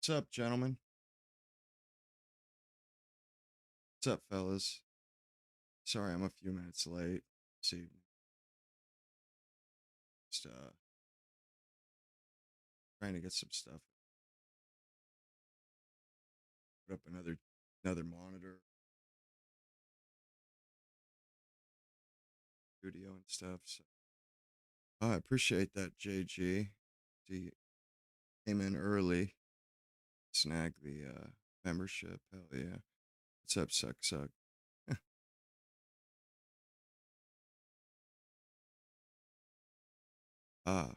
What's up, gentlemen? What's up, fellas? Sorry, I'm a few minutes late. See, just trying to get some stuff. Put up another monitor, studio and stuff. So, I appreciate that, JG. He came in early, snagged the membership. Hell yeah! What's up, suck? Ah,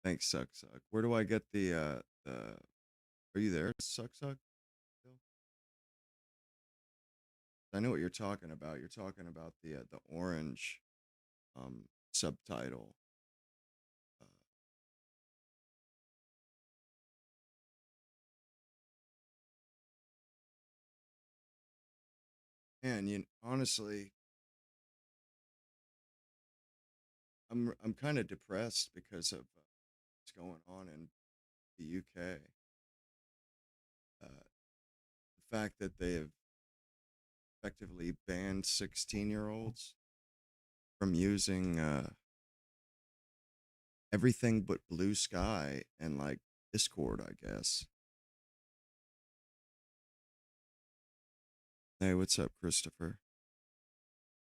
thanks, suck. Where do I get the? Are you there, suck? I know what you're talking about. You're talking about the orange subtitle. Uh, Man, honestly, I'm kind of depressed because of what's going on in the UK. The fact that they have effectively banned 16-year-olds from using everything but Blue Sky and like Discord, I guess. Hey, what's up, Christopher?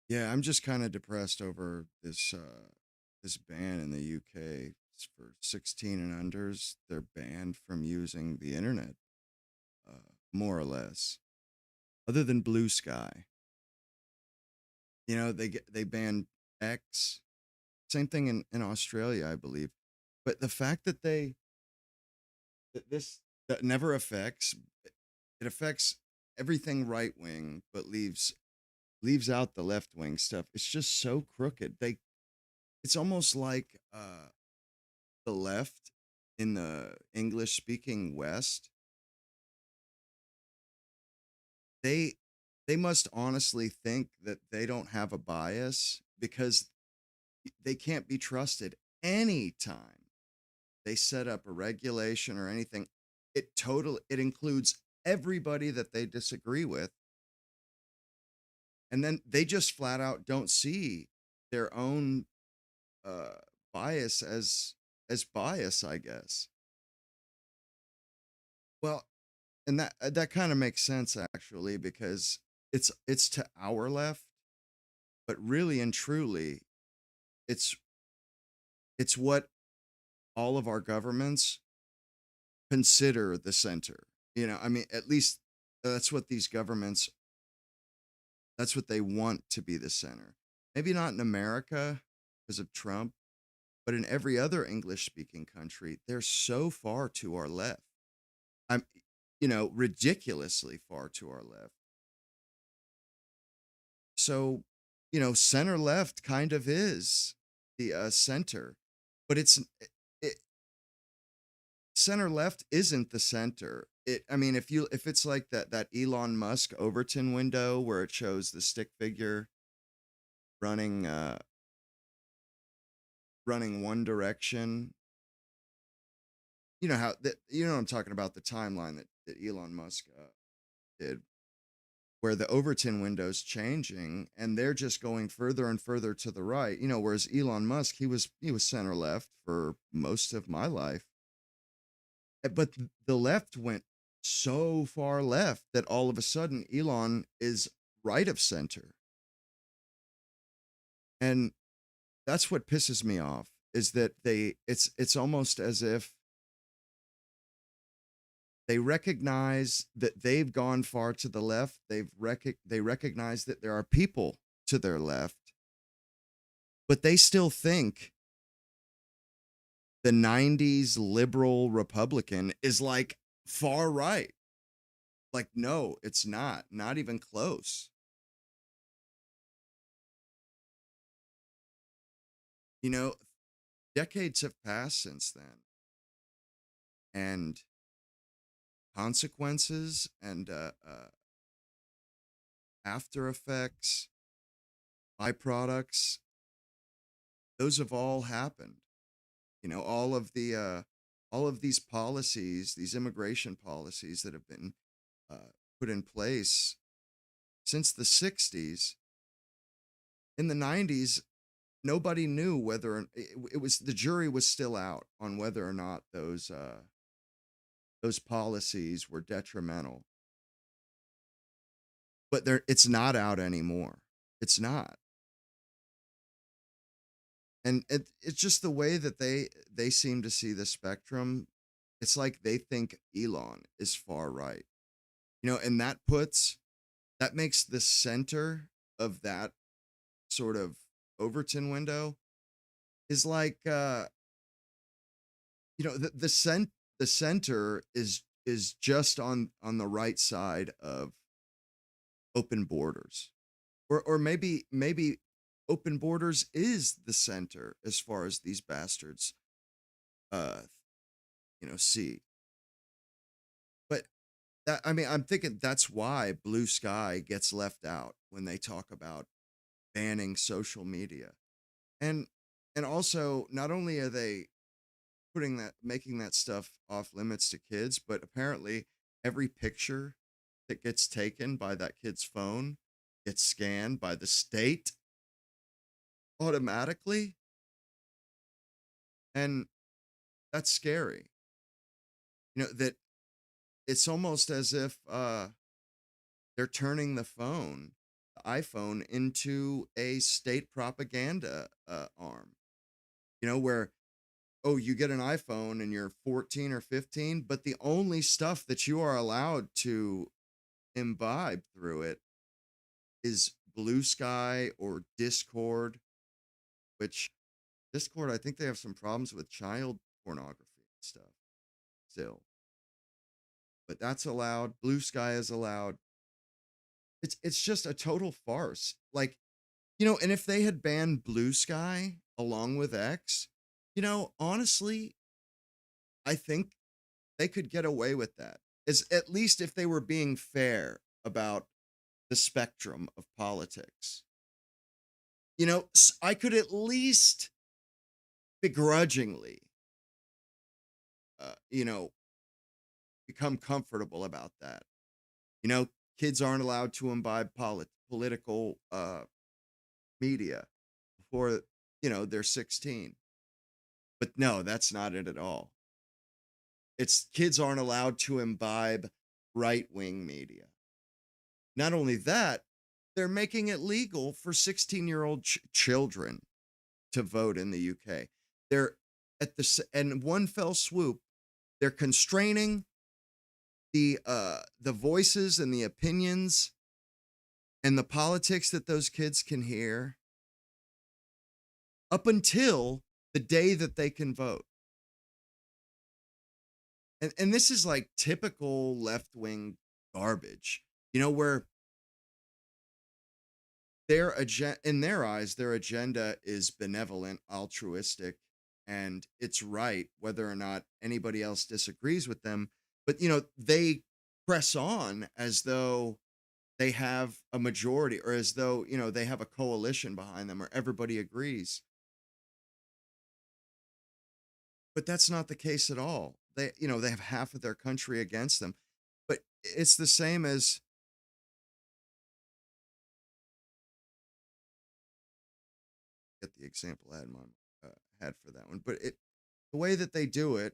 Yeah, I'm just kind of depressed over this ban in the UK. It's for 16 and unders. They're banned from using the internet, more or less, other than Blue Sky. They banned X. Same thing in Australia, I believe. But the fact that that never affects it affects everything right wing, but leaves out the left wing stuff. It's just so crooked. It's almost like the left in the English speaking West, they they must honestly think that they don't have a bias because they can't be trusted anytime they set up a regulation or anything. It includes everybody that they disagree with, and then they just flat out don't see their own uh bias as bias, I guess. Well, and that kind of makes sense actually, because it's to our left, but really and truly it's it's what all of our governments consider the center. I mean, at least that's what these governments, that's what they want to be the center. Maybe not in America because of Trump, but in every other English speaking country, they're so far to our left. I'm, ridiculously far to our left. So, center left kind of is the center, but it, center left isn't the center. I mean, if it's like that Elon Musk Overton window where it shows the stick figure running running one direction, you know what I'm talking about, the timeline that Elon Musk did, where the Overton window's changing and they're just going further and further to the right. Whereas Elon Musk, he was center left for most of my life. But the left went so far left that all of a sudden Elon is right of center. And that's what pisses me off, is that it's almost as if they recognize that they've gone far to the left. They recognize that there are people to their left, but they still think the 90s liberal Republican is like far right. Like, no, it's not even close. You know, decades have passed since then, and consequences and after effects, byproducts, those have all happened. All of the all of these policies, these immigration policies that have been uh, put in place since the 60s. In the 90s, nobody knew whether it was the jury was still out on whether or not those policies were detrimental. But it's not out anymore. It's not. And it's just the way that they seem to see the spectrum. It's like they think Elon is far right. And that makes the center of that sort of Overton window is like the center is just on the right side of open borders. Or maybe open borders is the center as far as these bastards uh see. But I mean, I'm thinking that's why blue sky gets left out when they talk about banning social media. And and also, not only are they making that stuff off limits to kids, but apparently every picture that gets taken by that kid's phone gets scanned by the state automatically. And that's scary. That it's almost as if they're turning the iPhone, into a state propaganda arm. Where, oh, you get an iPhone and you're 14 or 15, but the only stuff that you are allowed to imbibe through it is Blue Sky or Discord, which Discord, I think they have some problems with child pornography and stuff still. But that's allowed. Blue Sky is allowed. It's just a total farce. Like, and if they had banned Blue Sky along with X, honestly, I think they could get away with that. As at least if they were being fair about the spectrum of politics. I could at least begrudgingly, uh, you know, become comfortable about that. You know, Kids aren't allowed to imbibe political media before, they're 16. But no, that's not it at all. It's kids aren't allowed to imbibe right-wing media. Not only that, they're making it legal for 16-year-old children to vote in the UK. They're and one fell swoop, they're constraining the voices and the opinions and the politics that those kids can hear up until the day that they can vote. And this is like typical left-wing garbage, where in their eyes, their agenda is benevolent, altruistic, and it's right, whether or not anybody else disagrees with them. But, they press on as though they have a majority, or as though, they have a coalition behind them, or everybody agrees. But that's not the case at all. They have half of their country against them. But it's the same as, get the example I had for that one. But the way that they do it,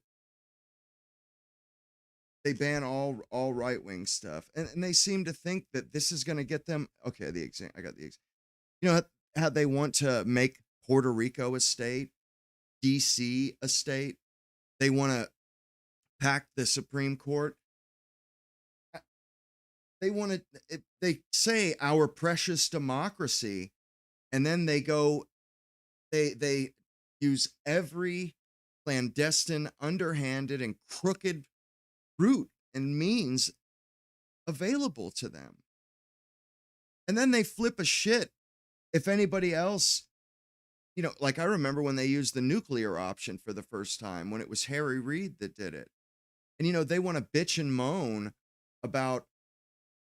they ban all right wing stuff, and they seem to think that this is going to get them. Okay, the example I got the example. How they want to make Puerto Rico a state, DC a state. They want to pack the Supreme Court. They want to. They say our precious democracy, and then they go. They use every clandestine, underhanded, and crooked route and means available to them. And then they flip a shit if anybody else, like I remember when they used the nuclear option for the first time, when it was Harry Reid that did it. And, they want to bitch and moan about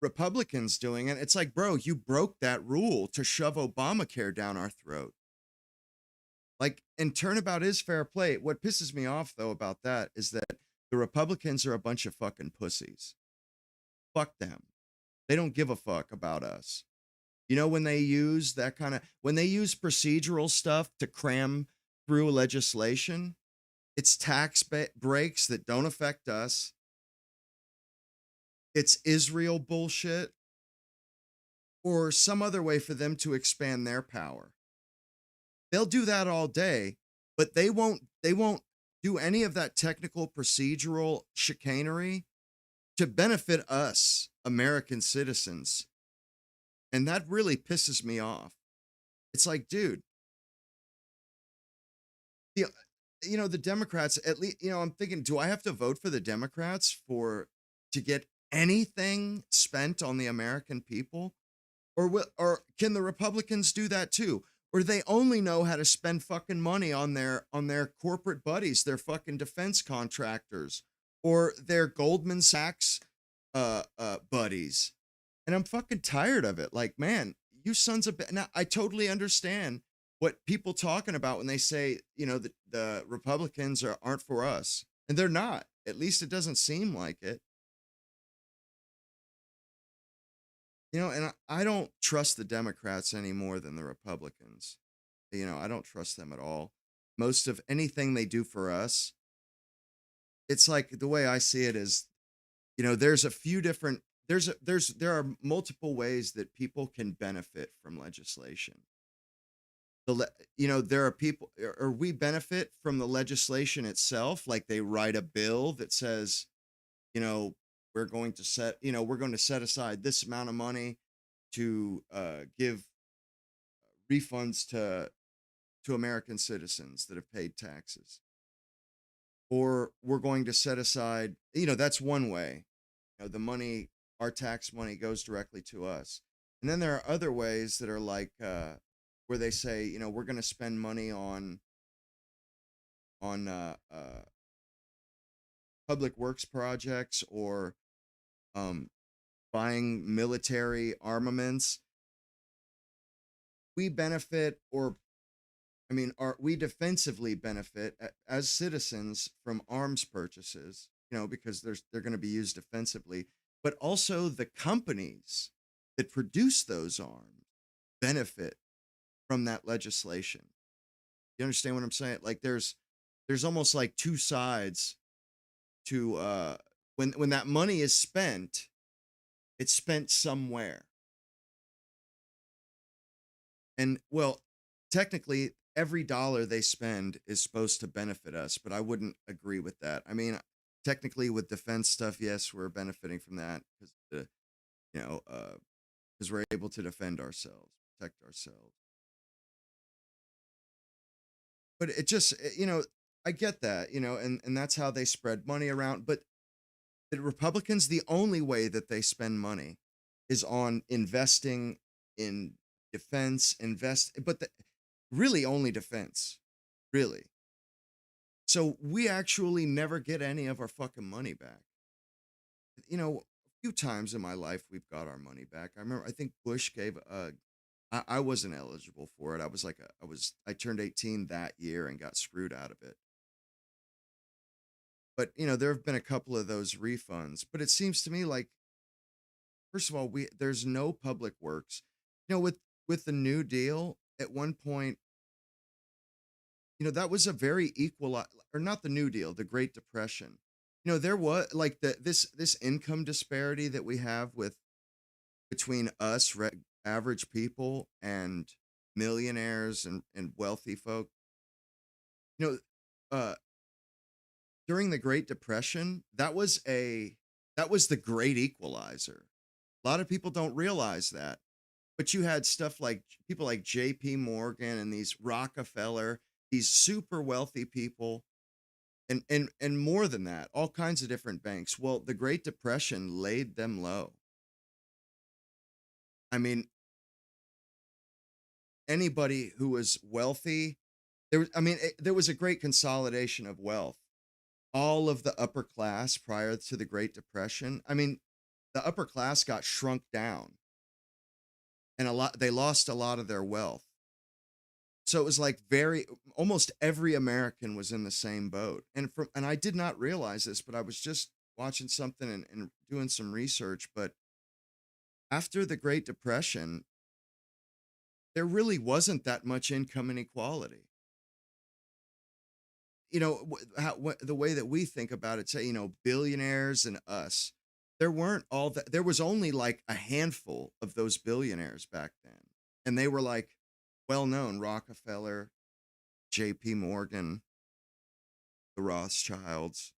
Republicans doing it. It's like, bro, you broke that rule to shove Obamacare down our throat. Like, and turnabout is fair play. What pisses me off though about that is that the Republicans are a bunch of fucking pussies. Fuck them. They don't give a fuck about us. You know, when they use that kind of, when they use procedural stuff to cram through legislation, it's breaks that don't affect us. It's Israel bullshit or some other way for them to expand their power. They'll do that all day, but they won't do any of that technical procedural chicanery to benefit us American citizens. And that really pisses me off. It's like, dude, the the Democrats, at least, I'm thinking, do I have to vote for the Democrats to get anything spent on the American people? Or can the Republicans do that too? Or they only know how to spend fucking money on their corporate buddies, their fucking defense contractors, or their Goldman Sachs buddies. And I'm fucking tired of it. Like, man, you sons of now I totally understand what people talking about when they say, the Republicans aren't for us. And they're not. At least it doesn't seem like it. And I don't trust the Democrats any more than the Republicans. I don't trust them at all. Most of anything they do for us, it's like the way I see it is, there's a few different there are multiple ways that people can benefit from legislation. There are people, or we benefit from the legislation itself, like they write a bill that says, you know, we're going to set aside this amount of money to give refunds to American citizens that have paid taxes. Or we're going to set aside, that's one way. The money, our tax money goes directly to us. And then there are other ways that are like where they say, we're going to spend money on public works projects or buying military armaments. We benefit, we defensively benefit as citizens from arms purchases, because they're going to be used defensively, but also the companies that produce those arms benefit from that legislation. You understand what I'm saying? Like there's almost like two sides to when that money is spent, it's spent somewhere. And well, technically every dollar they spend is supposed to benefit us, but I wouldn't agree with that. I mean, technically with defense stuff, yes, we're benefiting from that because because we're able to defend ourselves, protect ourselves. But it just, I get that, and that's how they spread money around. But the Republicans, the only way that they spend money is on investing in defense, really only defense, really. So we actually never get any of our fucking money back. A few times in my life we've got our money back. I think Bush gave I wasn't eligible for it. I turned 18 that year and got screwed out of it. But there have been a couple of those refunds. But it seems to me like, first of all, there's no public works. With the New Deal, at one point, that was a very equal, or not the New Deal, the Great Depression. There was like this income disparity that we have between us average people and millionaires and wealthy folk. Uh, During the Great Depression, that was the great equalizer. A lot of people don't realize that. But you had stuff like people like J.P. Morgan and these Rockefeller, these super wealthy people, and more than that, all kinds of different banks. Well, the Great Depression laid them low. I mean, anybody who was wealthy, there was a great consolidation of wealth. All of the upper class prior to the Great Depression, the upper class got shrunk down, and they lost a lot of their wealth. So it was like almost every American was in the same boat. And I did not realize this, but I was just watching something and doing some research. But after the Great Depression, there really wasn't that much income inequality. The way that we think about it, say, billionaires and us, there weren't all that. There was only like a handful of those billionaires back then. And they were like well known: Rockefeller, JP Morgan, the Rothschilds.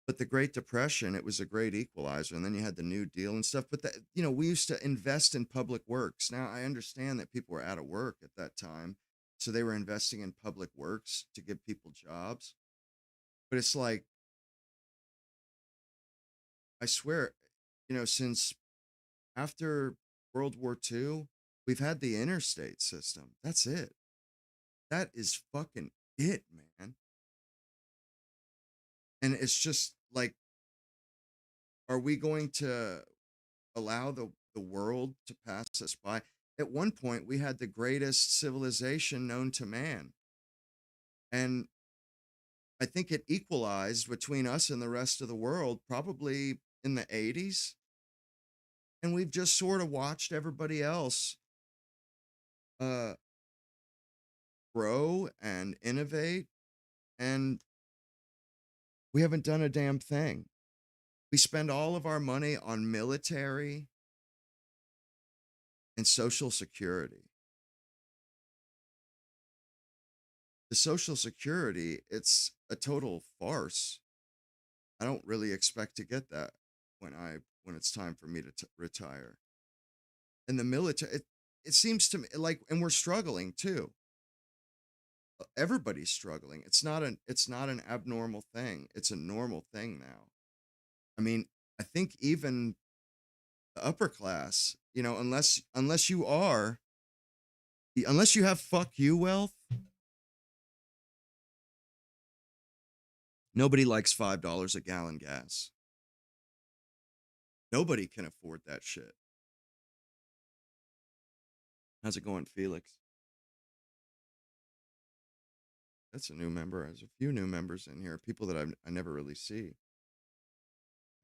But the Great Depression, it was a great equalizer. And then you had the New Deal and stuff. But we used to invest in public works. Now I understand that people were out of work at that time. So they were investing in public works to give people jobs. But it's like, I swear, since after World War II, we've had the interstate system. That's it. That is fucking it, man. And it's just like, are we going to allow the world to pass us by? At one point, we had the greatest civilization known to man. And I think it equalized between us and the rest of the world probably in the 80s. And we've just sort of watched everybody else uh, grow and innovate. And we haven't done a damn thing. We spend all of our money on military and Social Security. The Social Security, it's a total farce. I don't really expect to get that when it's time for me to retire. And the military, it seems to me like, and we're struggling too. Everybody's struggling. It's not an abnormal thing. It's a normal thing now. I mean, I think even the upper class, unless you have fuck you wealth, nobody likes $5 a gallon gas. Nobody can afford that shit. How's it going, Felix? That's a new member. There's a few new members in here, people that I never really see.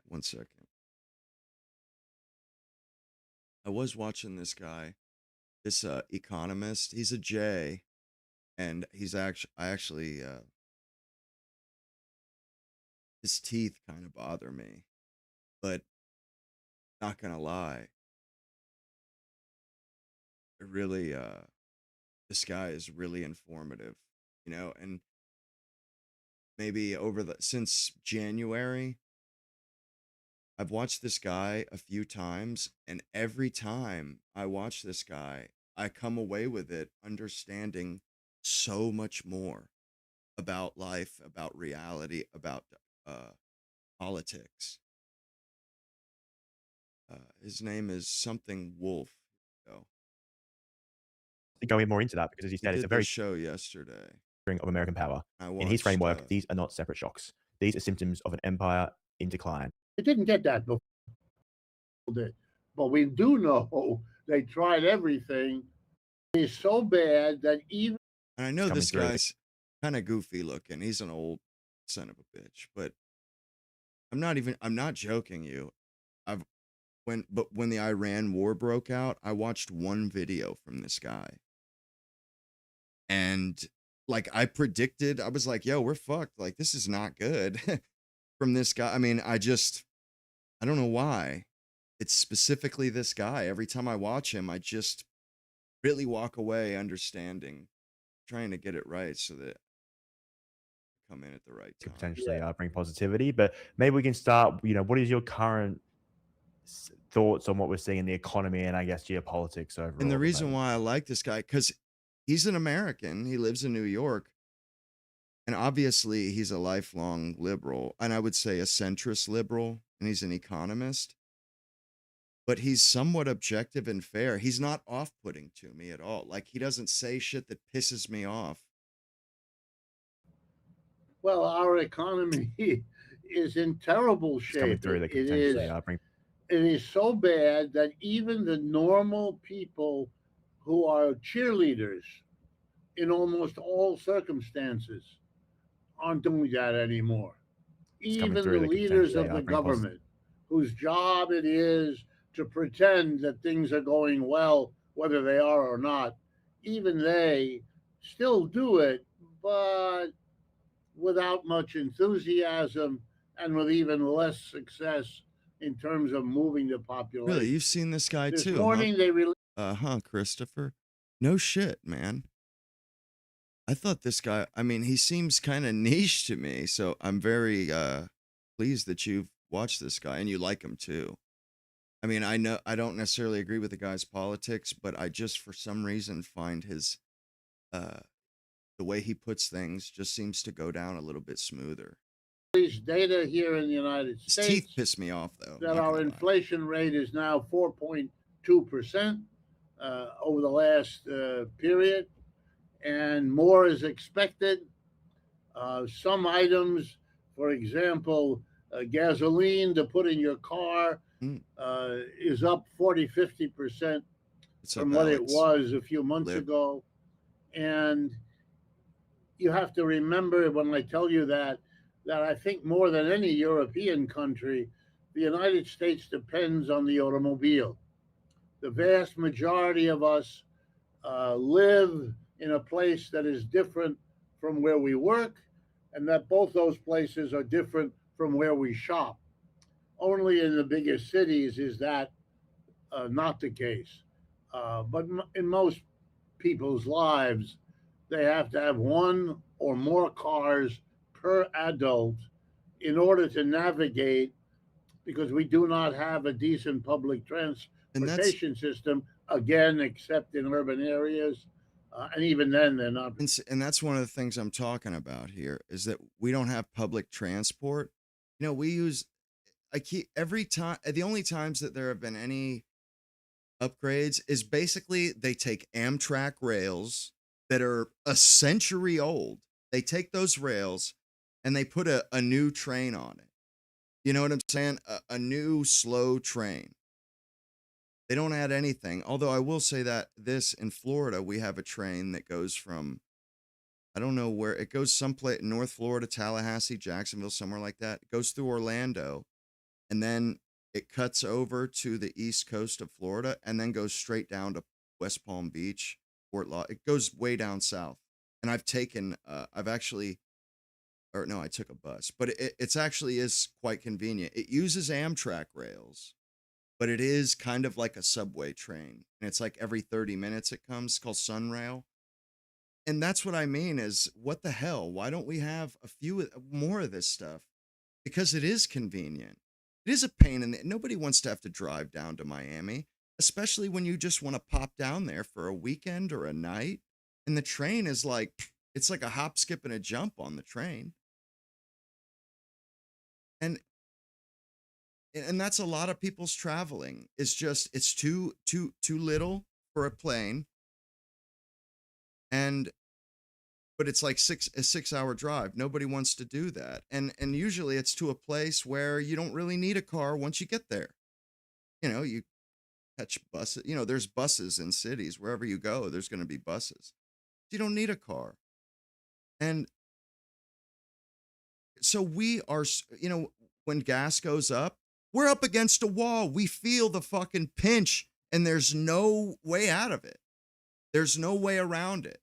1 second. I was watching this guy, this economist. He's a J, and his teeth kind of bother me, but not gonna lie, it really this guy is really informative, and maybe since January, I've watched this guy a few times, and every time I watch this guy, I come away with it understanding so much more about life, about reality, about politics. His name is something Wolf. So Going more into that because, as you he said, it's a did very this show yesterday. of American power. I In his watched. framework, these are not separate shocks. These are symptoms of an empire in decline. It didn't get that before, but we do know they tried everything. It's so bad that even. And I know coming this through. guy's kind of goofy looking. He's an old son of a bitch, but I'm not joking you. I've when the Iran war broke out, I watched one video from this guy. And like I predicted, I was like, yo, we're fucked. Like this is not good from this guy. I mean, I don't know why. It's specifically this guy. Every time I watch him, I just really walk away understanding, trying to get it right so that I come in at the right Could time. potentially bring positivity. But maybe we can start, what is your current thoughts on what we're seeing in the economy and I guess geopolitics overall? And the reason why I like this guy, because he's an American, he lives in New York, and obviously he's a lifelong liberal, and I would say a centrist liberal, and he's an economist. But he's somewhat objective and fair. He's not off-putting to me at all. Like he doesn't say shit that pisses me off. Well, our economy is in terrible It's coming shape. through that could potentially bring. It is so bad that even the normal people who are cheerleaders in almost all circumstances aren't doing that anymore. It's coming Even the through. They keep saying leaders stay of the up, being positive. government, whose job it is to pretend that things are going well, whether they are or not, even they still do it, but without much enthusiasm and with even less success in terms of moving the Really, population. you've seen this guy This too, huh? morning they released Christopher? No shit, man. I thought this guy, I mean, he seems kind of niche to me, so I'm very pleased that you've watched this guy and you like him too. I mean, I know I don't necessarily agree with the guy's politics, but I just for some reason find his uh the way he puts things just seems to go down a little bit smoother. data here in the United His teeth States piss me off though, that not our gonna lie. inflation rate is now 4.2% over the last period, and more is expected. Some items, for example, gasoline to put in your car Mm, is up 40, 50% what's up, from what it Alex? was a few months Live. ago. And you have to remember when I tell you that I think more than any European country, the United States depends on the automobile. The vast majority of us live in a place that is different from where we work, and that both those places are different from where we shop. Only in the bigger cities is that not the case. But in most people's lives, they have to have one or more cars per adult in order to navigate, because we do not have a decent public And that's transportation system, again, except in urban areas. And even then, they're not. and that's one of the things I'm talking about here is that we don't have public transport. You know, we use I keep every time the only times that there have been any upgrades is basically they take Amtrak rails that are a century old. They take those rails and they put a new train on it. You know what I'm saying? A new slow train. They don't add anything. Although I will say that this in Florida, we have a train that goes from, I don't know where, it goes someplace, North Florida, Tallahassee, Jacksonville, somewhere like that. It goes through Orlando and then it cuts over to the east coast of Florida and then goes straight down to West Palm Beach, Fort Law. It goes way down south. And I've actually, or no, I took a bus, but it's actually is quite convenient. It uses Amtrak rails, but it is kind of like a subway train. And it's like every 30 minutes it comes. It's called Sunrail. And that's what I mean is what the hell? Why don't we have a few more of this stuff? Because it is convenient. It is a pain in the nobody wants to have to drive down to Miami, especially when you just want to pop down there for a weekend or a night. And the train is like it's like a hop, skip, and a jump on the train. And that's a lot of people's traveling. It's just it's too little for a plane. And but it's like a 6 hour drive. Nobody wants to do that. And usually it's to a place where you don't really need a car once you get there. You know, you catch buses. You know, there's buses in cities. Wherever you go, there's going to be buses. You don't need a car. And so we are, you know, when gas goes up, we're up against a wall. We feel the fucking pinch and there's no way out of it. There's no way around it.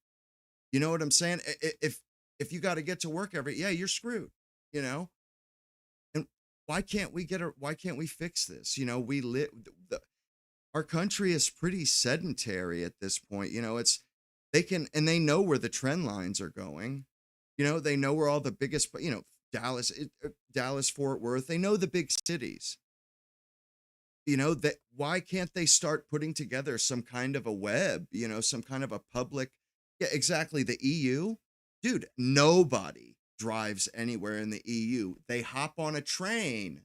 You know what I'm saying? If you got to get to work you're screwed, you know? And why can't we fix this? You know, our country is pretty sedentary at this point. You know, they know where the trend lines are going. You know, they know where all the biggest, you know, Dallas, Fort Worth, they know the big cities. You know, that why can't they start putting together some kind of a web, you know, some kind of a public, yeah, exactly. The EU, dude, nobody drives anywhere in the EU. They hop on a train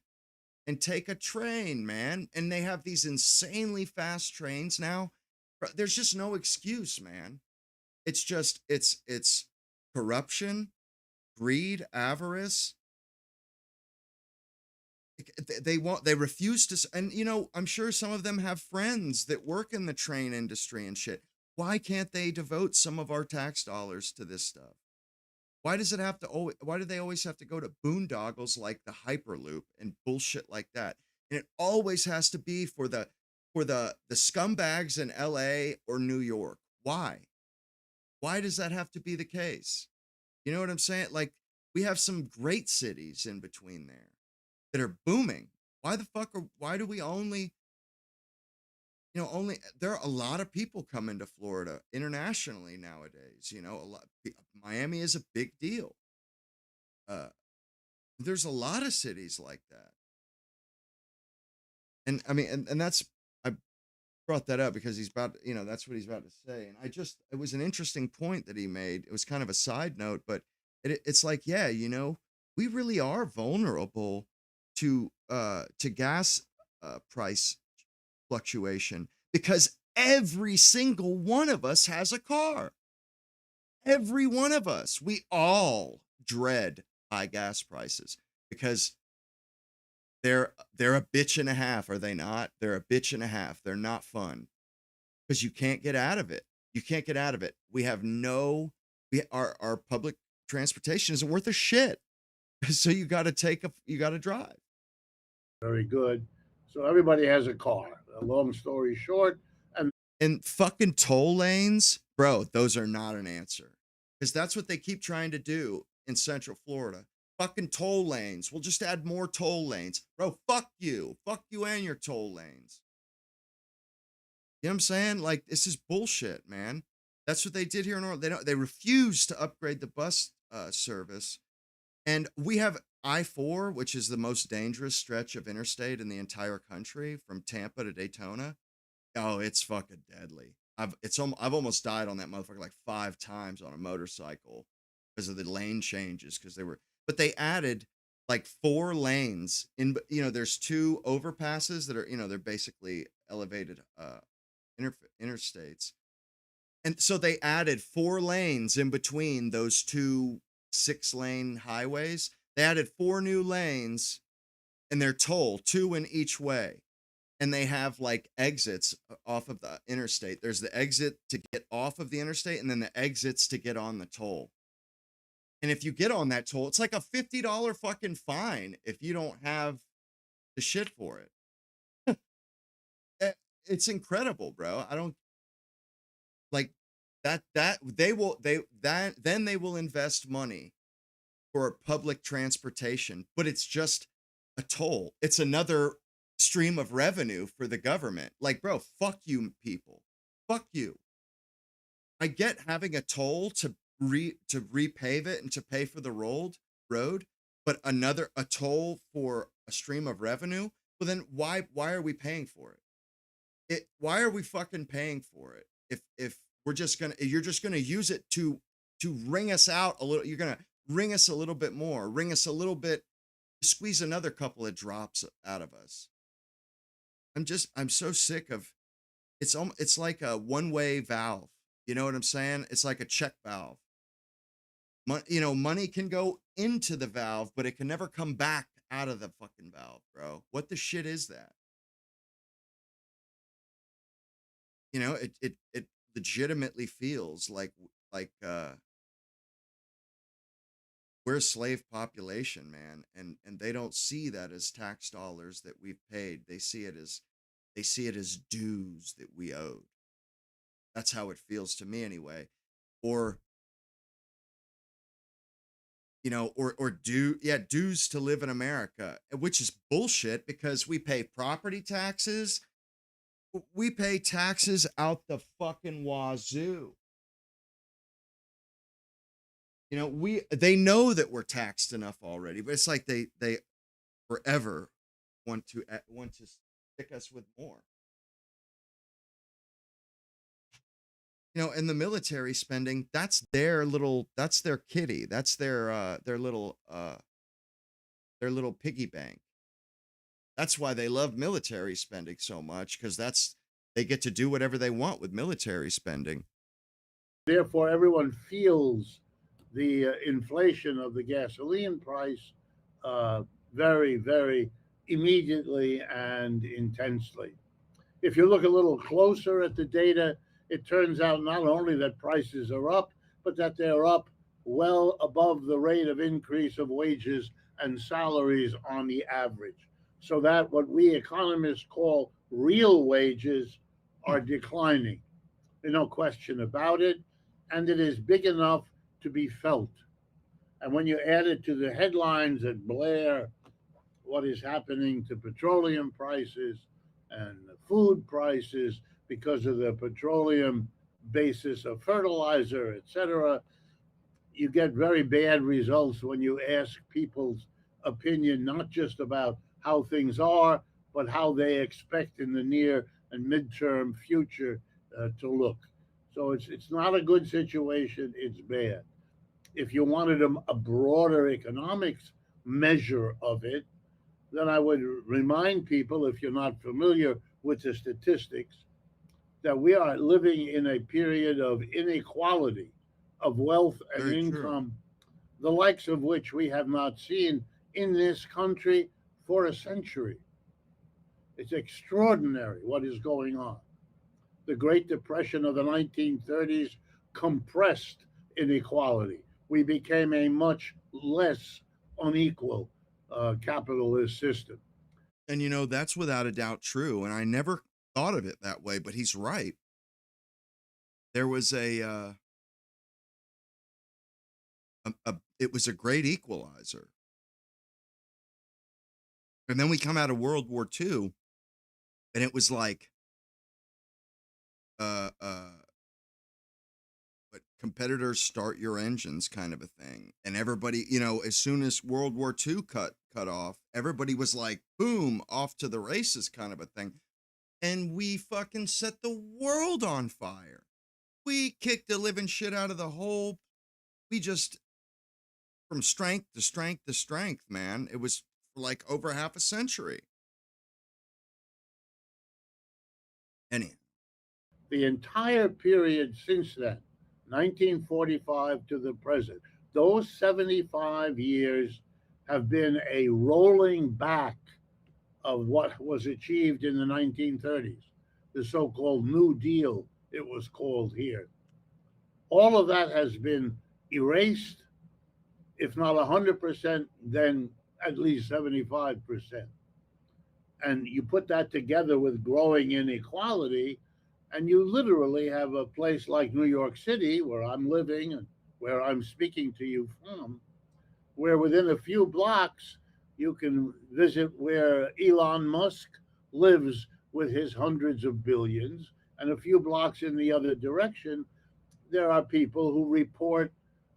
and take a train, man. And they have these insanely fast trains now. There's just no excuse, man. It's just, it's corruption, greed, avarice. They refuse to, and you know, I'm sure some of them have friends that work in the train industry and shit. Why can't they devote some of our tax dollars to this stuff? Why does it have to always, why do they always have to go to boondoggles like the Hyperloop and bullshit like that? And it always has to be for the scumbags in LA or New York. Why? Why does that have to be the case? You know what I'm saying? Like, we have some great cities in between there that are booming. Why do we only, there are a lot of people coming to Florida internationally nowadays, a lot. Miami is a big deal. There's a lot of cities like that. And I mean, and that's, I brought that up because he's about, that's what he's about to say. And it was an interesting point that he made. It was kind of a side note, but it's like, yeah, we really are vulnerable to gas price fluctuation because every single one of us has a car. Every one of us, we all dread high gas prices because they're a bitch and a half, are they not? They're a bitch and a half. They're not fun because you can't get out of it. You can't get out of it. Our public transportation isn't worth a shit. So you got to drive. Very good. So everybody has a car. A long story short, and fucking toll lanes, bro, those are not an answer. Because that's what they keep trying to do in Central Florida. Fucking toll lanes. We'll just add more toll lanes. Bro, fuck you. Fuck you and your toll lanes. You know what I'm saying? Like, this is bullshit, man. That's what they did here in Orlando. They refused to upgrade the bus service. And we have I-4, which is the most dangerous stretch of interstate in the entire country from Tampa to Daytona. Oh, it's fucking deadly. I've almost died on that motherfucker like 5 times on a motorcycle because of the lane changes but they added like 4 lanes in, there's 2 overpasses that are, they're basically elevated interstates. And so they added 4 lanes in between those 2 6-lane highways. They added 4 new lanes and they're toll 2 in each way. And they have like exits off of the interstate. There's the exit to get off of the interstate and then the exits to get on the toll. And if you get on that toll, it's like a $50 fucking fine if you don't have the shit for it. It's incredible, bro. I don't like that then they will invest money for public transportation, but it's just a toll. It's another stream of revenue for the government. Like, bro, fuck you people. Fuck you. I get having a toll to repave it and to pay for the road, but a toll for a stream of revenue. Well, then why are we paying for it? Why are we fucking paying for it? If you're just gonna use it to wring us out a little, you're gonna wring us a little bit more, wring us a little bit, squeeze another couple of drops out of us. I'm so sick of it's like a one-way valve. You know what I'm saying? It's like a check valve. Money can go into the valve, but it can never come back out of the fucking valve, bro. What the shit is that? It legitimately feels like we're a slave population, man, and they don't see that as tax dollars that we've paid. They see it as dues that we owed. That's how it feels to me anyway. Or dues to live in America, which is bullshit because we pay property taxes. We pay taxes out the fucking wazoo. They know that we're taxed enough already, but it's like they forever want to stick us with more. And the military spending, that's their kitty. That's their little piggy bank. That's why they love military spending so much, because they get to do whatever they want with military spending. Therefore, everyone feels the inflation of the gasoline price very, very immediately and intensely. If you look a little closer at the data, it turns out not only that prices are up, but that they're up well above the rate of increase of wages and salaries on the average. So that what we economists call real wages are declining. There's no question about it. And it is big enough to be felt. And when you add it to the headlines that blare what is happening to petroleum prices and food prices because of the petroleum basis of fertilizer, etc., you get very bad results when you ask people's opinion, not just about how things are, but how they expect in the near and midterm future to look. So it's not a good situation. It's bad. If you wanted a broader economics measure of it, then I would remind people, if you're not familiar with the statistics, that we are living in a period of inequality of wealth and Very true. income, the likes of which we have not seen in this country for a century. It's extraordinary what is going on. The Great Depression of the 1930s compressed inequality. We became a much less unequal capitalist system. And that's without a doubt true. And I never thought of it that way, but he's right. There was it was a great equalizer. And then we come out of World War II, and it was like, uh, uh, but competitors start your engines kind of a thing. And everybody, as soon as World War II cut off, everybody was like, boom, off to the races kind of a thing. And we fucking set the world on fire. We kicked the living shit out of the whole. We just, from strength to strength to strength, man. It was like over half a century. Anyhow. The entire period since then, 1945 to the present, those 75 years have been a rolling back of what was achieved in the 1930s, the so called New Deal, it was called here. All of that has been erased, if not 100%, then at least 75%. And you put that together with growing inequality, and you literally have a place like New York City, where I'm living and where I'm speaking to you from, where within a few blocks you can visit where Elon Musk lives with his hundreds of billions, and a few blocks in the other direction, there are people who report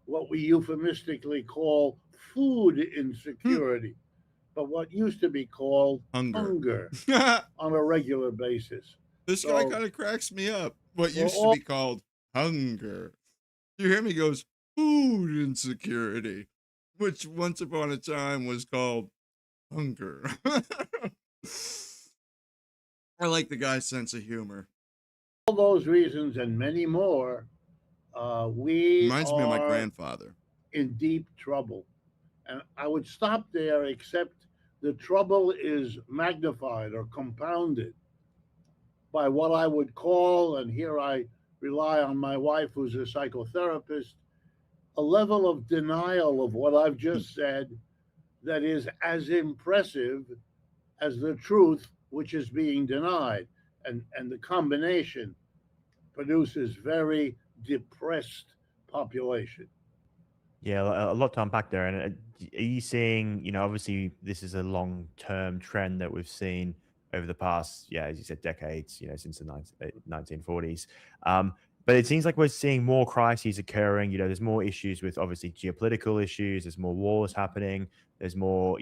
what we euphemistically call food insecurity, but what used to be called Hunger. hunger on a regular basis. This guy So kind of cracks me up. What for used to all be called hunger. You hear me? Goes food insecurity, which once upon a time was called hunger. I like the guy's sense of humor. those reasons and many more, we Reminds me of my are grandfather. in deep trouble. And I would stop there, except the trouble is magnified or compounded by what I would call, and here I rely on my wife, who's a psychotherapist, a level of denial of what I've just said that is as impressive as the truth which is being denied. And the combination produces very depressed population. Yeah, a lot to unpack there. And are you seeing, obviously this is a long-term trend that we've seen over the past, yeah, as you said, decades, since the 1940s. But it seems like we're seeing more crises occurring. There's more issues with obviously geopolitical issues. There's more wars happening. There's more,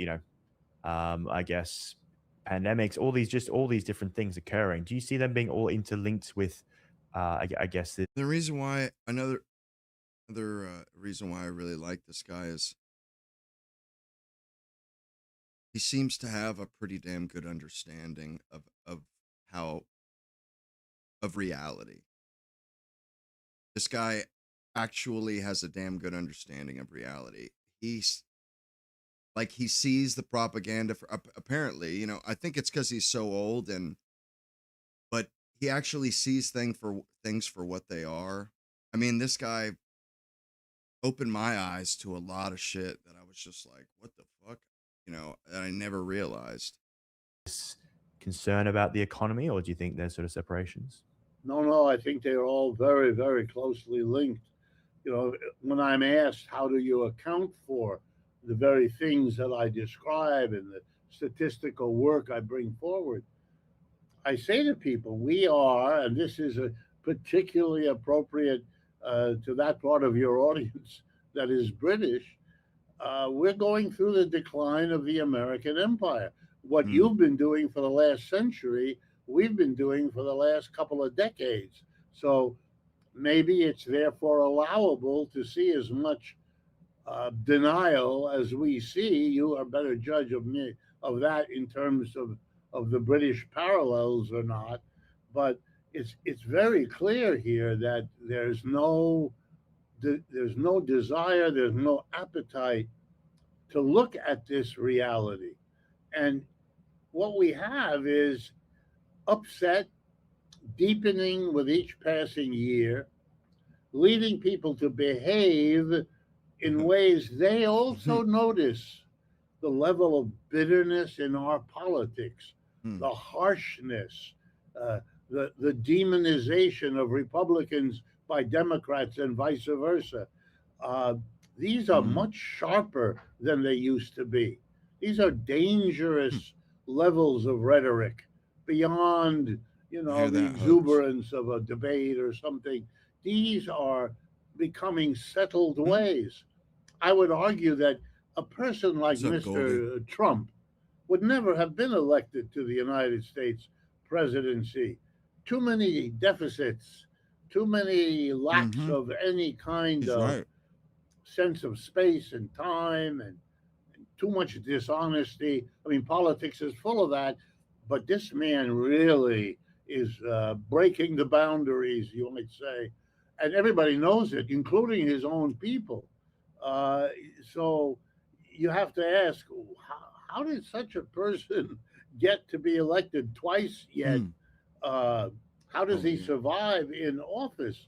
I guess, pandemics. All these different things occurring. Do you see them being all interlinked with, I guess, The reason why another reason why I really like this guy is he seems to have a pretty damn good understanding of how of reality. This guy actually has a damn good understanding of reality. He's like he sees the propaganda for apparently, I think it's because he's so old but he actually sees things for what they are. I mean, this guy opened my eyes to a lot of shit that I was just like, what the fuck? That I never realized. Concern about the economy, or do you think there's sort of separations? No, I think they're all very, very closely linked. When I'm asked, how do you account for the very things that I describe and the statistical work I bring forward, I say to people, we are, and this is a particularly appropriate to that part of your audience that is British, we're going through the decline of the American empire. What Mm. you've been doing for the last century, we've been doing for the last couple of decades. So maybe it's therefore allowable to see as much denial as we see. You are a better judge of me of that in terms of the British parallels or not, but it's very clear here that there's no desire, there's no appetite to look at this reality, and what we have is upset deepening with each passing year, leading people to behave in ways they also notice the level of bitterness in our politics, the harshness, the demonization of Republicans by Democrats and vice versa. Uh, these are much sharper than they used to be. These are dangerous levels of rhetoric beyond, the exuberance of a debate or something. These are becoming settled ways. I would argue that a person like Mr. Trump would never have been elected to the United States presidency. Too many deficits, too many lacks of any kind of sense of space and time, and too much dishonesty. I mean, politics is full of that, but this man really is breaking the boundaries, you might say, and everybody knows it, including his own people. Uh, so you have to ask, how did such a person get to be elected twice yet? How does he survive in office,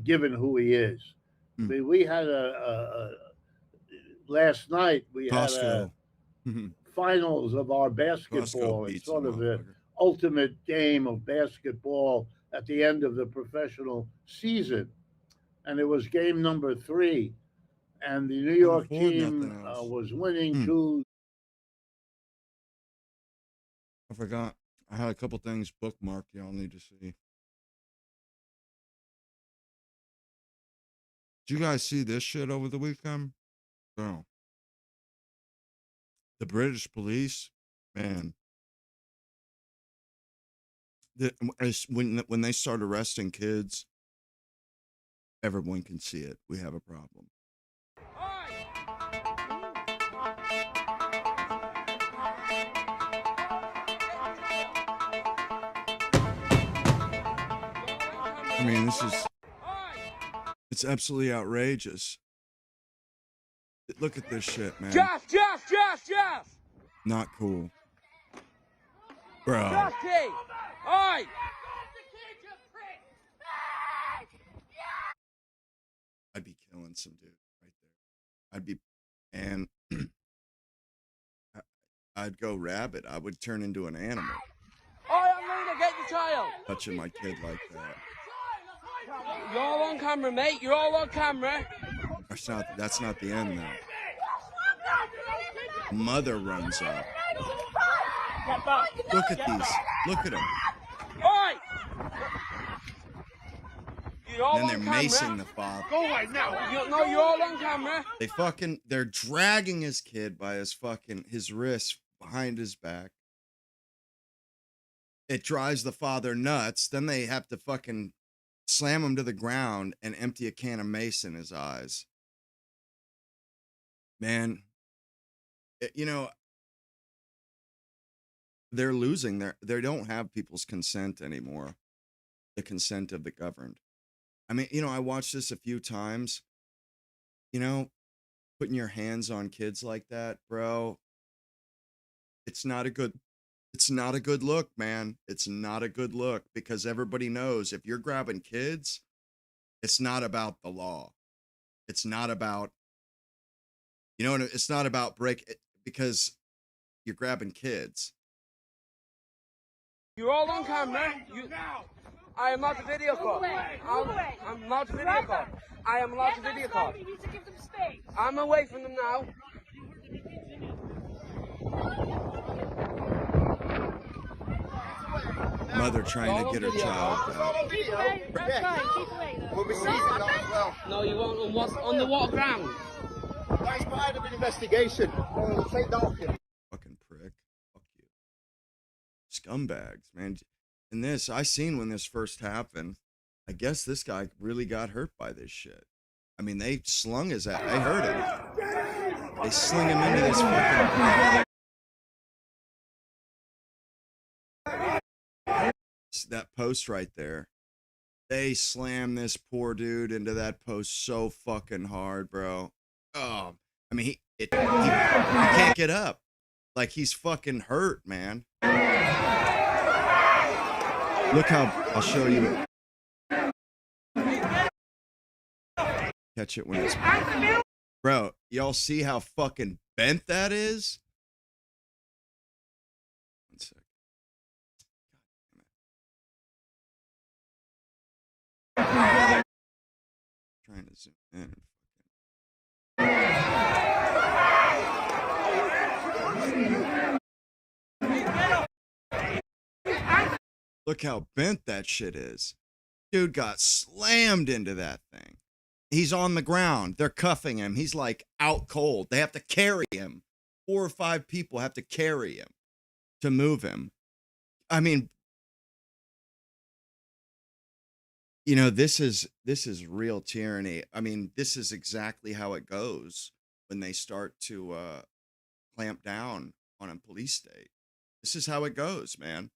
given who he is? I mean, we had last night we had a finals of our basketball. It's sort of the ultimate game of basketball at the end of the professional season, and it was game number 3, and the New York team was winning 2. I forgot. I had a couple things bookmarked y'all need to see. Did you guys see this shit over the weekend? No. The British police, man. When they start arresting kids, everyone can see it. We have a problem. I mean, it's absolutely outrageous. Look at this shit, man. Jeff! Not cool. Bro. Jeffy! Oi! I'd be killing some dude right there. And I'd go rabid. I would turn into an animal. Oi, Alina, get the child! Touching my kid like that. You're all on camera, mate. You're all on camera. That's not the end, though. Mother runs up. Look at these. Look at them. Oi! Then they're macing the father. Go right now. You're all on camera. They're dragging his kid by his wrist behind his back. It drives the father nuts. Then they have to fucking slam him to the ground and empty a can of mace in his eyes. Man, they're losing they don't have people's consent anymore. The consent of the governed. I mean, I watched this a few times. Putting your hands on kids like that, bro. It's not a good It's not a good look, man. It's not a good look because everybody knows if you're grabbing kids, it's not about the law. It's not about, you know, it's not about because you're grabbing kids. You're all on camera. I am not a video call. I'm not a video call. I am allowed to video call. You need to give them space. I'm away from them now. Mother trying to get her child back. Keep away. That's fine. Keep away. We'll be seizing that as well. No, you won't. On the what ground? That's part of an investigation. Take that off you. Fucking prick. Fuck you. Scumbags, man. And this, I seen when this first happened. I guess this guy really got hurt by this shit. I mean, they slung his ass. I heard it. They sling him into this fucking... That post right there. They slammed this poor dude into that post so fucking hard, bro. Oh, I mean, he can't get up. Like, he's fucking hurt, man. Look how, I'll show you it. Catch it when it's... Bro, y'all see how fucking bent that is? One sec. Trying to zoom in. Look how bent that shit is. Dude got slammed into that thing. He's on the ground. They're cuffing him. He's like out cold. They have to carry him. 4 or 5 people have to carry him to move him. I mean, you know, this is real tyranny. I mean, this is exactly how it goes when they start to clamp down on a police state. This is how it goes, man.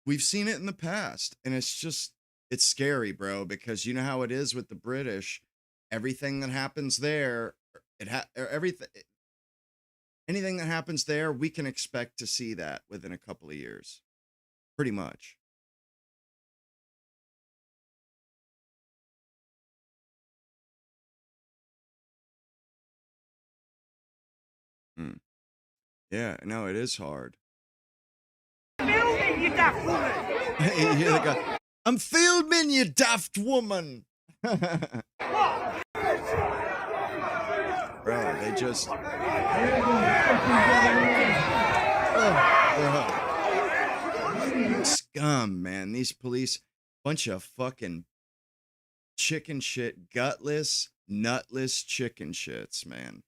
We've seen it in the past, and it's scary, bro, because you know how it is with the British. Everything that happens there, anything that happens there, we can expect to see that within a couple of years. Pretty much. Yeah, no, it is hard. Filming, you daft woman. You hear the guy, I'm filming, you daft woman. Bro, they just... Scum, man. These police, bunch of fucking chicken shit, gutless, nutless chicken shits, man.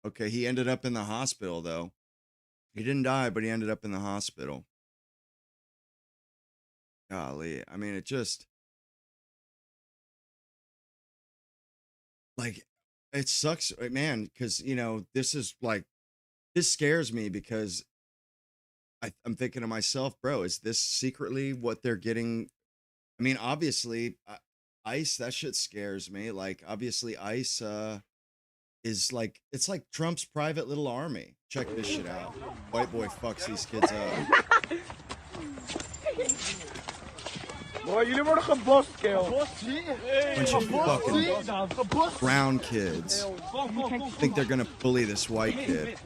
Okay, he ended up in the hospital, though. He didn't die, but he ended up in the hospital. Golly, I mean, it just... Like, it sucks, man, because, you know, this is like... This scares me because I'm thinking to myself, bro, is this secretly what they're getting? I mean, obviously, ICE, that shit scares me. Like, obviously, ICE... is like, it's like Trump's private little army. Check this shit out. White boy fucks these kids up. Boy, jullie worden gebost, kill. Bunch of fucking brown kids think they're gonna bully this white kid.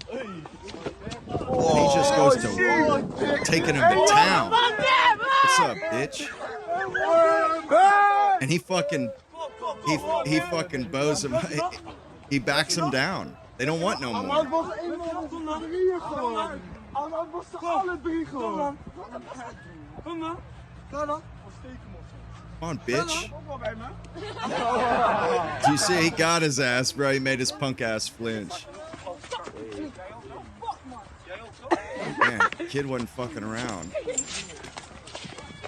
And he just goes to taking him to town. What's up, bitch? And he fucking bows him. He backs him down. They don't want no more. Come on, bitch. Do you see? He got his ass, bro. He made his punk ass flinch. Man, kid wasn't fucking around.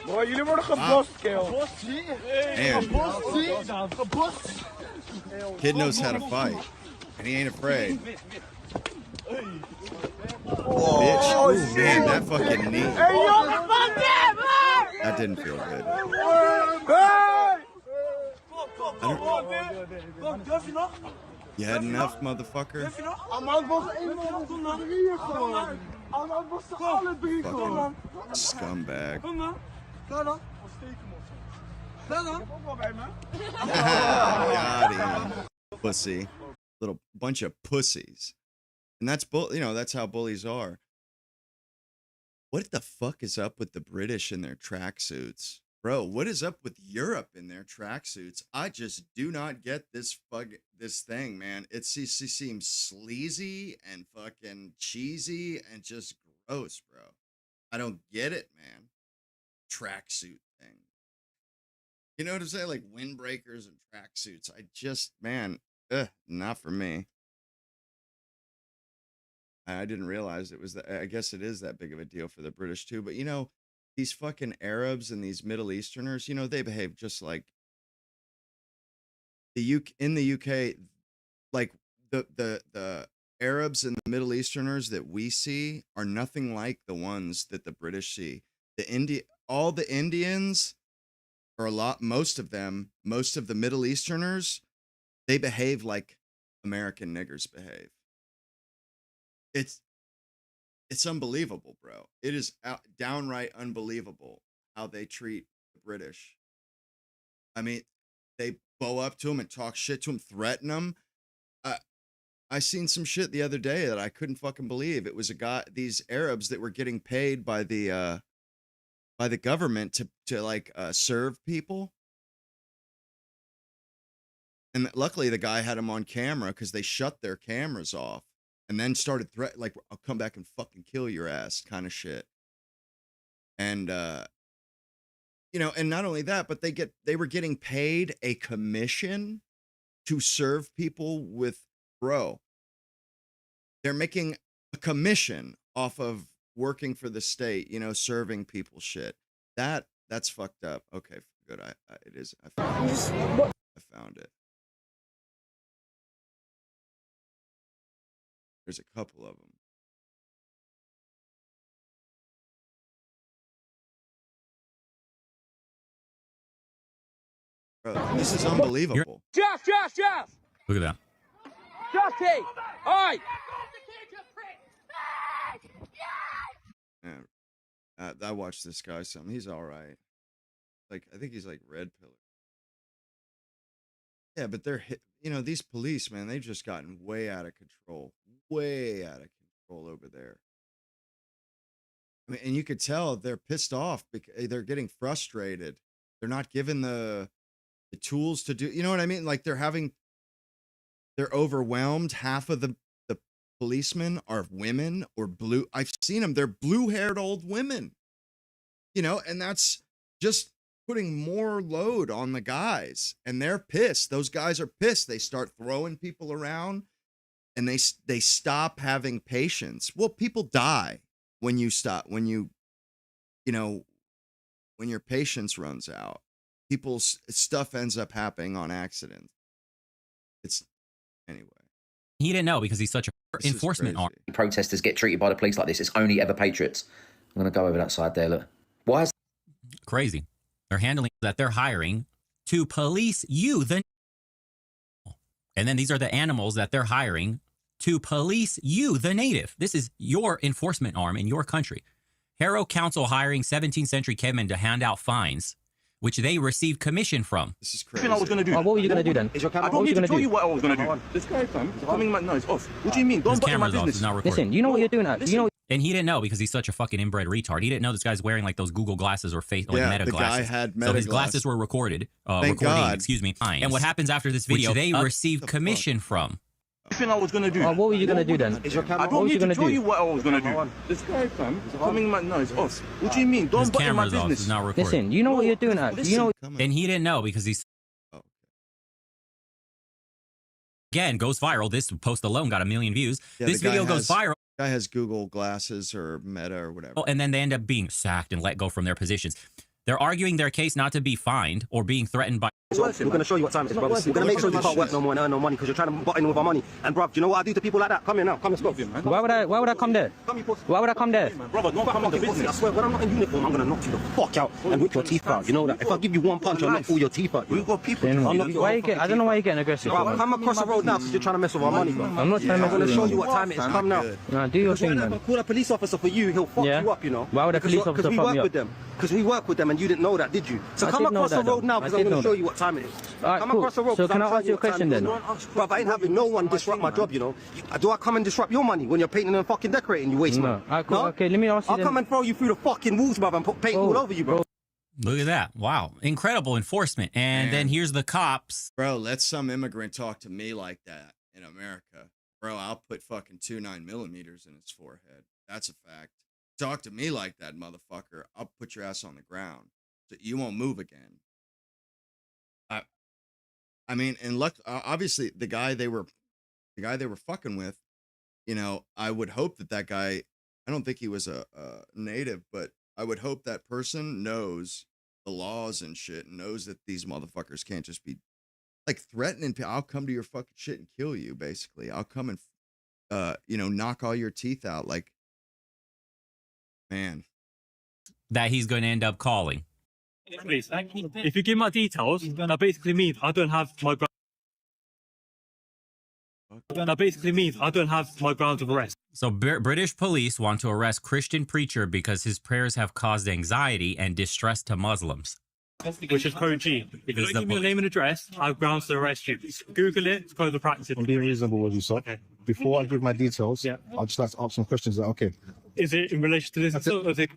Boy, jullie worden gebost, kill. Man. Kid knows how to fight. And he ain't afraid. Bitch. Ooh, man, that fucking knee. That didn't feel good. You had enough, motherfucker? Fucking scumbag. Got him. Pussy. Little bunch of pussies. And that's that's how bullies are. What the fuck is up with the British in their tracksuits? Bro, what is up with Europe in their tracksuits? I just do not get this thing, man. It seems sleazy and fucking cheesy and just gross, bro. I don't get it, man. Tracksuit thing. You know what I'm saying? Like windbreakers and tracksuits. I just, man, not for me. I didn't realize it was that. I guess it is that big of a deal for the British too. But these fucking Arabs and these Middle Easterners, they behave just like in the UK, like the Arabs and the Middle Easterners that we see are nothing like the ones that the British see. All the Indians, or most of the Middle Easterners, they behave like American niggers behave. It's unbelievable, bro. It is downright unbelievable how they treat the British. I mean, they bow up to them and talk shit to them, threaten them. I seen some shit the other day that I couldn't fucking believe. It was these Arabs that were getting paid by the government to serve people. And luckily the guy had them on camera because they shut their cameras off. And then started I'll come back and fucking kill your ass kind of shit. And, and not only that, but they were getting paid a commission to serve people with, bro. They're making a commission off of working for the state, serving people shit. That's fucked up. Okay, good. It is. I found it. There's a couple of them. Bro, this is unbelievable. Josh! Look at that. Joshy! Oi! Yeah. I watched this guy some. He's all right. I think he's like red pillar. Yeah, but these police, man, they've just gotten way out of control. Way out of control over there. I mean, and you could tell they're pissed off because they're getting frustrated. They're not given the tools to do, you know what I mean? Like they're overwhelmed. Half of the policemen are women or blue. I've seen them. They're blue-haired old women, and that's just putting more load on the guys, and they're pissed. Those guys are pissed. They start throwing people around, and they stop having patience. Well, people die when you stop, when your patience runs out. People's stuff ends up happening on accident. Anyway. He didn't know because he's such a enforcement arm. Protesters get treated by the police like this. It's only ever patriots. I'm going to go over that side there. Look. Why is crazy? They're handling that they're hiring to police you, and then these are the animals that they're hiring to police you, the native. This is your enforcement arm in your country. Harrow Council hiring 17th century cavemen to hand out fines, which they received commission from. This is crazy. I was going to do. what were you going to do then? I don't need to tell you what I was going to do. This guy, fam, is coming my nose off. What do you mean? Don't button my business. Not recording. Listen, you know what you're doing. And he didn't know because he's such a fucking inbred retard. He didn't know this guy's wearing like those Google glasses or face meta the glasses. Guy had meta so his glasses were recorded. Thank God. Excuse me. And what happens after this video? Which they received commission from. Everything I was going to do. what were you going to do then? I don't need to tell you what I was going to do. This guy, fam, is coming my nose off. What do you mean? Don't button my business. Is not recording. Listen, you know what you're doing. And he didn't know because he's. Again, goes viral. This post alone got 1 million views. Yeah, this video goes viral. Guy has Google glasses or Meta or whatever. And then they end up being sacked and let go from their positions. They're arguing their case not to be fined or being threatened by We're going to show you what time it is, brother. We're going to make sure you can't work no more and earn no money because you're trying to butt in with our money. And, bruv, do you know what I do to people like that? Come here now. Come, let's go. Why would I come there? Why would I come there? Brother, don't come into business. I swear, when I'm not in uniform, I'm going to knock you the fuck out and whip your teeth out. You know that? If I give you one punch, I'll knock all your teeth out. We've got people. I don't know why you're getting aggressive. Bro, come across the road now because you're trying to mess with our money, bro. I'm not trying to mess I'm going with to show you. you what time it is. Come now. Nah, do your thing, man. Call a police officer for you, he'll fuck you up, you know. Why would a police officer fuck me up? Because we work with them and you didn't know that, did you? So come across the road now because I'm going to show you what time it is. Come across the road. So can I ask you a question then? Bro, I ain't having no one disrupt my job, you know. Do I come and disrupt your money when you're painting and fucking decorating? You waste money. No? Okay, let me ask you I'll come and throw you through the fucking walls, brother, and put paint all over you, bro. Look at that. Wow. Incredible enforcement. And then here's the cops. Bro, let some immigrant talk to me like that in America. Bro, I'll put fucking 2 9mm in his forehead. That's a fact. Talk to me like that, motherfucker. I'll put your ass on the ground so you won't move again. I mean, and look, obviously the guy they were fucking with, you know, I would hope that guy, I don't think he was a native, but I would hope that person knows the laws and shit and knows that these motherfuckers can't just be like threatening people. I'll come to your fucking shit and kill you, basically. I'll come and, you know, knock all your teeth out. Like, man. That he's going to end up calling. Please, if you give my details, that basically means I don't have my grounds of arrest. So British police want to arrest Christian preacher because his prayers have caused anxiety and distress to Muslims. Which is code G. If you don't give me your name and address, I have grounds to arrest you. Google it, it's code of practice. I'm being reasonable with you, sir. Okay. Before I give my details, I'd just like to ask some questions. Is that okay? Is it in relation to this? Absolutely.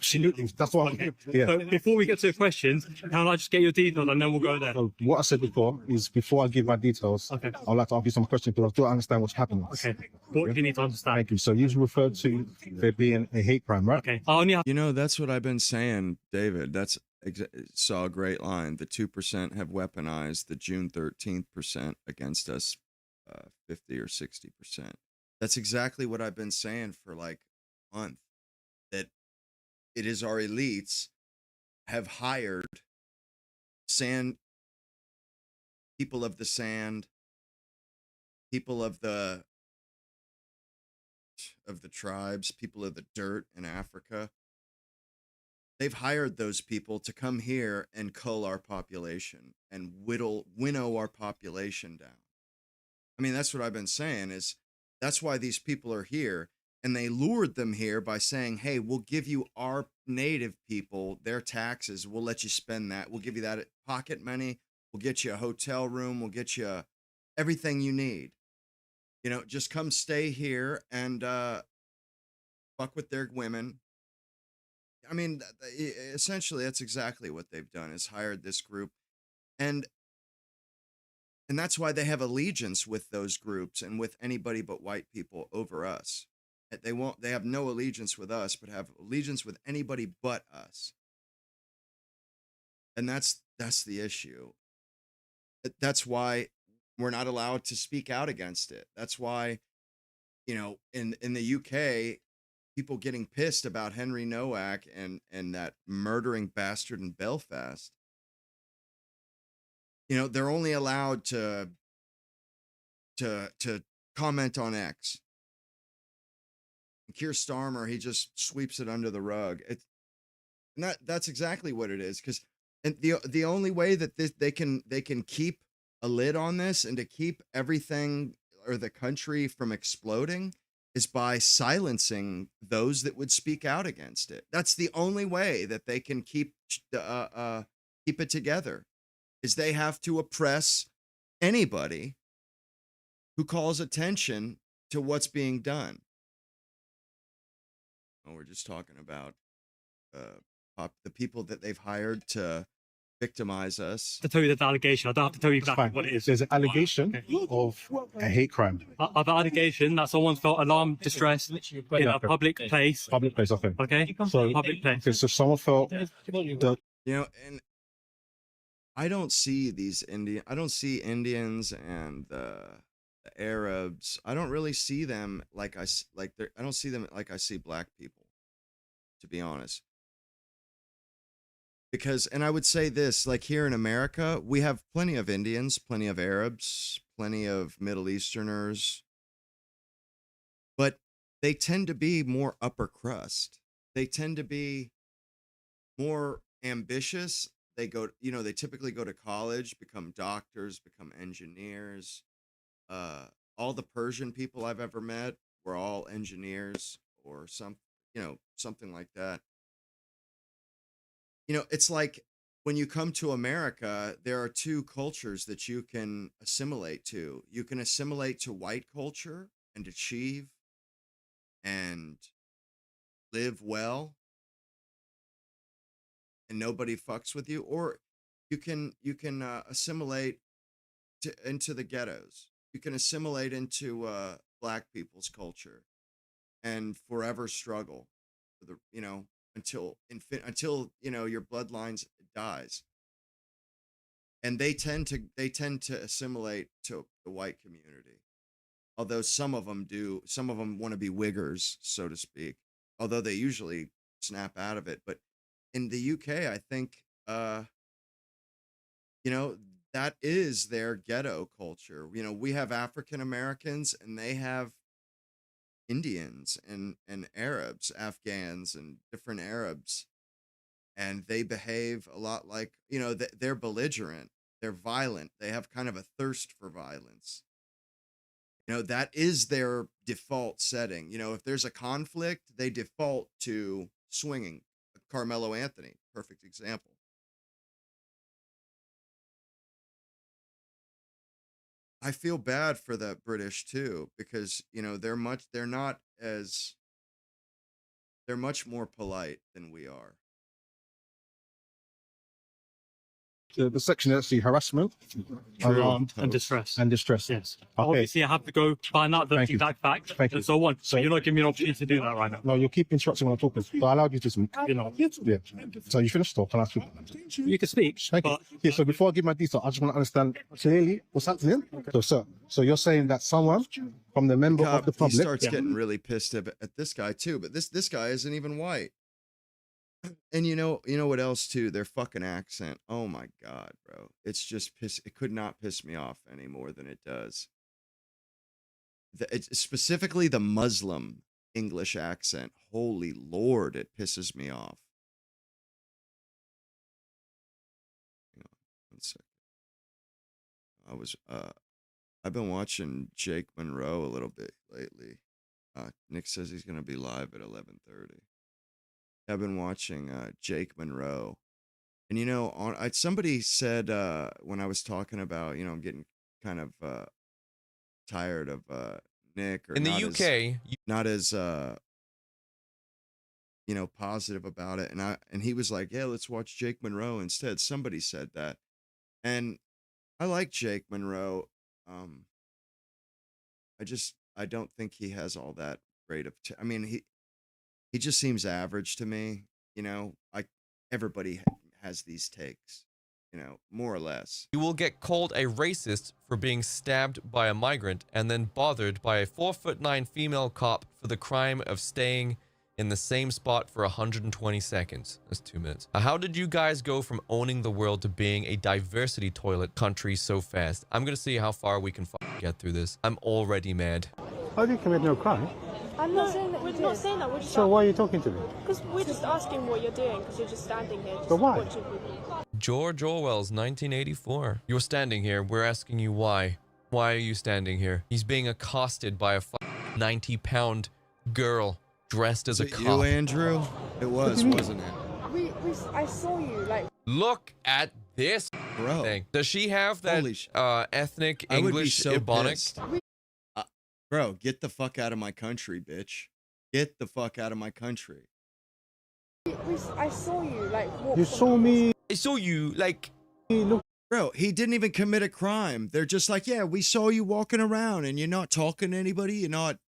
That's what okay. Yeah. So before we get to the questions, can I just get your details and then we'll go there? So what I said before is before I give my details, I'd like to ask you some questions because I don't understand what's happening. Okay. What do you need to understand? Thank you. So you referred to there being a hate crime, right? Okay. You know, that's what I've been saying, David. Saw a great line. The 2% have weaponized the June 13th percent against us, 50 or 60%. That's exactly what I've been saying for like a month. That it is our elites have hired people of the sand, people of the tribes, people of the dirt in Africa. They've hired those people to come here and cull our population and winnow our population down. I mean, that's what I've been saying is that's why these people are here. And they lured them here by saying, hey, we'll give you our native people, their taxes. We'll let you spend that. We'll give you that pocket money. We'll get you a hotel room. We'll get you everything you need. You know, just come stay here and fuck with their women. I mean, essentially, that's exactly what they've done is hired this group. And that's why they have allegiance with those groups and with anybody but white people over us. They have no allegiance with us, but have allegiance with anybody but us. And that's the issue. That's why we're not allowed to speak out against it. That's why, you know, in the UK, people getting pissed about Henry Nowak and that murdering bastard in Belfast. You know, they're only allowed to comment on X. Keir Starmer, he just sweeps it under the rug. That's exactly what it is. Because the only way that they can keep a lid on this and to keep everything or the country from exploding is by silencing those that would speak out against it. That's the only way that they can keep it together. Is they have to oppress anybody who calls attention to what's being done. We're just talking about the people that they've hired to victimize us. To tell you the allegation, I don't have to tell you exactly what it is. There's an allegation of a hate crime. Of allegation that someone felt alarmed, distressed in a public place. Public place, okay. Okay? So, public place. Okay, so someone felt you know, and I don't see Indians and the Arabs. I don't really see them I don't see them like I see black people, to be honest. Because, and I would say this, like here in America, we have plenty of Indians, plenty of Arabs, plenty of Middle Easterners, but they tend to be more upper crust. They tend to be more ambitious. They go, you know, they typically go to college, become doctors, become engineers. All the Persian people I've ever met were all engineers or something like that. You know, it's like when you come to America, there are two cultures that you can assimilate to. You can assimilate to white culture and achieve and live well and nobody fucks with you, or you can assimilate into the ghettos. You can assimilate into black people's culture and forever struggle for the, you know, until you know your bloodlines dies. And they tend to assimilate to the white community. Although some of them want to be wiggers, so to speak. Although they usually snap out of it. But in the UK, I think you know, that is their ghetto culture. You know, we have African Americans and they have Indians and Arabs, Afghans and different Arabs. And they behave a lot like, you know, they're belligerent, they're violent, they have kind of a thirst for violence. You know, that is their default setting. You know, if there's a conflict, they default to swinging. Carmelo Anthony, perfect example. I feel bad for the British too, because, you know, they're much more polite than we are. The section actually harassment, alarm, and distress. and distress. Yes. Okay. Obviously, I have to go find out the Thank you. exact facts Thank you. and so on. So- So you're not giving me an opportunity to do that right now. No, you'll keep interrupting when I'm talking. So I allowed you to speak. You know, Yeah. So you finished, or can I speak? you can speak, Thank you. but Yeah, so before I give my detail, I just want to understand clearly what's happening. So, sir, so you're saying that someone from the member of the He public... starts getting really pissed at this guy too, but this guy isn't even white. And you know what else too? Their fucking accent. Oh my god, bro. It's just it could not piss me off any more than it does. It's specifically the Muslim English accent. Holy Lord, it pisses me off. Hang on 1 second. I've been watching Jake Monroe a little bit lately. Nick says he's gonna be live at 11:30. I've been watching Jake Monroe, and you know, somebody said when I was talking about, you know, I'm getting kind of tired of Nick, or in the UK, not as you know, positive about it, and he was like, yeah, let's watch Jake Monroe instead. Somebody said that, and I like Jake Monroe. I don't think he has all that great of. I mean, he just seems average to me, you know. Everybody has these takes, you know, more or less. you will get called a racist for being stabbed by a migrant and then bothered by a 4'9" female cop for the crime of staying in the same spot for 120 seconds. That's 2 minutes. How did you guys go from owning the world to being a diversity toilet country so fast? I'm gonna see how far we can get through this. I'm already mad. How did you commit no crime? I'm not saying that we're not saying that. We're just So why are you talking to me? because we're just asking what you're doing because you're just standing here. Just But why? watching people. George Orwell's 1984. You're standing here. We're asking you why. Why are you standing here? He's being accosted by a 90-pound girl dressed as a Was it cop. you, Andrew? It was, wasn't it? I saw you like. Look at this Bro. thing. Does she have that Holy ethnic I would be English so Ebonic? pissed. Bro, get the fuck out of my country, bitch. Get the fuck out of my country. I saw you like. Walk You saw me... I saw you, like... Look, Bro, he didn't even commit a crime. They're just like, yeah, we saw you walking around and you're not talking to anybody. You're not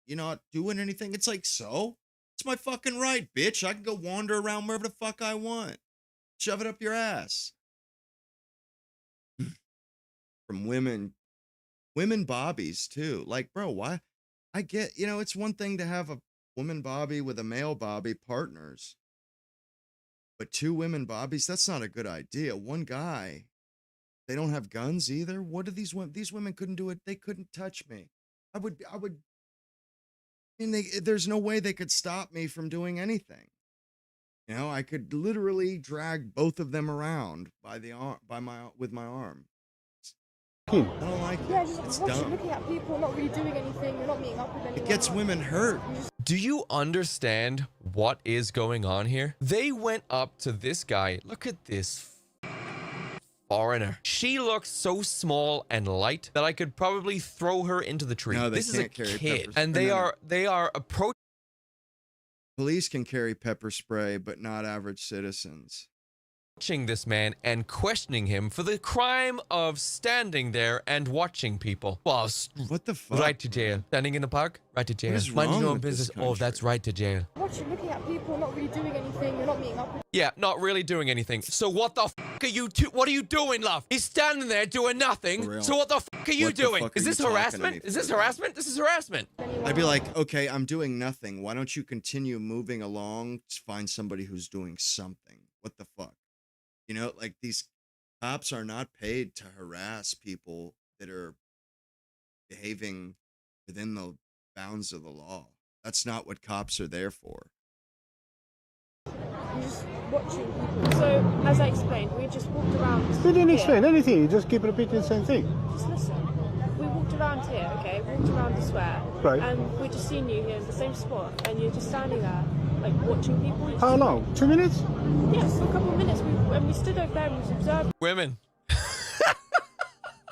doing anything. It's like, so? It's my fucking right, bitch. I can go wander around wherever the fuck I want. Shove it up your ass. From women bobbies too. Like, bro, why? I get, you know, it's one thing to have a woman bobby with a male bobby partners. But 2 women bobbies, that's not a good idea. One guy, they don't have guns either. What are these women? These women couldn't do it. They couldn't touch me. I mean, there's no way they could stop me from doing anything. You know, I could literally drag both of them around with my arm. I don't like Yeah, it. just It's watching, dumb. looking at people, not really doing anything. You're not meeting up with anyone. It gets women hurt. Do you understand what is going on here? They went up to this guy. Look at this foreigner. She looks so small and light that I could probably throw her into the tree. No, they this is a can't carry kid, pepper and spray. they are approaching. Police can carry pepper spray, but not average citizens. This man and questioning him for the crime of standing there and watching people. Well, what the fuck? Right to jail. Standing in the park, right to jail. What is Minding wrong your own with this business. Oh, that's right to jail. Watching, looking at people, not really doing anything. You're not meeting up with. Yeah, not really doing anything. So what the fuck are you what are you doing, love? He's standing there doing nothing. So what the fuck are you What the doing? fuck Is are this you talking to harassment? me Is this for? harassment? This is harassment. I'd be like, okay, I'm doing nothing. Why don't you continue moving along to find somebody who's doing something? What the fuck? You know, like these cops are not paid to harass people that are behaving within the bounds of the law. That's not what cops are there for. You're just watching people. So, as I explained, we just walked around. You didn't here. explain anything. You just keep repeating the same thing. Just listen. We walked around here, okay? Walked around the square. Right. And we just seen you here in the same spot, and you're just standing there, like watching people. How long? 2 minutes? Yes, for a couple of minutes. And we stood over there and was observing. Women.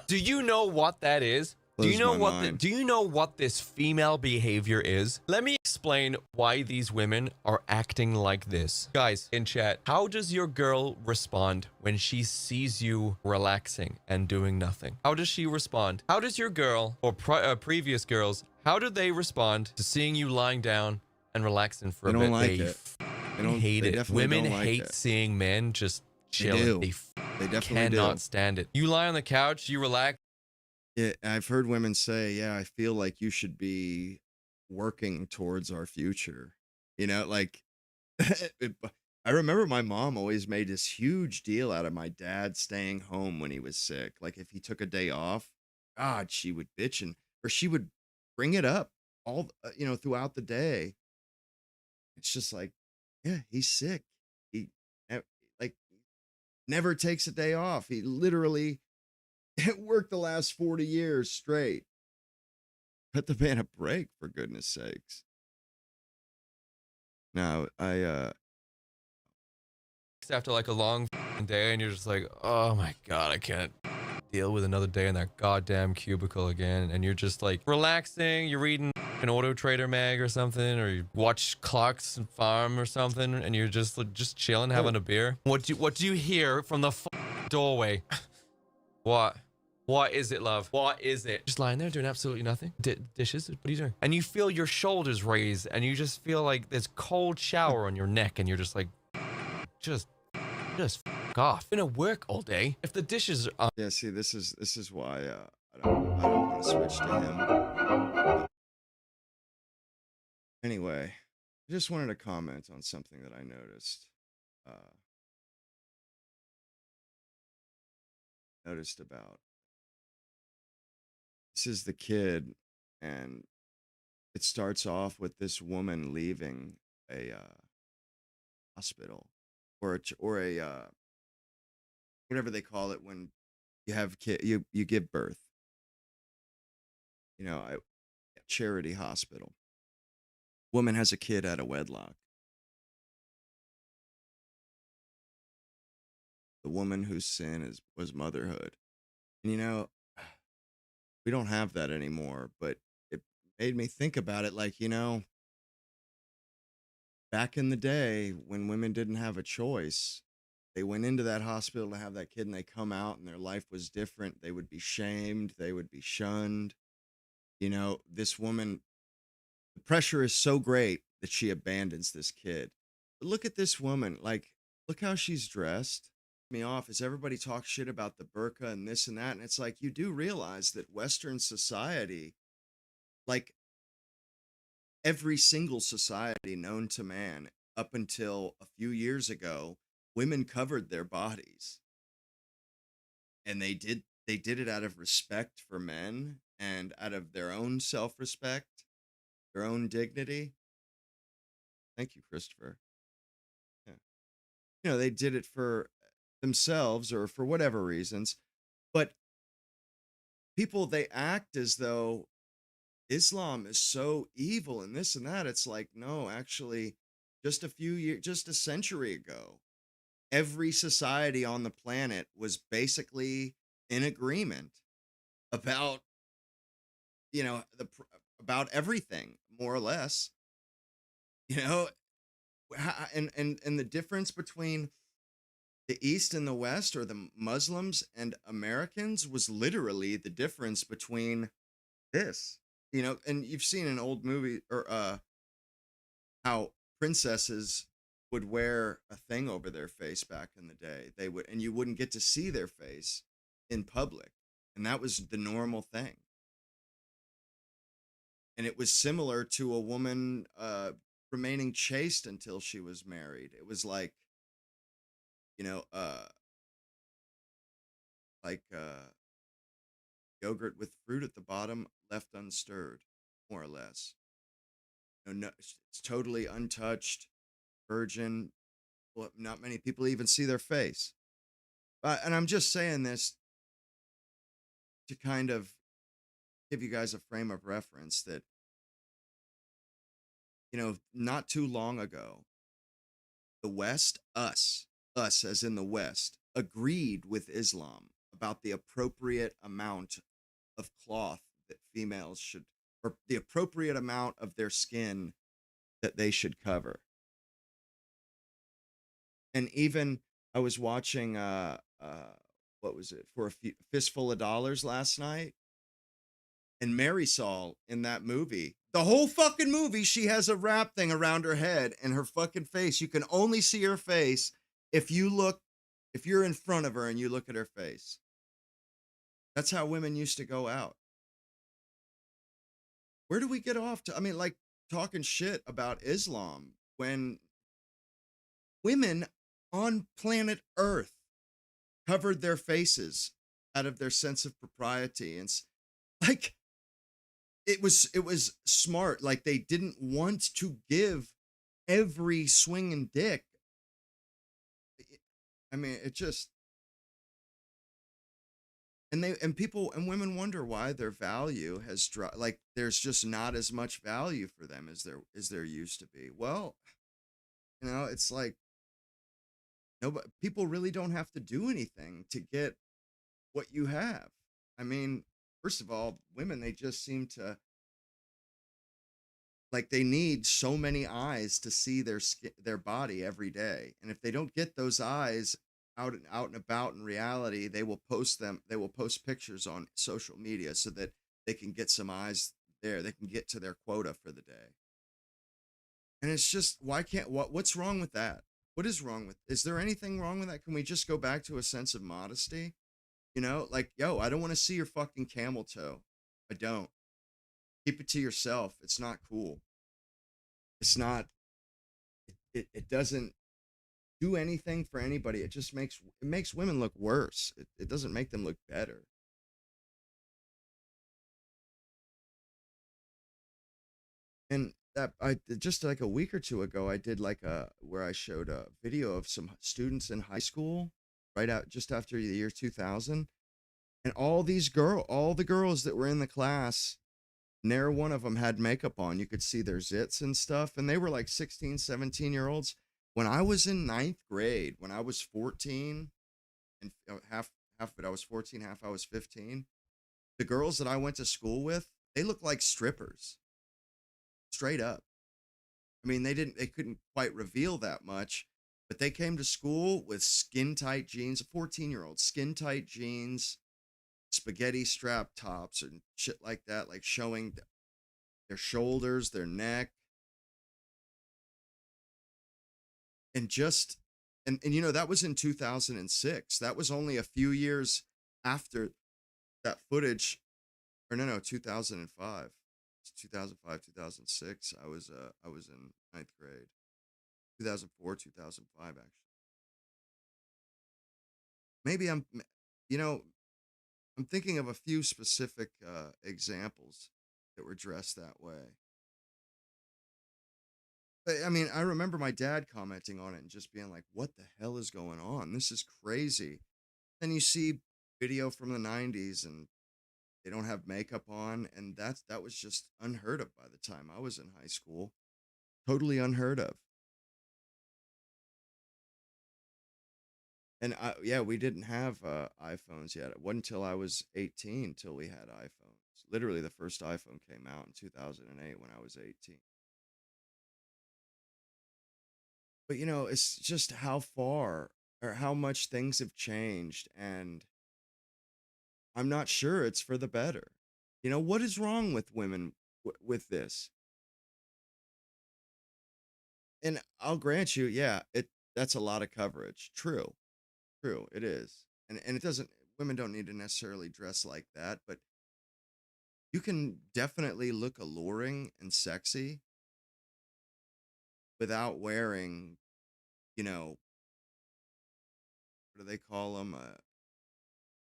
Do you know what that is? Blows my Do you know what this female behavior is? Let me explain why these women are acting like this. Guys, in chat, how does your girl respond when she sees you relaxing and doing nothing? How does she respond? How does your girl or previous girls, how do they respond to seeing you lying down and relaxing for a bit? They don't like it. They hate they it. definitely Women don't like hate it. seeing men just chilling. do. They definitely cannot do. stand it. You lie on the couch, you relax. Yeah, I've heard women say, yeah, I feel like you should be working towards our future. You know, like, I remember my mom always made this huge deal out of my dad staying home when he was sick. Like, if he took a day off, God, she would bitch or she would bring it up all, throughout the day. It's just like, yeah, he's sick. He, like, never takes a day off. He literally worked the last 40 years straight. Cut the man a break, for goodness sakes. Now, After like a long day and you're just like, oh my God, I can't deal with another day in that goddamn cubicle again. And you're just like relaxing, you're reading an Auto Trader mag or something, or you watch Clocks and Farm or something, and you're just chilling, having a beer. What do you hear from the doorway? What is it, love? What is it? Just lying there doing absolutely nothing. Dishes? What are you doing? And you feel your shoulders raise, and you just feel like there's cold shower on your neck, and you're just like, just f off. I'm gonna work all day. If the dishes are yeah, see, this is why I don't want to switch to him. Anyway, I just wanted to comment on something that I noticed. About this is the kid, and it starts off with this woman leaving a hospital or a whatever they call it when you have you give birth. You know, a charity hospital. Woman has a kid out of wedlock. The woman whose sin was motherhood. And you know, we don't have that anymore, but it made me think about it like, you know, back in the day when women didn't have a choice, they went into that hospital to have that kid and they come out and their life was different. They would be shamed. They would be shunned. You know, this woman, the pressure is so great that she abandons this kid. But look at this woman. Like, look how she's dressed. Me off as everybody talks shit about the burqa and this and that. And it's like, you do realize that Western society, like every single society known to man up until a few years ago, women covered their bodies, and they did it out of respect for men and out of their own self-respect, their own dignity. Thank you, Christopher. Yeah. You know, they did it for themselves or for whatever reasons, but people, they act as though Islam is so evil and this and that. It's like, no, actually, just a century ago, every society on the planet was basically in agreement about, you know, about everything, more or less. You know, and the difference between the East and the West, or the Muslims and Americans, was literally the difference between this. You know, and you've seen an old movie, or how princesses would wear a thing over their face back in the day. They would, and you wouldn't get to see their face in public, and that was the normal thing. And it was similar to a woman remaining chaste until she was married. It was like, you know, like yogurt with fruit at the bottom, left unstirred, more or less. You know, no, it's totally untouched, virgin. Well, not many people even see their face. And I'm just saying this to kind of give you guys a frame of reference that, you know, not too long ago, the West, us as in the West, agreed with Islam about the appropriate amount of cloth that females should, or the appropriate amount of their skin that they should cover. And even I was watching what was it, for a fistful of dollars last night, and Mary Saul in that movie, the whole fucking movie, she has a wrap thing around her head and her fucking face. You can only see her face if you're in front of her and you look at her face. That's how women used to go out. Where do we get off to? I mean, like, talking shit about Islam when women on planet Earth covered their faces out of their sense of propriety. And like, it was smart. Like, they didn't want to give every swinging dick. I mean, it just, and people and women wonder why their value has dropped. Like, there's just not as much value for them as there used to be. Well, you know, it's like, people really don't have to do anything to get what you have. I mean, first of all, women, they just seem to, like, they need so many eyes to see their body every day. And if they don't get those eyes out and about in reality, they will post pictures on social media so that they can get some eyes there. They can get to their quota for the day. And it's just, what's wrong with that? What is wrong with, is there anything wrong with that? Can we just go back to a sense of modesty? You know, like, yo, I don't want to see your fucking camel toe. I don't. Keep it to yourself. It's not cool. It's not, it doesn't do anything for anybody. It just makes women look worse. It doesn't make them look better. And that, just like a week or two ago, I did like where I showed a video of some students in high school just after the year 2000, and all the girls that were in the class, ne'er one of them had makeup on. You could see their zits and stuff, and they were like 16, 17-year-olds. When I was in 9th grade, when I was 14, and half of it I was 14, half I was 15, the girls that I went to school with, they looked like strippers. Straight up. I mean, they couldn't quite reveal that much, but they came to school with skin-tight jeans, 14-year-olds, skin-tight jeans, spaghetti strap tops and shit like that, like showing their shoulders, their neck. And just, and you know, that was in 2006. That was only a few years after that footage, or no, 2005. 2005, 2006. I was in 9th grade. 2004, 2005, actually. maybe you know, I'm thinking of a few specific examples that were dressed that way. But I mean, I remember my dad commenting on it and just being like, "What the hell is going on? This is crazy." Then you see video from the 90s and they don't have makeup on, and that was just unheard of by the time I was in high school. Totally unheard of. And yeah, we didn't have iPhones yet. It wasn't until I was 18 till we had iPhones. Literally, the first iPhone came out in 2008 when I was 18. But it's just how far or how much things have changed, and I'm not sure it's for the better. What is wrong with women with this? And I'll grant you, yeah, that's a lot of coverage. True. True, it is. And it doesn't women don't need to necessarily dress like that, but you can definitely look alluring and sexy without wearing, what do they call them?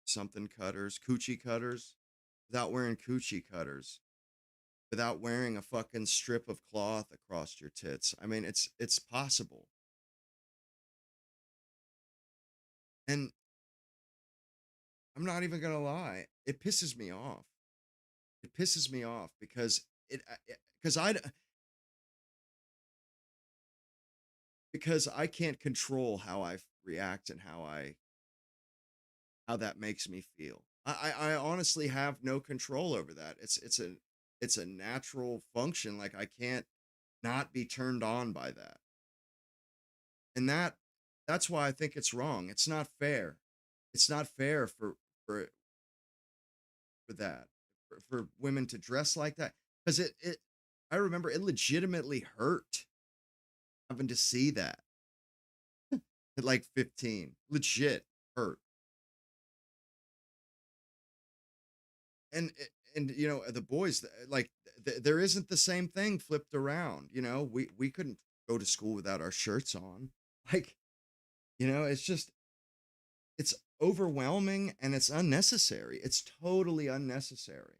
Something cutters, coochie cutters, without wearing coochie cutters, without wearing a fucking strip of cloth across your tits. I mean, it's possible. And I'm not even gonna lie, it pisses me off. It pisses me off because because I can't control how I react and how that makes me feel. I honestly have no control over that. It's a natural function. Like, I can't not be turned on by that. And that's why I think it's wrong. It's not fair. It's not fair for that. For women to dress like that. Because I remember it legitimately hurt having to see that at like 15. Legit hurt. And the boys, like, there isn't the same thing flipped around. We couldn't go to school without our shirts on. Like, it's overwhelming and it's unnecessary. It's totally unnecessary.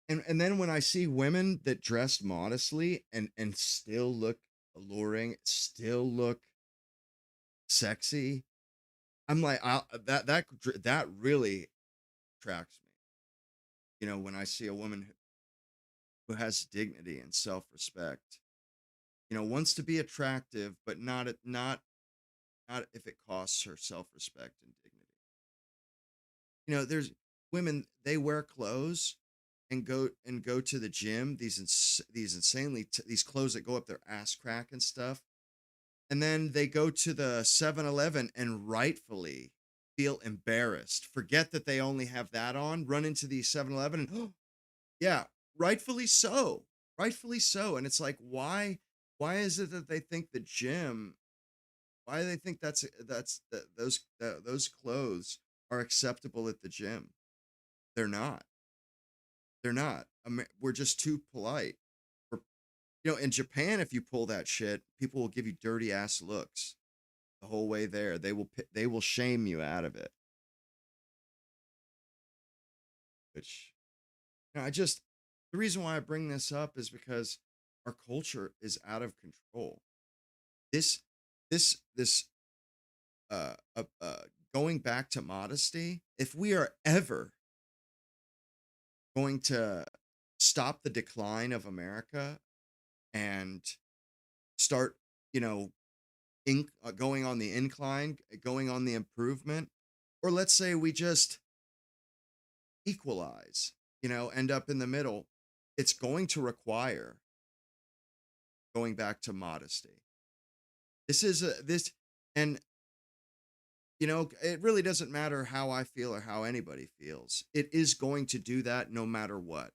And then when I see women that dressed modestly and still look alluring, still look sexy, I'm like, that really attracts me. When I see a woman who has dignity and self-respect, wants to be attractive, but not if it costs her self-respect and dignity. There's women, they wear clothes and go to the gym, these insanely these clothes that go up their ass crack and stuff. And then they go to the 7-Eleven and rightfully feel embarrassed, forget that they only have that on, run into the 7-Eleven and yeah, rightfully so. Rightfully so. And it's like, why is it that they think the gym, why do they think those clothes are acceptable at the gym? They're not. They're not. We're just too polite. In Japan, if you pull that shit, people will give you dirty ass looks the whole way there. They will shame you out of it. Which, the reason why I bring this up is because our culture is out of control. This going back to modesty, if we are ever going to stop the decline of America and start, going on the incline, going on the improvement, or let's say we just equalize, end up in the middle, it's going to require going back to modesty. And it really doesn't matter how I feel or how anybody feels. It is going to do that no matter what.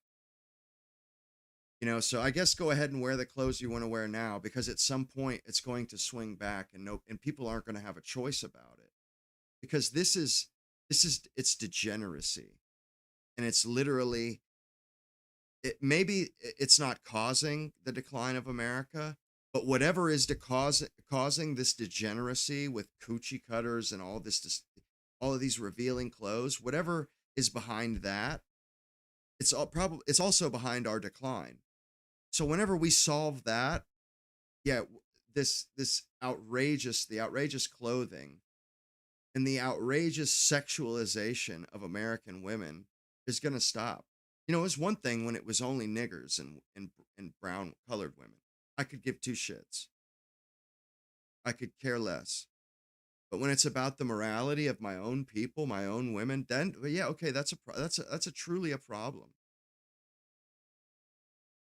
So I guess go ahead and wear the clothes you want to wear now, because at some point it's going to swing back and people aren't going to have a choice about it, because it's degeneracy. And it's literally, maybe it's not causing the decline of America, But whatever is causing this degeneracy with coochie cutters and all this, all of these revealing clothes, whatever is behind that, it's also behind our decline. So whenever we solve that, yeah, the outrageous clothing and the outrageous sexualization of American women is going to stop. You know, it was one thing when it was only niggers and brown colored women. I could give two shits. I could care less. But when it's about the morality of my own people, my own women, then yeah, okay, that's a truly a problem.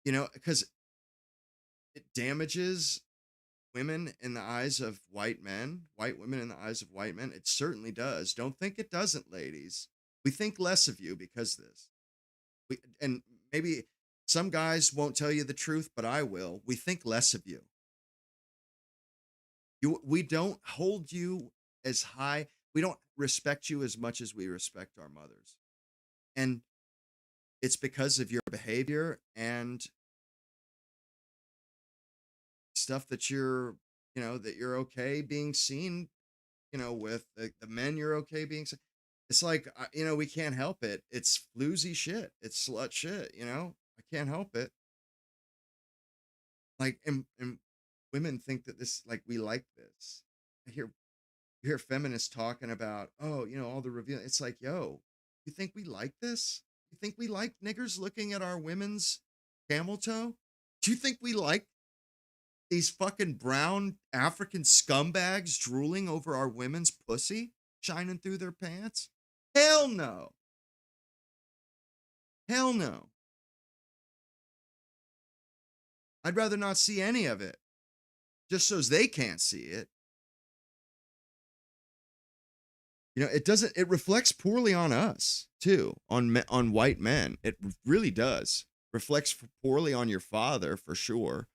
You know, because it damages women in the eyes of white men, white women in the eyes of white men. It certainly does. Don't think it doesn't, ladies. We think less of you because of this. And maybe some guys won't tell you the truth, but I will. We think less of you. We don't hold you as high. We don't respect you as much as we respect our mothers. And it's because of your behavior and stuff that you're okay being seen, with the men you're okay being seen. It's like, we can't help it. It's floozy shit. It's slut shit, I can't help it. Like, and women think that this, like, we like this. You hear feminists talking about, oh, all the reveal. It's like, yo, you think we like this? You think we like niggers looking at our women's camel toe? Do you think we like these fucking brown African scumbags drooling over our women's pussy, shining through their pants? Hell no. Hell no. I'd rather not see any of it, just so they can't see it. It reflects poorly on us too, on white men. It really does. Reflects poorly on your father for sure.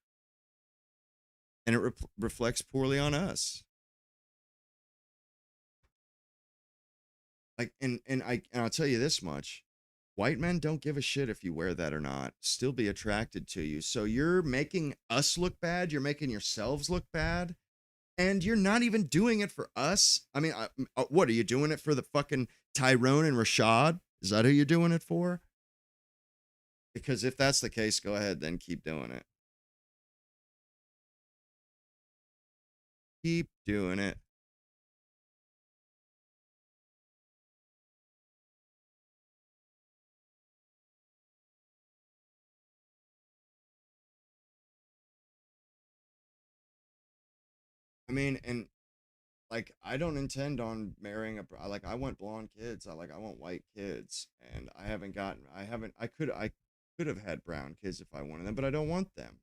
And it reflects poorly on us. Like, and I'll tell you this much. White men don't give a shit if you wear that or not. Still be attracted to you. So you're making us look bad. You're making yourselves look bad. And you're not even doing it for us. I mean, what, are you doing it for the fucking Tyrone and Rashad? Is that who you're doing it for? Because if that's the case, go ahead, then keep doing it. Keep doing it. I mean, and like, I don't intend on marrying I want blonde kids. I want white kids, and I could have had brown kids if I wanted them, but I don't want them.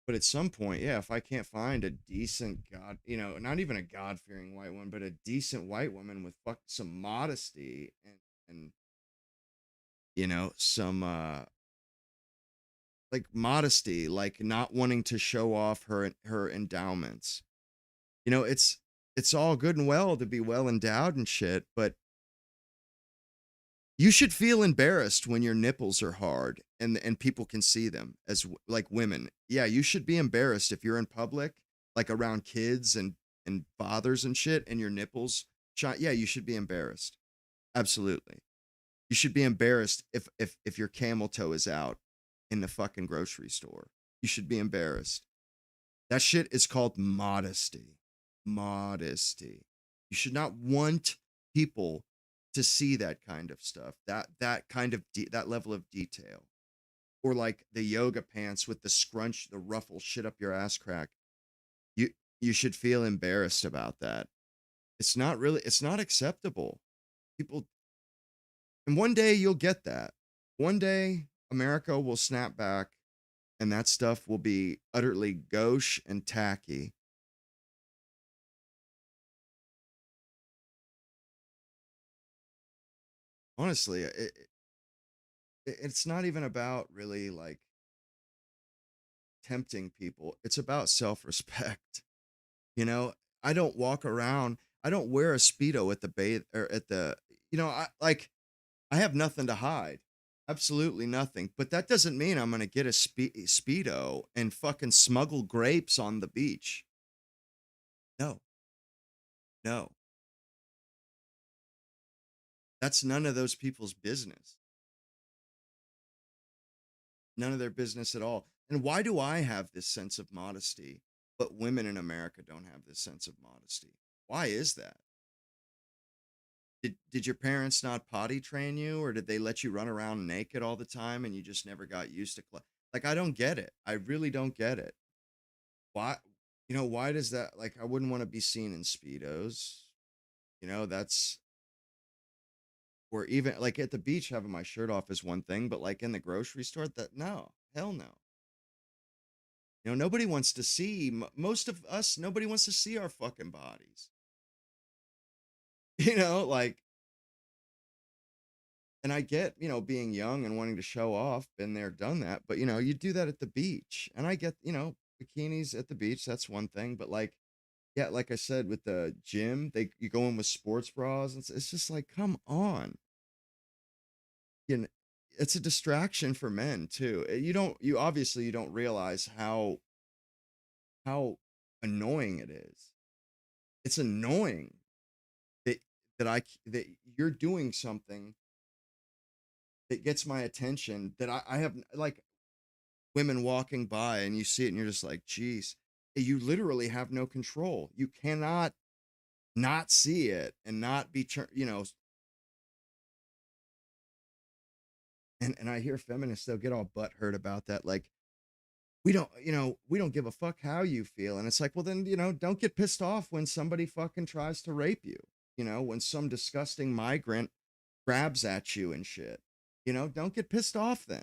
But at some point, yeah, if I can't find a decent not even a God-fearing white one, but a decent white woman with some modesty and some like modesty, like not wanting to show off her endowments. It's all good and well to be well endowed and shit, but you should feel embarrassed when your nipples are hard and people can see them as like women. Yeah, you should be embarrassed if you're in public, like around kids and fathers and shit, and your nipples shine. Yeah, you should be embarrassed. Absolutely. You should be embarrassed if your camel toe is out in the fucking grocery store. You should be embarrassed. That shit is called modesty. Modesty. You should not want people to see that kind of stuff, that kind of that level of detail, or like the yoga pants with the scrunch, the ruffle shit up your ass crack. You should feel embarrassed about that. It's not acceptable. People, and one day you'll get that. One day America will snap back, and that stuff will be utterly gauche and tacky. Honestly, it's not even about really like tempting people. It's about self-respect. I don't walk around. I don't wear a Speedo at the I have nothing to hide. Absolutely nothing. But that doesn't mean I'm going to get a Speedo and fucking smuggle grapes on the beach. No. No. That's none of those people's business. None of their business at all. And why do I have this sense of modesty, but women in America don't have this sense of modesty? Why is that? Did your parents not potty train you, or did they let you run around naked all the time and you just never got used to like, I don't get it. I really don't get it. Why, why does that, like, I wouldn't want to be seen in Speedos. That's, or even like at the beach having my shirt off is one thing, but like in the grocery store, no, hell no. Nobody wants to see, most of us, nobody wants to see our fucking bodies. Like, and I get, being young and wanting to show off, been there, done that, but you do that at the beach. And I get, bikinis at the beach, that's one thing, but like, yeah, like I said, with the gym, you go in with sports bras, and it's just like, come on. It's a distraction for men too. You obviously don't realize how annoying it is. It's annoying that that you're doing something that gets my attention, that I have, like, women walking by and you see it and you're just like, geez, you literally have no control. You cannot not see it and not be, and I hear feminists, they'll get all butthurt about that. Like, we don't give a fuck how you feel. And it's like, well, then, don't get pissed off when somebody fucking tries to rape you, when some disgusting migrant grabs at you and shit, don't get pissed off then,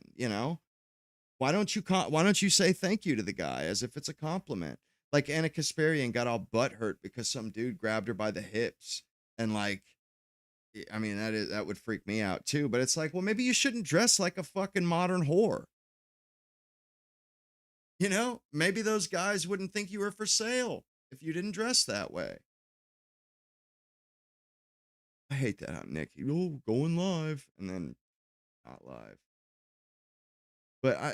why don't you say thank you to the guy as if it's a compliment? Like Anna Kasparian got all butthurt because some dude grabbed her by the hips, and like, I mean, that would freak me out too. But it's like, well, maybe you shouldn't dress like a fucking modern whore. Maybe those guys wouldn't think you were for sale if you didn't dress that way. I hate that how Nick, going live and then not live. But I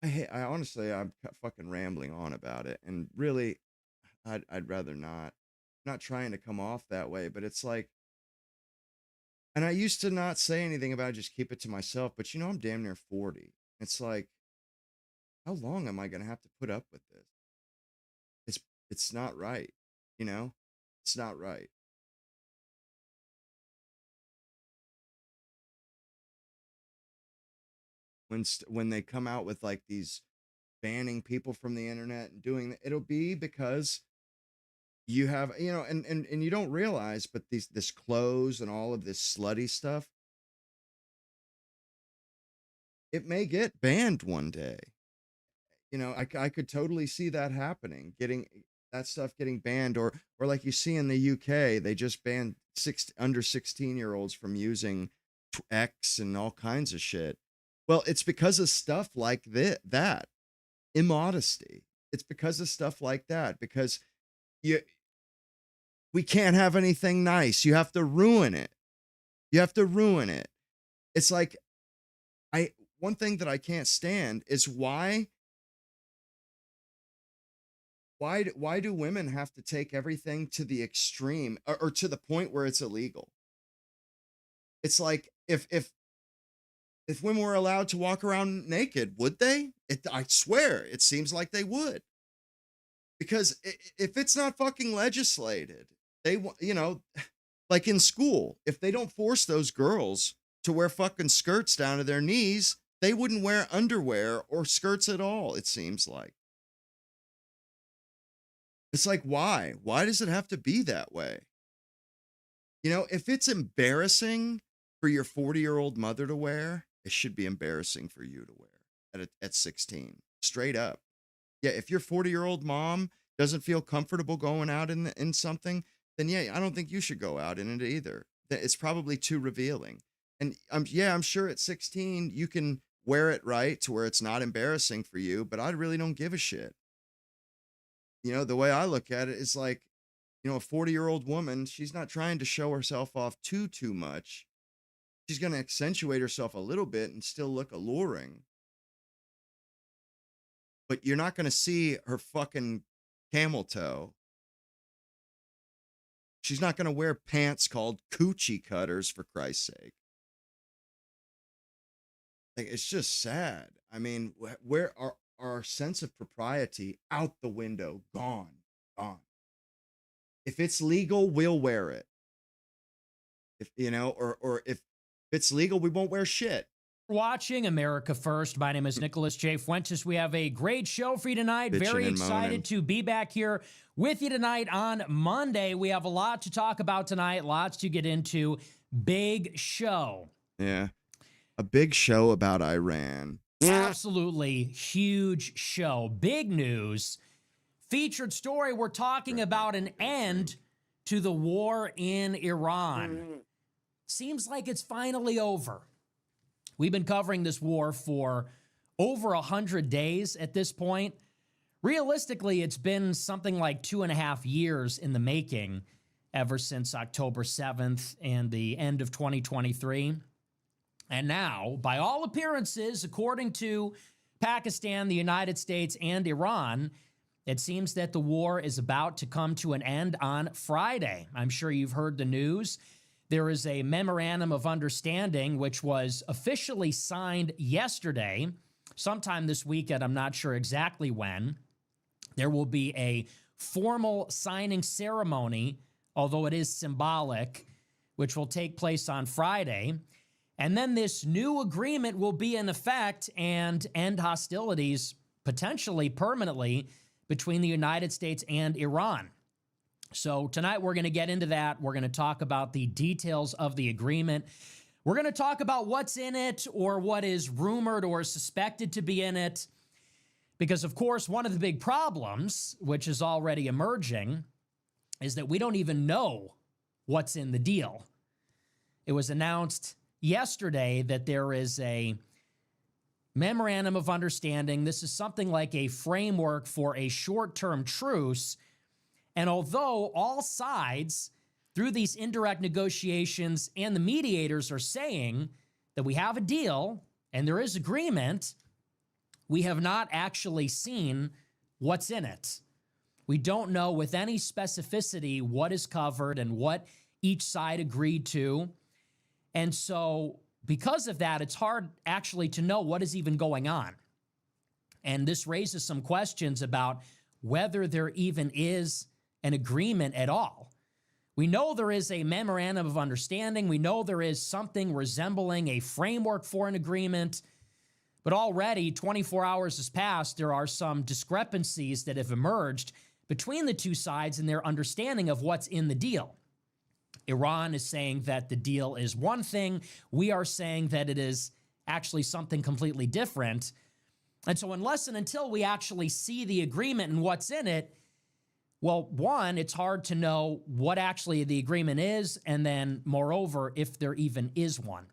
honestly, I'm fucking rambling on about it, and really, I'd rather not. I'm not trying to come off that way, but it's like, and I used to not say anything about it, just keep it to myself. But I'm damn near 40. It's like, how long am I gonna have to put up with this? It's not right, It's not right. When they come out with like these banning people from the internet and doing that, it'll be because you have, and you don't realize, but this clothes and all of this slutty stuff, it may get banned one day. I could totally see that happening, getting that stuff getting banned, or like you see in the UK, they just banned under 16-year-olds from using X and all kinds of shit. Well, it's because of stuff like that immodesty. It's because of stuff like that, because we can't have anything nice. You have to ruin it. You have to ruin it. It's like, one thing that I can't stand is why do women have to take everything to the extreme, or to the point where it's illegal? It's like, if women were allowed to walk around naked, would they? I swear, it seems like they would. Because if it's not fucking legislated, like in school, if they don't force those girls to wear fucking skirts down to their knees, they wouldn't wear underwear or skirts at all, it seems like. It's like, why? Why does it have to be that way? If it's embarrassing for your 40-year-old mother to wear, it should be embarrassing for you to wear at 16. Straight up. Yeah, if your 40-year-old mom doesn't feel comfortable going out in something, then yeah, I don't think you should go out in it either. It's probably too revealing. And I'm sure at 16 you can wear it right to where it's not embarrassing for you, but I really don't give a shit. The way I look at it is like, a 40-year-old woman, she's not trying to show herself off too much. she's going to accentuate herself a little bit and still look alluring. But you're not going to see her fucking camel toe. She's not going to wear pants called coochie cutters, for Christ's sake. Like, it's just sad. I mean, where are our sense of propriety out the window? Gone. If it's legal, we'll wear it. If you know, or if it's legal, we won't wear shit. Watching America First. My name is Nicholas J. Fuentes. We have a great show for you tonight. Bitching Very and excited moaning. to be back here with you tonight on Monday. We have a lot to talk about tonight, lots to get into. Big show. Yeah. A big show about Iran. Absolutely huge show. Big news. Featured story. We're talking about an end to the war in Iran. Seems like it's finally over. We've been covering this war for over 100 days at this point. Realistically, it's been something like 2.5 years in the making ever since October 7th and the end of 2023. And now, by all appearances, according to Pakistan, the United States, and Iran, it seems that the war is about to come to an end on Friday. I'm sure you've heard the news. There is a memorandum of understanding which was officially signed yesterday, sometime this weekend. I'm not sure exactly when. There will be a formal signing ceremony, although it is symbolic, which will take place on Friday. And then this new agreement will be in effect and end hostilities potentially permanently between the United States and Iran. So tonight we're going to get into that. We're going to talk about the details of the agreement. We're going to talk about what's in it or what is rumored or suspected to be in it. Because, of course, one of the big problems, which is already emerging, is that we don't even know what's in the deal. It was announced yesterday that there is a memorandum of understanding. This is something like a framework for a short-term truce. And although all sides, through these indirect negotiations and the mediators are saying that we have a deal and there is agreement, we have not actually seen what's in it. We don't know with any specificity what is covered and what each side agreed to. And so because of that, it's hard actually to know what is even going on. And this raises some questions about whether there even is an agreement at all. We know there is a memorandum of understanding. We know there is something resembling a framework for an agreement. But already 24 hours has passed. There are some discrepancies that have emerged between the two sides in their understanding of what's in the deal. Iran is saying that the deal is one thing. We are saying that it is actually something completely different. And so unless and until we actually see the agreement and what's in it, well, one, it's hard to know what actually the agreement is, and then moreover, if there even is one.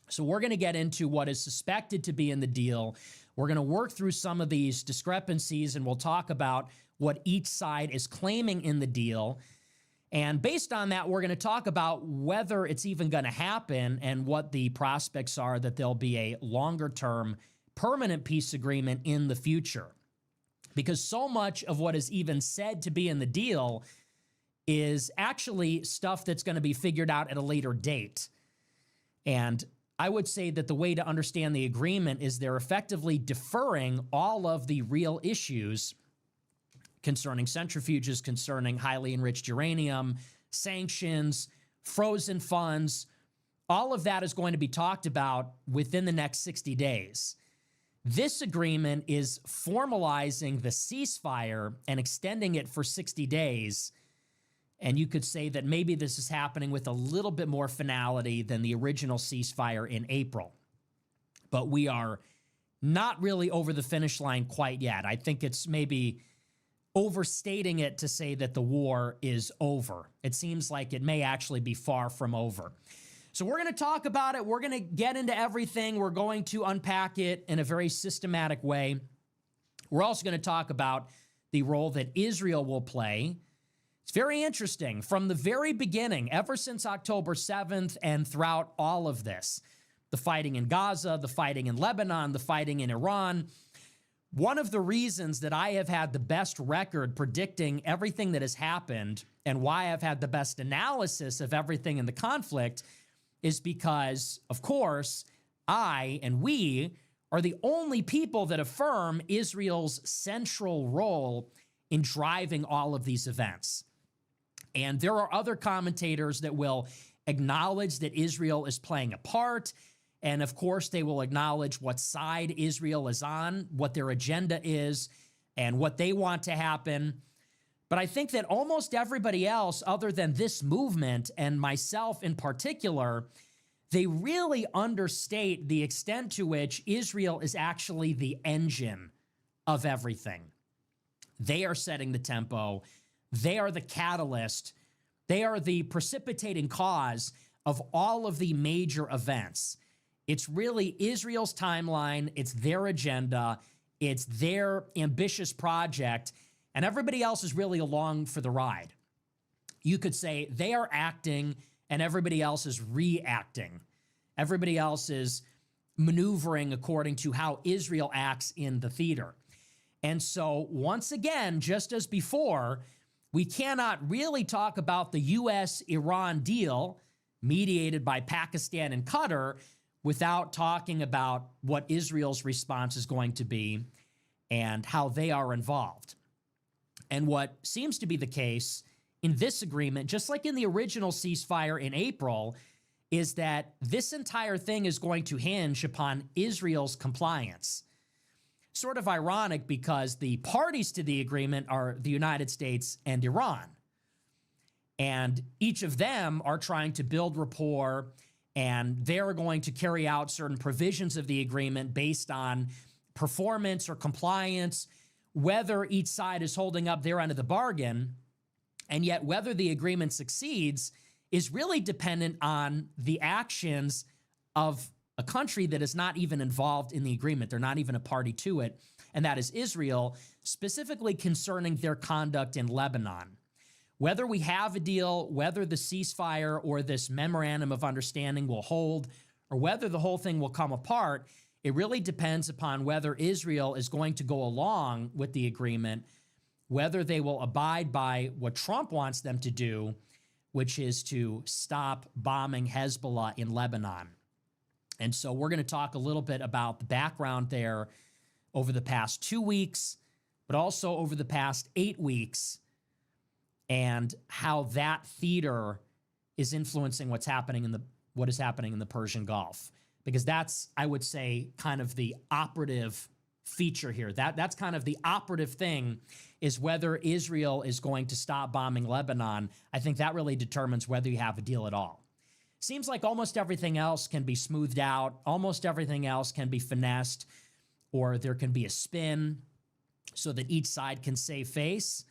So we're going to get into what is suspected to be in the deal. We're going to work through some of these discrepancies, and we'll talk about what each side is claiming in the deal. And based on that, we're going to talk about whether it's even going to happen and what the prospects are that there'll be a longer-term permanent peace agreement in the future. Because so much of what is even said to be in the deal is actually stuff that's going to be figured out at a later date. And I would say that the way to understand the agreement is they're effectively deferring all of the real issues concerning centrifuges, concerning highly enriched uranium, sanctions, frozen funds. All of that is going to be talked about within the next 60 days. This agreement is formalizing the ceasefire and extending it for 60 days. And you could say that maybe this is happening with a little bit more finality than the original ceasefire in April. But we are not really over the finish line quite yet. I think it's maybe overstating it to say that the war is over. It seems like it may actually be far from over. So we're going to talk about it. We're going to get into everything. We're going to unpack it in a very systematic way. We're also going to talk about the role that Israel will play. It's very interesting. From the very beginning, ever since October 7th and throughout all of this, the fighting in Gaza, the fighting in Lebanon, the fighting in Iran, one of the reasons that I have had the best record predicting everything that has happened and why I've had the best analysis of everything in the conflict is because, of course, I and we are the only people that affirm Israel's central role in driving all of these events. And there are other commentators that will acknowledge that Israel is playing a part. And of course, they will acknowledge what side Israel is on, what their agenda is, and what they want to happen. But I think that almost everybody else, other than this movement and myself in particular, they really understate the extent to which Israel is actually the engine of everything. They are setting the tempo. They are the catalyst. They are the precipitating cause of all of the major events. It's really Israel's timeline. It's their agenda. It's their ambitious project. And everybody else is really along for the ride. You could say they are acting and everybody else is reacting. Everybody else is maneuvering according to how Israel acts in the theater. And so once again, just as before, we cannot really talk about the U.S.-Iran deal mediated by Pakistan and Qatar without talking about what Israel's response is going to be and how they are involved. And what seems to be the case in this agreement, just like in the original ceasefire in April, is that this entire thing is going to hinge upon Israel's compliance. Sort of ironic because the parties to the agreement are the United States and Iran. And each of them are trying to build rapport, and they're going to carry out certain provisions of the agreement based on performance or compliance, whether each side is holding up their end of the bargain. And yet whether the agreement succeeds is really dependent on the actions of a country that is not even involved in the agreement. They're not even a party to it, and that is Israel, specifically concerning their conduct in Lebanon. Whether we have a deal, whether the ceasefire or this memorandum of understanding will hold, or whether the whole thing will come apart, it really depends upon whether Israel is going to go along with the agreement, whether they will abide by what Trump wants them to do, which is to stop bombing Hezbollah in Lebanon. And so we're going to talk a little bit about the background there over the past 2 weeks, but also over the past 8 weeks, and how that theater is influencing what is happening in the Persian Gulf. Because that's, I would say, kind of the operative feature here. That's kind of the operative thing, is whether Israel is going to stop bombing Lebanon. I think that really determines whether you have a deal at all. Seems like almost everything else can be smoothed out. Almost everything else can be finessed, or there can be a spin so that each side can save face.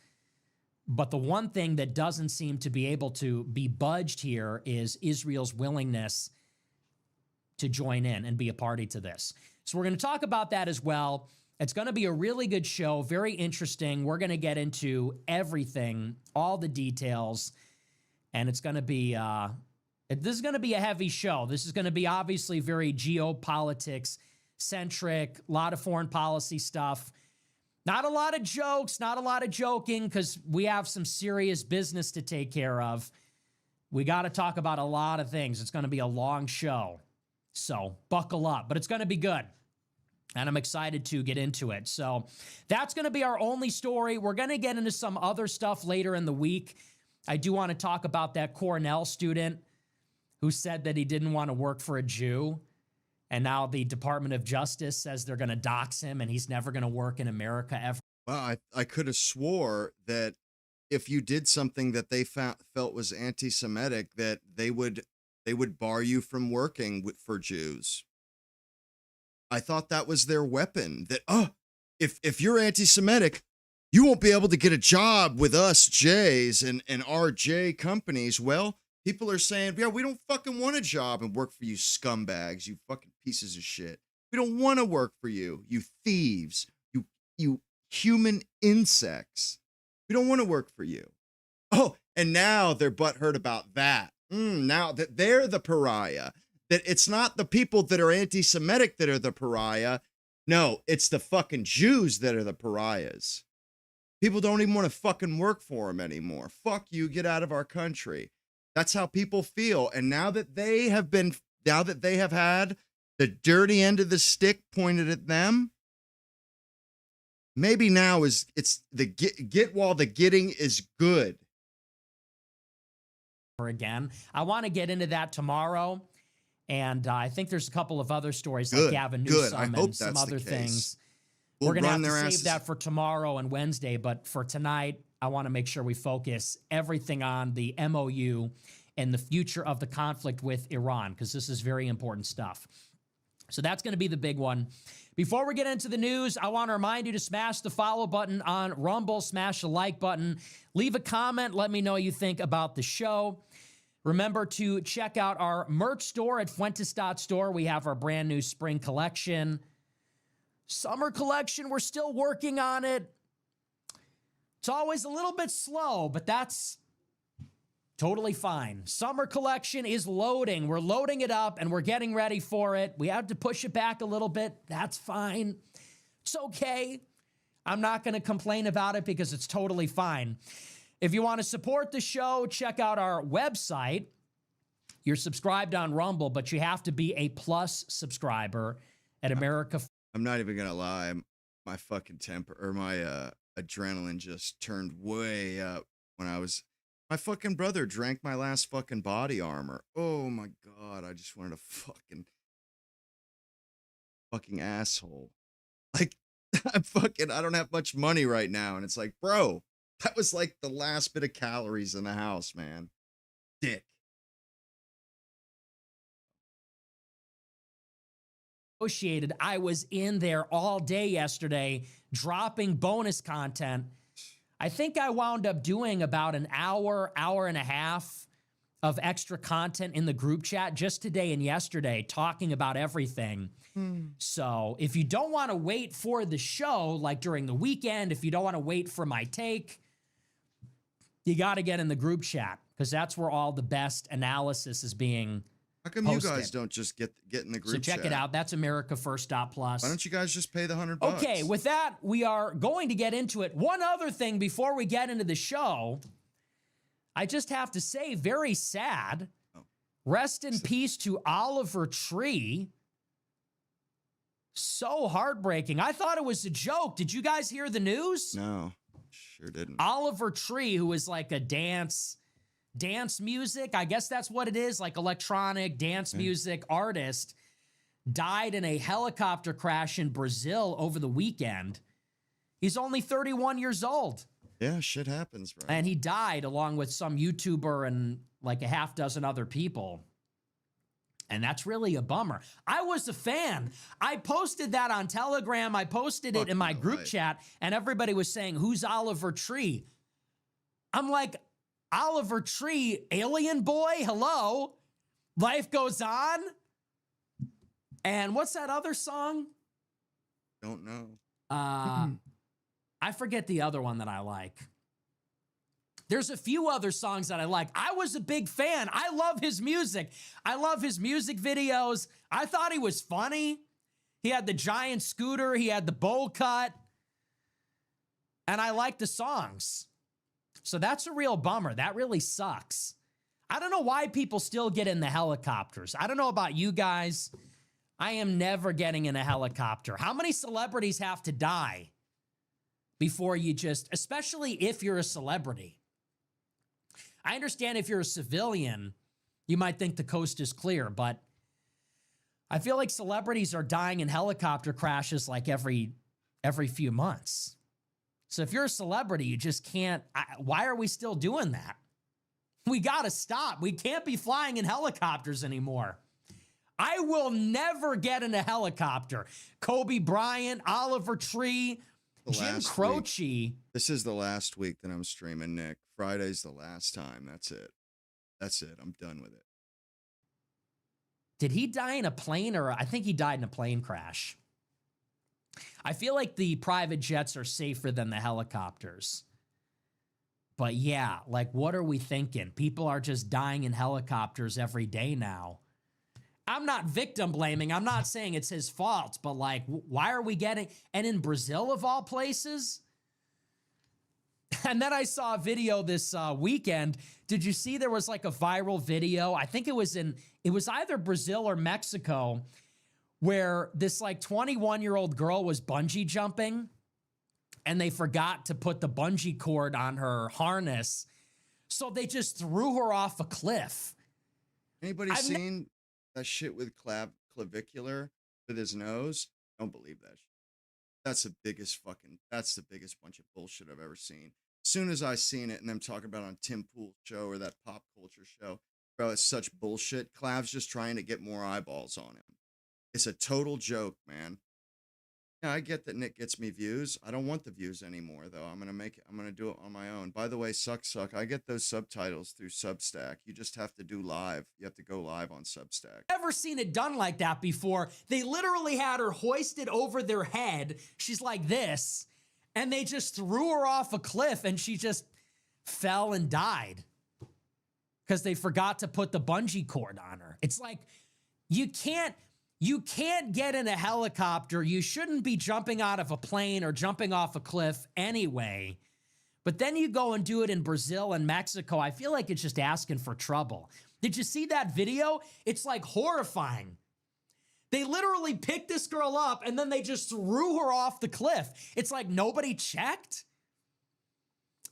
But the one thing that doesn't seem to be able to be budged here is Israel's willingness to join in and be a party to this. So we're going to talk about that as well. It's going to be a really good show, very interesting. We're going to get into everything, all the details, and it's going to be this is going to be a heavy show. This is going to be obviously very geopolitics-centric, a lot of foreign policy stuff. Not a lot of jokes, not a lot of joking, because we have some serious business to take care of. We got to talk about a lot of things. It's going to be a long show, so buckle up. But it's going to be good, and I'm excited to get into it. So that's going to be our only story. We're going to get into some other stuff later in the week. I do want to talk about that Cornell student who said that he didn't want to work for a Jew, and now the Department of Justice says they're going to dox him and he's never going to work in America ever. Well, I could have swore that if you did something that they felt was anti-Semitic, that they would bar you from working for Jews. I thought that was their weapon. That if you're anti-Semitic, you won't be able to get a job with us Jays and our J companies. Well, people are saying, yeah, we don't fucking want a job and work for you scumbags, you fucking pieces of shit. We don't want to work for you, you thieves, you human insects. We don't want to work for you. Oh, And now they're butthurt about that. Now that they're the pariah, that it's not the people that are anti-Semitic that are the pariah. No, it's the fucking Jews that are the pariahs. People don't even want to fucking work for them anymore. Fuck you, get out of our country. That's how people feel. And now that they have had the dirty end of the stick pointed at them, maybe now it's the get while the getting is good. Again, I want to get into that tomorrow, and I think there's a couple of other stories like Gavin Newsom and some other things. We're going to have to save that for tomorrow and Wednesday, but for tonight, I want to make sure we focus everything on the MOU and the future of the conflict with Iran, because this is very important stuff. So that's going to be the big one. Before we get into the news, I want to remind you to smash the follow button on Rumble, smash the like button, leave a comment, let me know what you think about the show. Remember to check out our merch store at Fuentes.store. We have our brand new spring collection. Summer collection, we're still working on it. It's always a little bit slow, but that's totally fine. Summer collection is loading. We're loading it up and we're getting ready for it. We have to push it back a little bit. That's fine. It's okay. I'm not going to complain about it because it's totally fine. If you want to support the show, check out our website. You're subscribed on Rumble, but you have to be a Plus subscriber at America. I'm not even going to lie. My fucking temper or my adrenaline just turned way up when my fucking brother drank my last fucking body armor. Oh my God. I just wanted a fucking asshole. Like, I don't have much money right now. And it's like, bro, that was like the last bit of calories in the house, man. Dick. I was in there all day yesterday dropping bonus content. I think I wound up doing about an hour and a half of extra content in the group chat just today and yesterday, talking about everything. So if you don't want to wait for the show, like during the weekend, if you don't want to wait for my take, you got to get in the group chat because that's where all the best analysis is being How come posted. you guys don't just get in the group chat? So check it out. That's AmericaFirst.plus. Why don't you guys just pay the $100? Okay, with that, we are going to get into it. One other thing before we get into the show, I just have to say, very sad. Rest in peace to Oliver Tree. So heartbreaking. I thought it was a joke. Did you guys hear the news? No, sure didn't. Oliver Tree, who is like a dance music, I guess that's what it is, like electronic dance music artist, died in a helicopter crash in Brazil over the weekend. He's only 31 years old. Yeah, shit happens, bro. And he died along with some YouTuber and like a half dozen other people. And that's really a bummer. I was a fan. I posted that on Telegram. I posted it in my group chat, and everybody was saying, who's Oliver Tree? I'm like, Oliver Tree, alien boy? Hello? Life goes on? And what's that other song? Don't know. I forget the other one that I like. There's a few other songs that I like. I was a big fan. I love his music. I love his music videos. I thought he was funny. He had the giant scooter. He had the bowl cut. And I like the songs. So that's a real bummer. That really sucks. I don't know why people still get in the helicopters. I don't know about you guys. I am never getting in a helicopter. How many celebrities have to die before you just, especially if you're a celebrity? I understand if you're a civilian, you might think the coast is clear, but I feel like celebrities are dying in helicopter crashes like every few months. So if you're a celebrity, you just can't. Why are we still doing that? We got to stop. We can't be flying in helicopters anymore. I will never get in a helicopter. Kobe Bryant, Oliver Tree, Jim Croce. This is the last week that I'm streaming, Nick. Friday's the last time. That's it. That's it. I'm done with it. Did he die in a plane, or I think he died in a plane crash? I feel like the private jets are safer than the helicopters. But yeah, like, what are we thinking? People are just dying in helicopters every day now. I'm not victim blaming. I'm not saying it's his fault, but like, why are we getting, and in Brazil of all places? And then I saw a video this weekend. Did you see there was like a viral video? I think it was either Brazil or Mexico, where this like 21-year-old girl was bungee jumping and they forgot to put the bungee cord on her harness. So they just threw her off a cliff. Anybody seen that shit with clavicular with his nose? Don't believe that shit. That's the biggest bunch of bullshit I've ever seen. As soon as I seen it and them talking about it on Tim Pool's show or that pop culture show, bro, it's such bullshit. Clav's just trying to get more eyeballs on him. It's a total joke, man. Yeah, I get that Nick gets me views. I don't want the views anymore, though. I'm gonna do it on my own. By the way, suck. I get those subtitles through Substack. You just have to do live. You have to go live on Substack. Never seen it done like that before. They literally had her hoisted over their head. She's like this, and they just threw her off a cliff, and she just fell and died because they forgot to put the bungee cord on her. It's like, you can't get in a helicopter. You shouldn't be jumping out of a plane or jumping off a cliff anyway. But then you go and do it in Brazil and Mexico. I feel like it's just asking for trouble. Did you see that video? It's like horrifying. They literally picked this girl up and then they just threw her off the cliff. It's like nobody checked.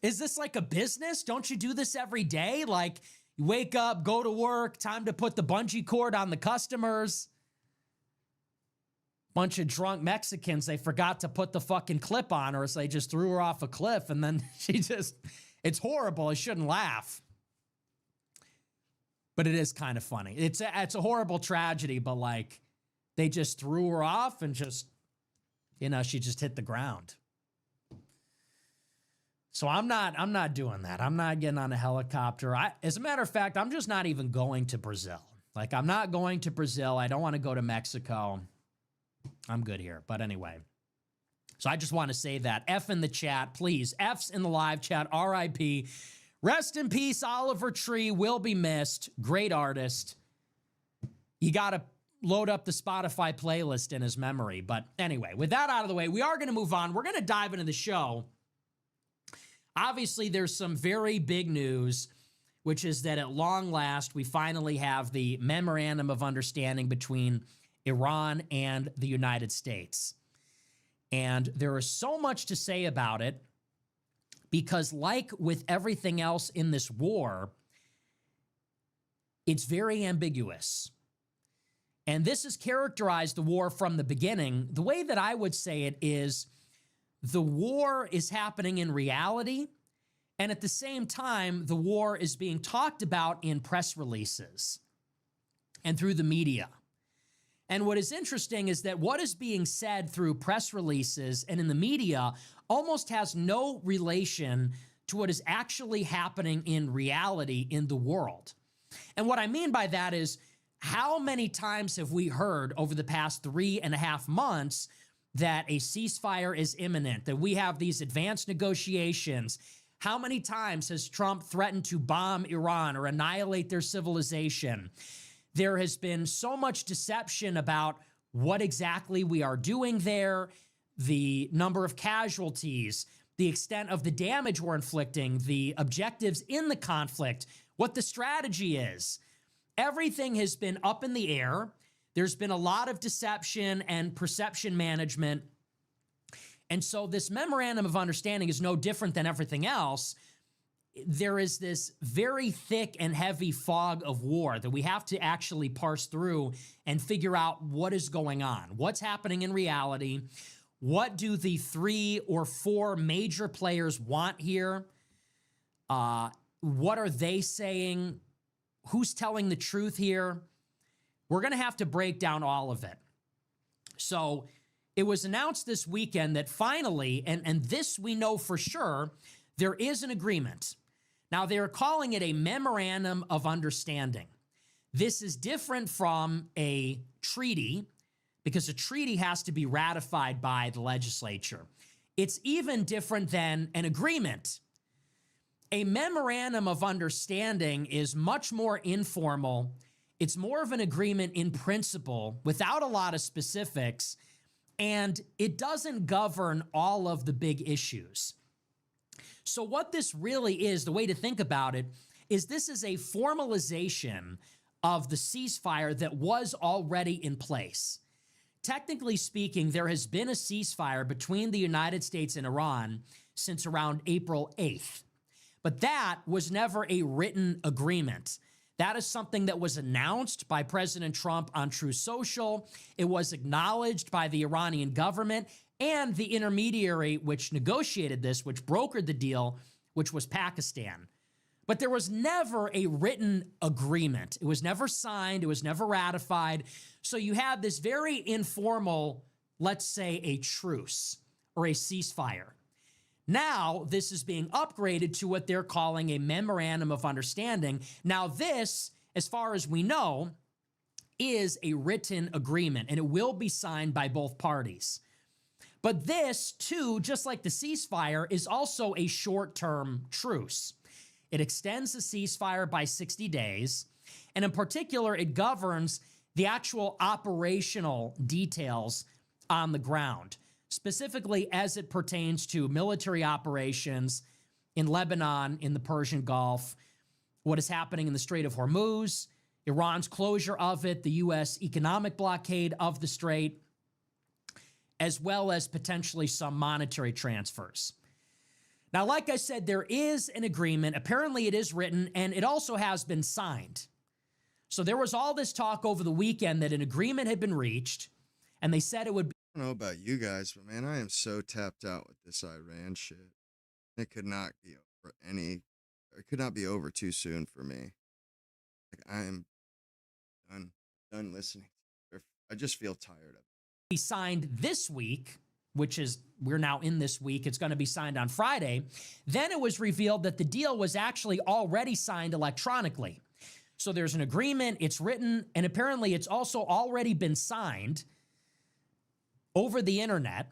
Is this like a business? Don't you do this every day? Like, you wake up, go to work, time to put the bungee cord on the customers. Bunch of drunk Mexicans, they forgot to put the fucking clip on her, so they just threw her off a cliff, and then it's horrible. I shouldn't laugh. But it is kind of funny. It's a horrible tragedy, but like, they just threw her off and just, she just hit the ground. So I'm not doing that. I'm not getting on a helicopter. As a matter of fact, I'm just not even going to Brazil. Like, I'm not going to Brazil. I don't want to go to Mexico. I'm good here. But anyway, so I just want to say that. F in the chat, please. F's in the live chat. RIP. Rest in peace, Oliver Tree. Will be missed. Great artist. You got to load up the Spotify playlist in his memory. But anyway, with that out of the way, we are going to move on. We're going to dive into the show. Obviously, there's some very big news, which is that at long last, we finally have the Memorandum of Understanding between Iran and the United States. And there is so much to say about it because, like with everything else in this war, it's very ambiguous. And this has characterized the war from the beginning. The way that I would say it is the war is happening in reality, and at the same time, the war is being talked about in press releases and through the media. And what is interesting is that what is being said through press releases and in the media almost has no relation to what is actually happening in reality in the world. And what I mean by that is, how many times have we heard over the past 3.5 months that a ceasefire is imminent, that we have these advanced negotiations? How many times has Trump threatened to bomb Iran or annihilate their civilization? There has been so much deception about what exactly we are doing there, the number of casualties, the extent of the damage we're inflicting, the objectives in the conflict, what the strategy is. Everything has been up in the air. There's been a lot of deception and perception management. And so this Memorandum of Understanding is no different than everything else. There is this very thick and heavy fog of war that we have to actually parse through and figure out what is going on, what's happening in reality, what do the 3 or 4 major players want here, what are they saying, who's telling the truth here. We're going to have to break down all of it. So it was announced this weekend that finally, and this we know for sure, there is an agreement. Now, they're calling it a Memorandum of Understanding. This is different from a treaty because a treaty has to be ratified by the legislature. It's even different than an agreement. A memorandum of understanding is much more informal. It's more of an agreement in principle without a lot of specifics, and it doesn't govern all of the big issues. So what this really is, the way to think about it, is this is a formalization of the ceasefire that was already in place. Technically speaking, there has been a ceasefire between the United States and Iran since around April 8th. But that was never a written agreement. That is something that was announced by President Trump on Truth Social. It was acknowledged by the Iranian government and the intermediary which negotiated this, which brokered the deal, which was Pakistan. But there was never a written agreement. It was never signed. It was never ratified. So you have this very informal, let's say, a truce or a ceasefire. Now, this is being upgraded to what they're calling a memorandum of understanding. Now, this, as far as we know, is a written agreement, and it will be signed by both parties. But this, too, just like the ceasefire, is also a short-term truce. It extends the ceasefire by 60 days, and in particular, it governs the actual operational details on the ground, specifically as it pertains to military operations in Lebanon, in the Persian Gulf, what is happening in the Strait of Hormuz, Iran's closure of it, the U.S. economic blockade of the strait, as well as potentially some monetary transfers. Now, like I said, there is an agreement. Apparently, it is written, and it also has been signed. So there was all this talk over the weekend that an agreement had been reached, and they said it would be. I don't know about you guys, but man, I am so tapped out with this Iran shit. It could not be over it could not be over too soon for me. Like, I am done listening. I just feel tired of it. Be signed this week, which is, we're now in this week. It's going to be signed on Friday. Then it was revealed that the deal was actually already signed electronically. So there's an agreement, it's written, and apparently it's also already been signed over the internet.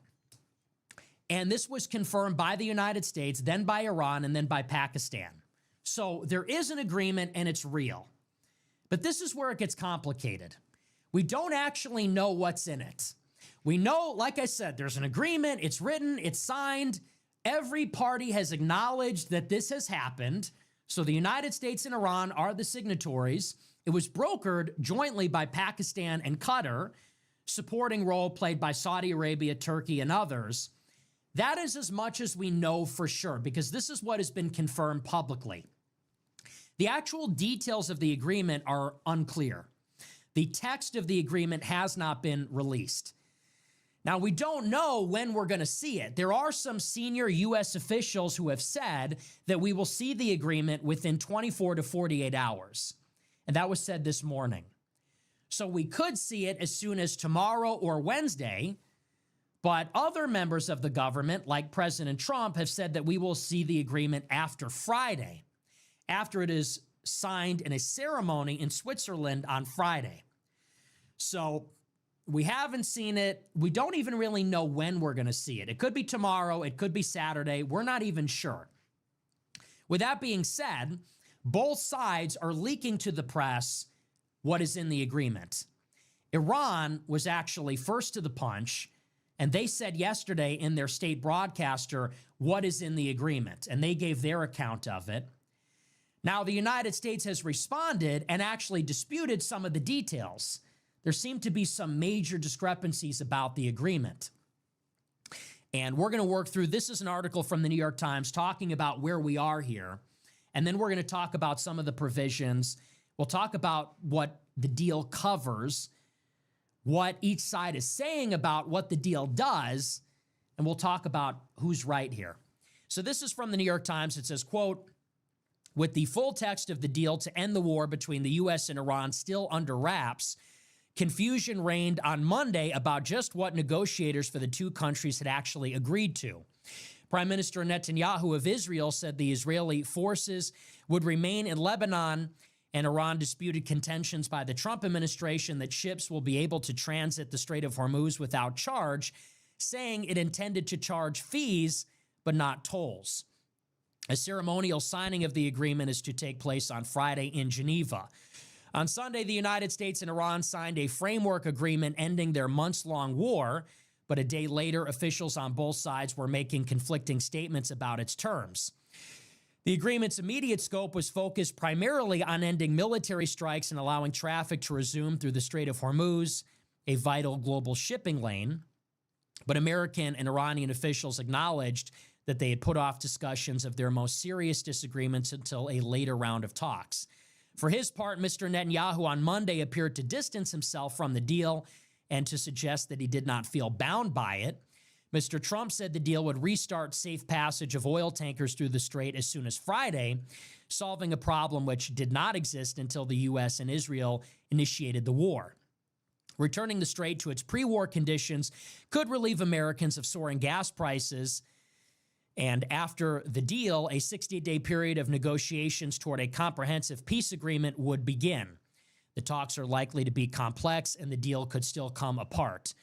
And this was confirmed by the United States, then by Iran, and then by Pakistan. So there is an agreement and it's real. But this is where it gets complicated. We don't actually know what's in it. We know, like I said, there's an agreement, it's written, it's signed. Every party has acknowledged that this has happened. So the United States and Iran are the signatories. It was brokered jointly by Pakistan and Qatar, supporting role played by Saudi Arabia, Turkey, and others. That is as much as we know for sure, because this is what has been confirmed publicly. The actual details of the agreement are unclear. The text of the agreement has not been released. Now, we don't know when we're going to see it. There are some senior U.S. officials who have said that we will see the agreement within 24 to 48 hours. And that was said this morning. So we could see it as soon as tomorrow or Wednesday, but other members of the government, like President Trump, have said that we will see the agreement after Friday, after it is signed in a ceremony in Switzerland on Friday. So we haven't seen it. We don't even really know when we're going to see it. It could be tomorrow. It could be Saturday. We're not even sure. With that being said, both sides are leaking to the press what is in the agreement. Iran was actually first to the punch, and they said yesterday in their state broadcaster what is in the agreement, and they gave their account of it. Now, the United States has responded and actually disputed some of the details. There seem to be some major discrepancies about the agreement. And we're going to work through, this is an article from the New York Times talking about where we are here. And then we're going to talk about some of the provisions. We'll talk about what the deal covers, what each side is saying about what the deal does, and we'll talk about who's right here. So this is from the New York Times. It says, quote, with the full text of the deal to end the war between the U.S. and Iran still under wraps, confusion reigned on Monday about just what negotiators for the two countries had actually agreed to. Prime Minister Netanyahu of Israel said the Israeli forces would remain in Lebanon, and Iran disputed contentions by the Trump administration that ships will be able to transit the Strait of Hormuz without charge, saying it intended to charge fees but not tolls. A ceremonial signing of the agreement is to take place on Friday in Geneva. On Sunday, the United States and Iran signed a framework agreement ending their months-long war, but a day later, officials on both sides were making conflicting statements about its terms. The agreement's immediate scope was focused primarily on ending military strikes and allowing traffic to resume through the Strait of Hormuz, a vital global shipping lane. But American and Iranian officials acknowledged that they had put off discussions of their most serious disagreements until a later round of talks. For his part, Mr. Netanyahu on Monday appeared to distance himself from the deal and to suggest that he did not feel bound by it. Mr. Trump said the deal would restart safe passage of oil tankers through the strait as soon as Friday, solving a problem which did not exist until the U.S. and Israel initiated the war. Returning the strait to its pre-war conditions could relieve Americans of soaring gas prices. And after the deal, a 60-day period of negotiations toward a comprehensive peace agreement would begin. The talks are likely to be complex, and the deal could still come apart.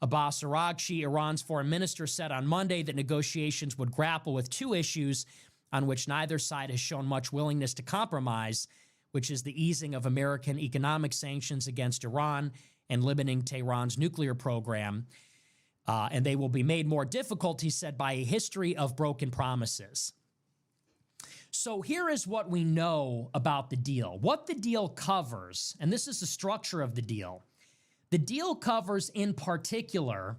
Abbas Araghchi, Iran's foreign minister, said on Monday that negotiations would grapple with two issues on which neither side has shown much willingness to compromise, which is the easing of American economic sanctions against Iran and limiting Tehran's nuclear program. And they will be made more difficult, he said, by a history of broken promises. So here is what we know about the deal. What the deal covers, and this is the structure of the deal. The deal covers, in particular,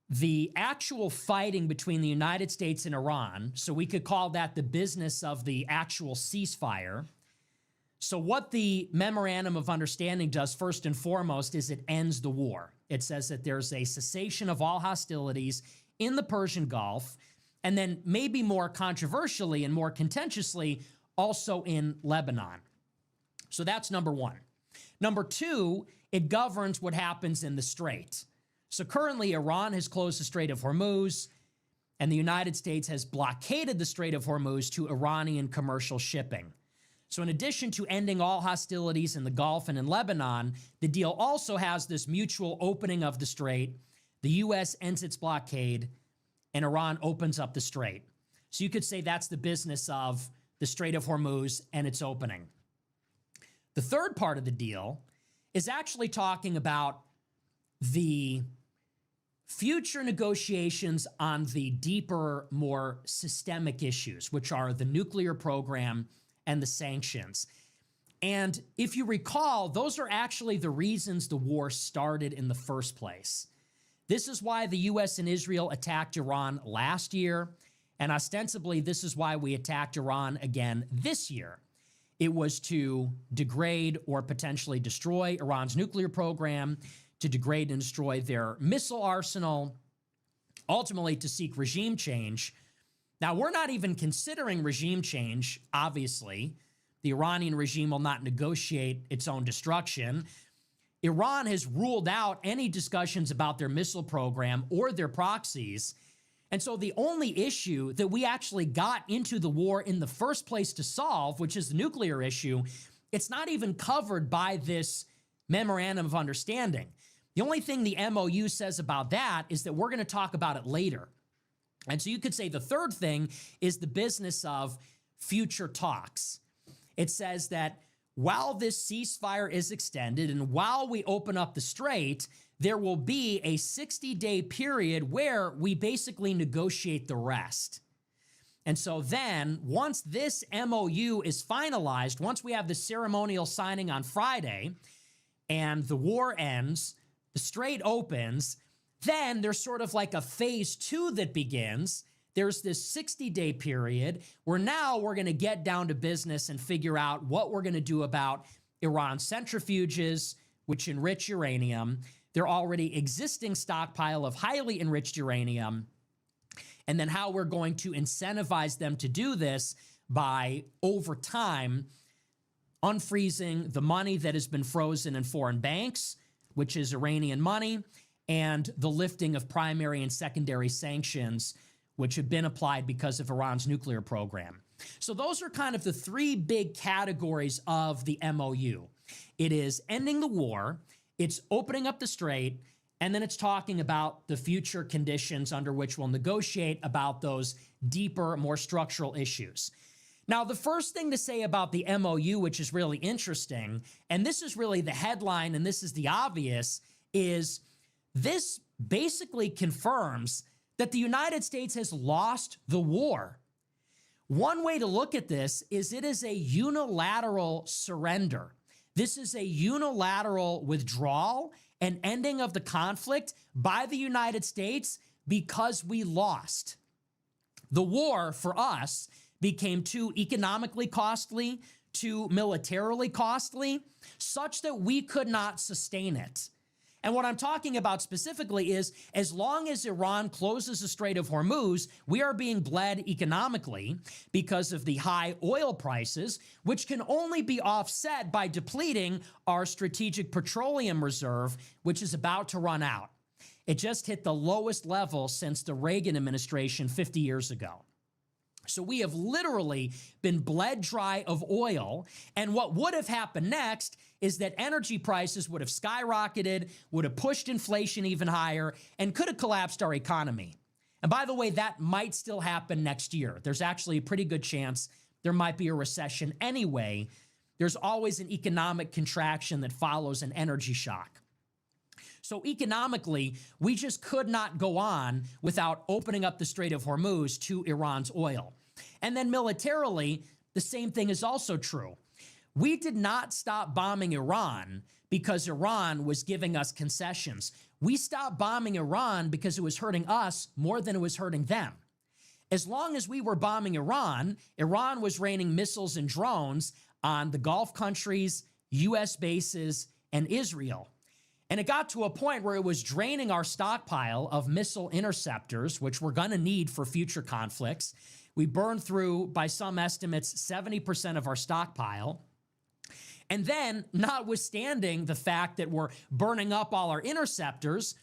the actual fighting between the United States and Iran. So we could call that the business of the actual ceasefire. So what the Memorandum of Understanding does, first and foremost, is it ends the war. It says that there's a cessation of all hostilities in the Persian Gulf, and then maybe more controversially and more contentiously, also in Lebanon. So that's number one. Number two, it governs what happens in the strait. So currently, Iran has closed the Strait of Hormuz, and the United States has blockaded the Strait of Hormuz to Iranian commercial shipping. So in addition to ending all hostilities in the Gulf and in Lebanon, the deal also has this mutual opening of the strait. The U.S. ends its blockade, and Iran opens up the strait. So you could say that's the business of the Strait of Hormuz and its opening. The third part of the deal is actually talking about the future negotiations on the deeper, more systemic issues, which are the nuclear program and the sanctions. And if you recall, those are actually the reasons the war started in the first place. This is why the U.S. and Israel attacked Iran last year, and ostensibly this is why we attacked Iran again this year. It was to degrade or potentially destroy Iran's nuclear program, to degrade and destroy their missile arsenal, ultimately to seek regime change. Now, we're not even considering regime change, obviously. The Iranian regime will not negotiate its own destruction. Iran has ruled out any discussions about their missile program or their proxies. And so the only issue that we actually got into the war in the first place to solve, which is the nuclear issue, it's not even covered by this Memorandum of Understanding. The only thing the MOU says about that is that we're going to talk about it later. And so you could say the third thing is the business of future talks. It says that while this ceasefire is extended and while we open up the strait, there will be a 60-day period where we basically negotiate the rest. And so then, once this MOU is finalized, once we have the ceremonial signing on Friday and the war ends, the strait opens, then there's sort of like a phase two that begins. There's this 60-day period where now we're going to get down to business and figure out what we're going to do about Iran's centrifuges, which enrich uranium, their already existing stockpile of highly enriched uranium, and then how we're going to incentivize them to do this by, over time, unfreezing the money that has been frozen in foreign banks, which is Iranian money, and the lifting of primary and secondary sanctions, which have been applied because of Iran's nuclear program. So those are kind of the three big categories of the MOU. It is ending the war, it's opening up the strait, And then it's talking about the future conditions under which we'll negotiate about those deeper, more structural issues. Now, the first thing to say about the MOU, which is really interesting, and this is really the headline and this is the obvious, is this basically confirms that the United States has lost the war. One way to look at this is it is a unilateral surrender. This is a unilateral withdrawal and ending of the conflict by the United States because we lost. The war for us became too economically costly, too militarily costly, such that we could not sustain it. And what I'm talking about specifically is, as long as Iran closes the Strait of Hormuz, we are being bled economically because of the high oil prices, which can only be offset by depleting our strategic petroleum reserve, which is about to run out. It just hit the lowest level since the Reagan administration 50 years ago. So we have literally been bled dry of oil, and what would have happened next is that energy prices would have skyrocketed, would have pushed inflation even higher, and could have collapsed our economy. And by the way, that might still happen next year. There's actually a pretty good chance there might be a recession anyway. There's always an economic contraction that follows an energy shock. So economically, we just could not go on without opening up the Strait of Hormuz to Iran's oil. And then militarily, the same thing is also true. We did not stop bombing Iran because Iran was giving us concessions. We stopped bombing Iran because it was hurting us more than it was hurting them. As long as we were bombing Iran, Iran was raining missiles and drones on the Gulf countries, U.S. bases, and Israel. And it got to a point where it was draining our stockpile of missile interceptors, which we're going to need for future conflicts. We burned through, by some estimates, 70% of our stockpile. And then, notwithstanding the fact that we're burning up all our interceptors,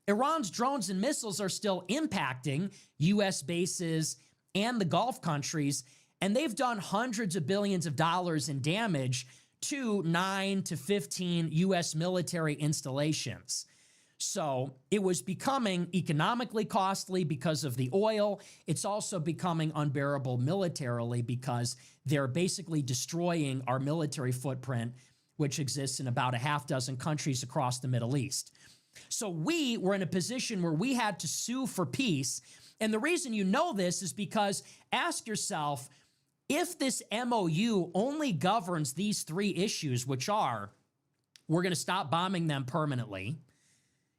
Iran's drones and missiles are still impacting U.S. bases and the Gulf countries, and they've done hundreds of billions of dollars in damage to 9 to 15 U.S. military installations. So it was becoming economically costly because of the oil. It's also becoming unbearable militarily because they're basically destroying our military footprint, which exists in about a half dozen countries across the Middle East. So we were in a position where we had to sue for peace. And the reason you know this is because, ask yourself, if this MOU only governs these three issues, which are, we're going to stop bombing them permanently,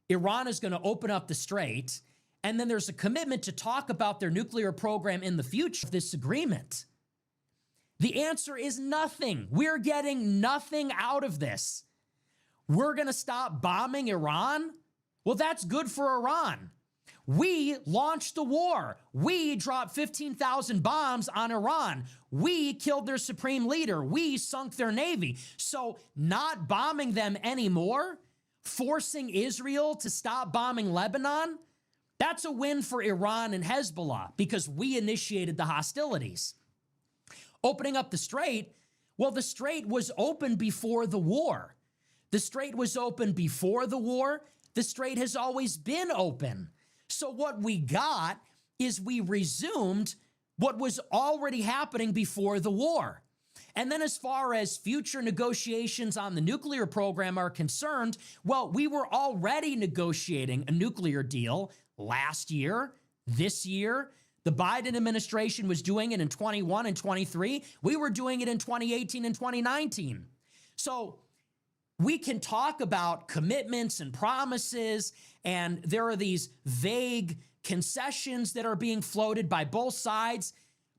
Iran is going to open up the strait, and then there's a commitment to talk about their nuclear program in the future of this agreement. The answer is nothing. We're getting nothing out of this. We're going to stop bombing Iran? Well, that's good for Iran. We launched the war. We dropped 15,000 bombs on Iran. We killed their supreme leader. We sunk their navy. So not bombing them anymore, forcing Israel to stop bombing Lebanon, that's a win for Iran and Hezbollah because we initiated the hostilities. Opening up the strait, well, the strait was open before the war. The strait was open before the war. The strait has always been open. So what we got is we resumed what was already happening before the war. And then as far as future negotiations on the nuclear program are concerned, well, we were already negotiating a nuclear deal last year, this year. The Biden administration was doing it in 21 and 23. We were doing it in 2018 and 2019. So we can talk about commitments and promises, and there are these vague concessions that are being floated by both sides.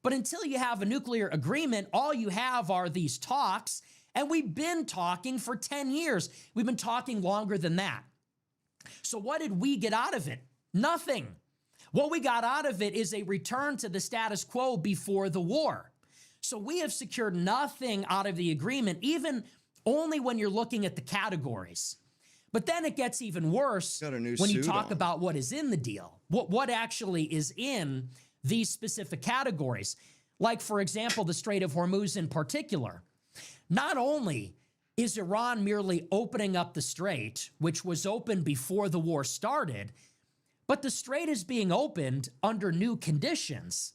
But until you have a nuclear agreement, all you have are these talks, and we've been talking for 10 years. We've been talking longer than that. So what did we get out of it? Nothing. What we got out of it is a return to the status quo before the war. So we have secured nothing out of the agreement, even only when you're looking at the categories. But then it gets even worse when you talk about what is in the deal, what actually is in these specific categories. Like, for example, the Strait of Hormuz in particular. Not only Is Iran merely opening up the strait, which was open before the war started, but the strait is being opened under new conditions.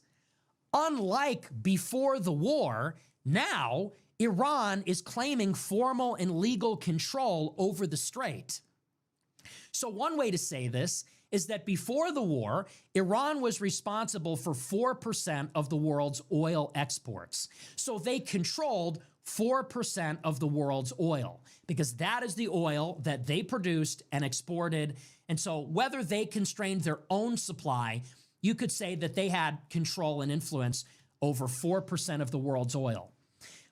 Unlike before the war, now Iran is claiming formal and legal control over the strait. So one way to say this is that before the war, Iran was responsible for 4% of the world's oil exports. So they controlled 4% of the world's oil because that is the oil that they produced and exported. And so whether they constrained their own supply, you could say that they had control and influence over 4% of the world's oil.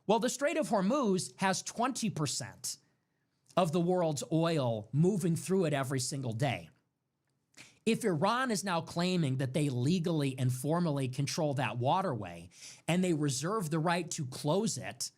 Well, the Strait of Hormuz has 20% of the world's oil moving through it every single day. If Iran is now claiming that they legally and formally control that waterway and they reserve the right to close it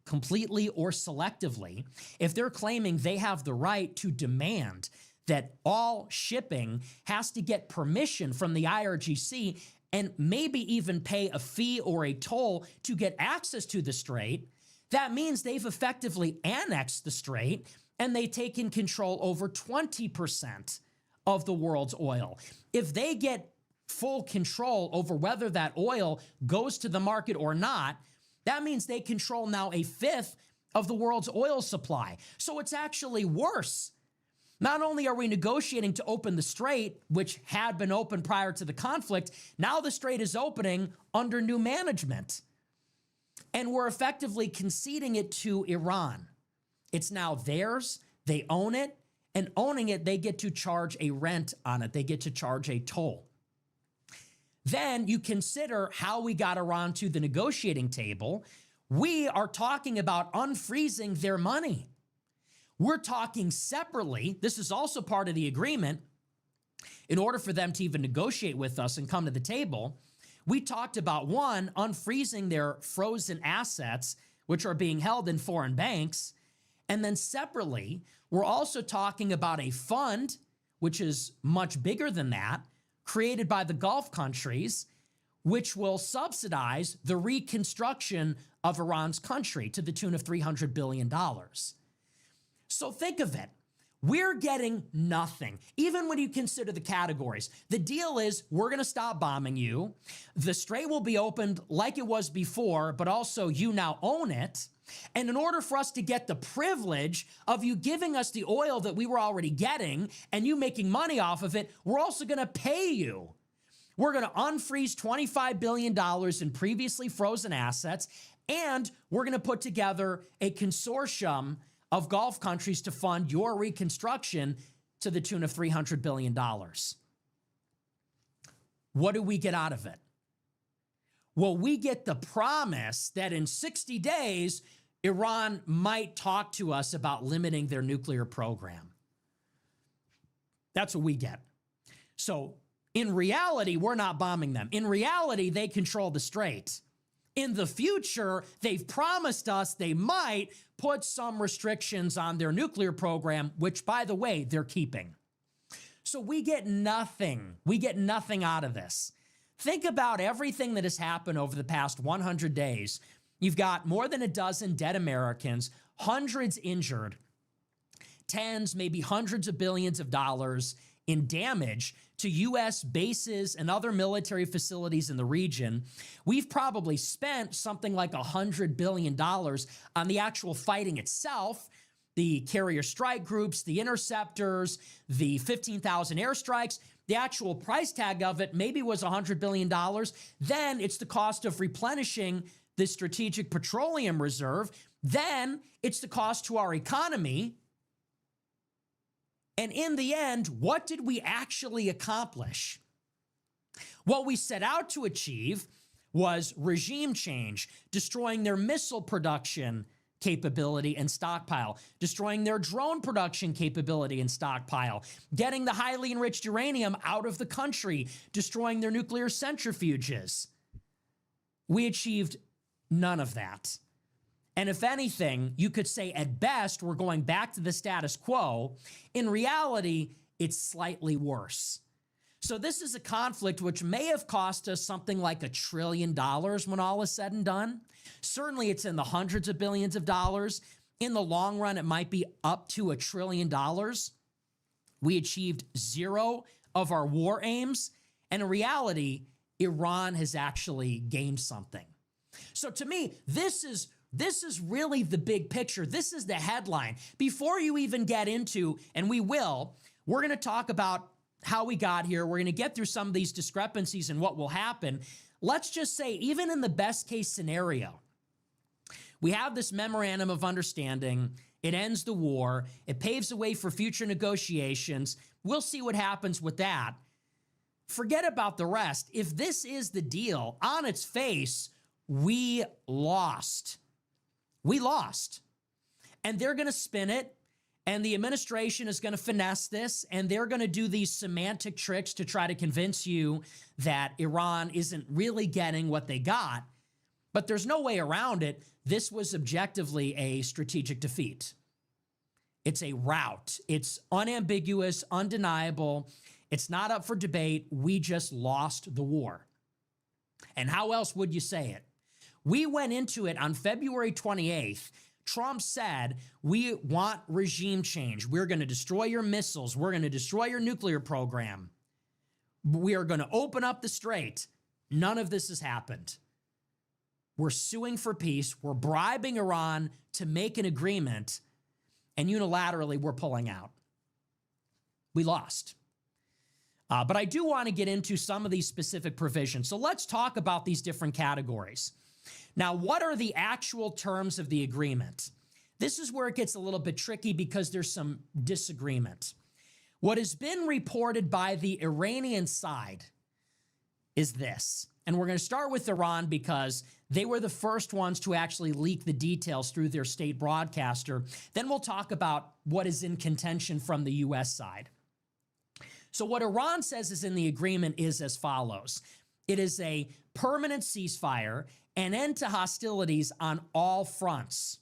completely or selectively, if they're claiming they have the right to demand that all shipping has to get permission from the IRGC and maybe even pay a fee or a toll to get access to the strait, that means they've effectively annexed the strait and they've taken control over 20% of the world's oil. If they get full control over whether that oil goes to the market or not, that means they control now a fifth of the world's oil supply. So it's actually worse. Not only are we negotiating to open the strait, which had been open prior to the conflict, now the strait is opening under new management. And we're effectively conceding it to Iran. It's now theirs, they own it, and owning it, they get to charge a rent on it. They get to charge a toll. Then you consider how we got Iran to the negotiating table. We are talking about unfreezing their money. We're talking separately. This is also part of the agreement. In order for them to even negotiate with us and come to the table, we talked about, one, unfreezing their frozen assets, which are being held in foreign banks. And then separately, we're also talking about a fund, which is much bigger than that, created by the Gulf countries, which will subsidize the reconstruction of Iran's country to the tune of $300 billion. So think of it. We're getting nothing, even when you consider the categories. The deal is we're going to stop bombing you. The strait will be opened like it was before, but also you now own it. And in order for us to get the privilege of you giving us the oil that we were already getting and you making money off of it, we're also going to pay you. We're going to unfreeze $25 billion in previously frozen assets, and we're going to put together a consortium of Gulf countries to fund your reconstruction to the tune of $300 billion. What do we get out of it? Well, we get the promise that in 60 days, Iran might talk to us about limiting their nuclear program. That's what we get. So in reality, we're not bombing them. In reality, they control the strait. In the future, they've promised us they might put some restrictions on their nuclear program, which, by the way, they're keeping. So we get nothing. We get nothing out of this. Think about everything that has happened over the past 100 days. You've got more than a dozen dead Americans, hundreds injured, tens, maybe hundreds of billions of dollars in damage to U.S. bases and other military facilities in the region. We've probably spent something like $100 billion on the actual fighting itself, the carrier strike groups, the interceptors, the 15,000 airstrikes. The actual price tag of it maybe was $100 billion. Then it's the cost of replenishing the Strategic Petroleum Reserve. Then it's the cost to our economy. And in the end, what did we actually accomplish? What we set out to achieve was regime change, destroying their missile production capability and stockpile, destroying their drone production capability and stockpile, getting the highly enriched uranium out of the country, destroying their nuclear centrifuges. We achieved none of that. And if anything, you could say at best, we're going back to the status quo. In reality, it's slightly worse. So this is a conflict which may have cost us something like $1 trillion when all is said and done. Certainly it's in the hundreds of billions of dollars. in the long run, it might be up to $1 trillion. We achieved 0 of our war aims. And in reality, Iran has actually gained something. So to me, this is really the big picture. This is the headline. Before you even get into, and we will, we're going to talk about how we got here. We're going to get through some of these discrepancies and what will happen. Let's just say, even in the best case scenario, we have this memorandum of understanding. It ends the war. It paves the way for future negotiations. We'll see what happens with that. Forget about the rest. If this is the deal, on its face, we lost. We lost. And they're going to spin it, and the administration is going to finesse this, and they're going to do these semantic tricks to try to convince you that Iran isn't really getting what they got. But there's no way around it. This was objectively a strategic defeat. It's a rout. It's unambiguous, undeniable. It's not up for debate. We just lost the war. And how else would you say it? We went into it on February 28th. Trump said, we want regime change. We're going to destroy your missiles. We're going to destroy your nuclear program. We are going to open up the strait. None of this has happened. We're suing for peace. We're bribing Iran to make an agreement. And unilaterally, we're pulling out. We lost. But I do want to get into some of these specific provisions. So let's talk about these different categories. Now, what are the actual terms of the agreement? This is where it gets a little bit tricky because there's some disagreement. What has been reported by the Iranian side is this. And we're going to start with Iran because they were the first ones to actually leak the details through their state broadcaster. Then we'll talk about what is in contention from the U.S. side. So what Iran says is in the agreement is as follows. It is a permanent ceasefire, an end to hostilities on all fronts,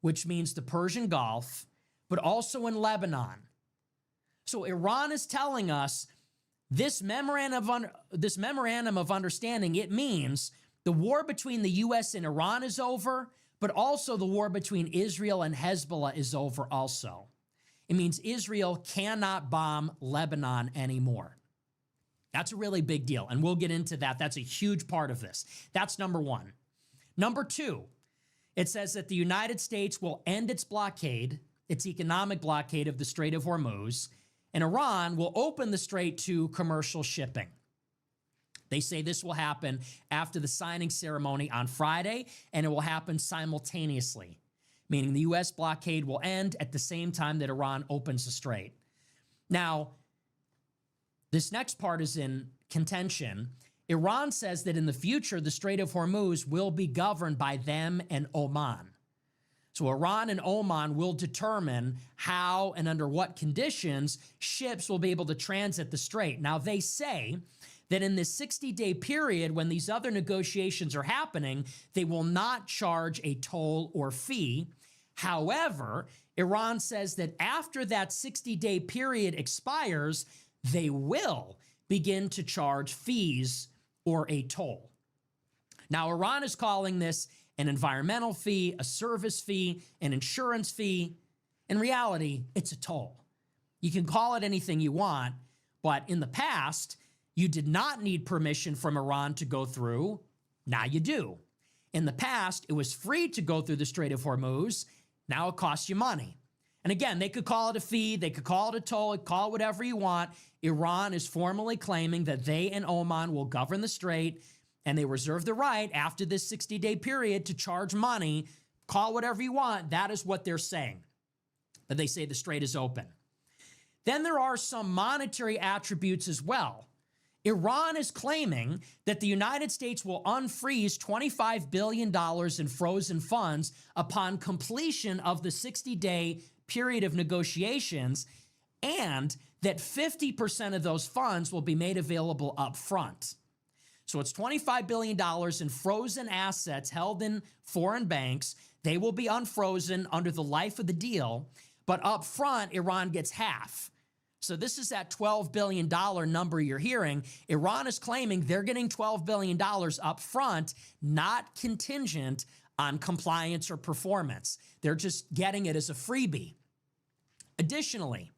which means the Persian Gulf, but also in Lebanon. So Iran is telling us this memorandum of understanding, it means the war between the U.S. and Iran is over, but also the war between Israel and Hezbollah is over also. It means Israel cannot bomb Lebanon anymore. That's a really big deal, and we'll get into that. That's a huge part of this. That's number one. Number two, it says that the United States will end its blockade, its economic blockade of the Strait of Hormuz, and Iran will open the strait to commercial shipping. They say this will happen after the signing ceremony on Friday, and it will happen simultaneously, meaning the U.S. blockade will end at the same time that Iran opens the strait. Now, this next part is in contention. Iran says that in the future, the Strait of Hormuz will be governed by them and Oman. So Iran and Oman will determine how and under what conditions ships will be able to transit the strait. Now, they say that in this 60-day period when these other negotiations are happening, they will not charge a toll or fee. However, Iran says that after that 60-day period expires, they will begin to charge fees or a toll. Now, Iran is calling this an environmental fee, a service fee, an insurance fee. In reality, it's a toll. You can call it anything you want, but in the past, you did not need permission from Iran to go through. Now you do. In the past, it was free to go through the Strait of Hormuz. Now it costs you money. And again, they could call it a fee, they could call it a toll, call it whatever you want. Iran is formally claiming that they and Oman will govern the strait, and they reserve the right after this 60-day period to charge money. Call whatever you want. That is what they're saying. But they say the strait is open. Then there are some monetary attributes as well. Iran is claiming that the United States will unfreeze $25 billion in frozen funds upon completion of the 60-day period of negotiations, and that 50% of those funds will be made available up front. So it's $25 billion in frozen assets held in foreign banks. They will be unfrozen under the life of the deal, but up front, Iran gets half. So this is that $12 billion number you're hearing. Iran is claiming they're getting $12 billion up front, not contingent on compliance or performance. They're just getting it as a freebie. Additionally,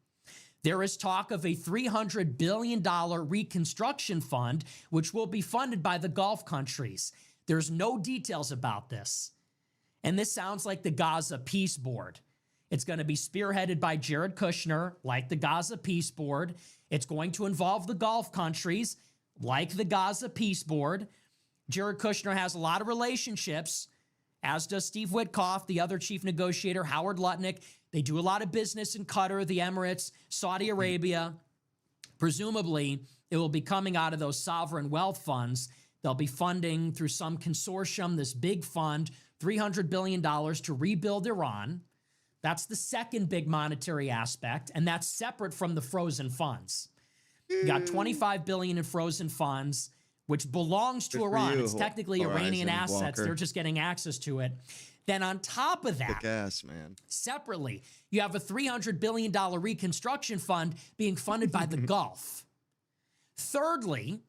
there is talk of a $300 billion reconstruction fund, which will be funded by the Gulf countries. There's no details about this. And this sounds like the Gaza Peace Board. It's going to be spearheaded by Jared Kushner, like the Gaza Peace Board. It's going to involve the Gulf countries, like the Gaza Peace Board. Jared Kushner has a lot of relationships, as does Steve Witkoff, the other chief negotiator, Howard Lutnick. They do a lot of business in Qatar, the Emirates, Saudi Arabia. Presumably, it will be coming out of those sovereign wealth funds. They'll be funding through some consortium, this big fund, $300 billion to rebuild Iran. That's the second big monetary aspect, and that's separate from the frozen funds. You got $25 billion in frozen funds, which belongs to Iran. It's technically Iranian assets. They're just getting access to it. Then on top of that, man. Separately, you have a $300 billion reconstruction fund being funded by the Gulf. Thirdly,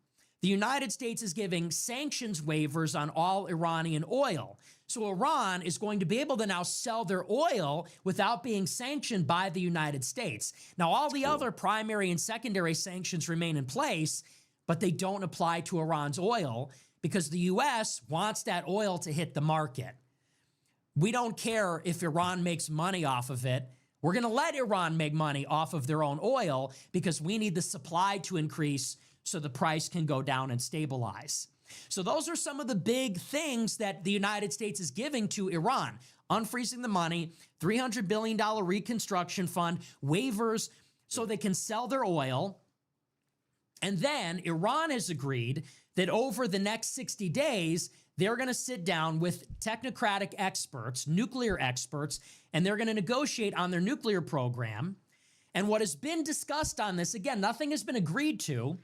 the United States is giving sanctions waivers on all Iranian oil. So Iran is going to be able to now sell their oil without being sanctioned by the United States. Now, all the other primary and secondary sanctions remain in place, but they don't apply to Iran's oil because the U.S. wants that oil to hit the market. We don't care if Iran makes money off of it. We're going to let Iran make money off of their own oil because we need the supply to increase so the price can go down and stabilize. So those are some of the big things that the United States is giving to Iran. Unfreezing the money, $300 billion reconstruction fund, waivers so they can sell their oil. And then Iran has agreed that over the next 60 days, they're going to sit down with technocratic experts, nuclear experts, and they're going to negotiate on their nuclear program. And what has been discussed on this, again, nothing has been agreed to.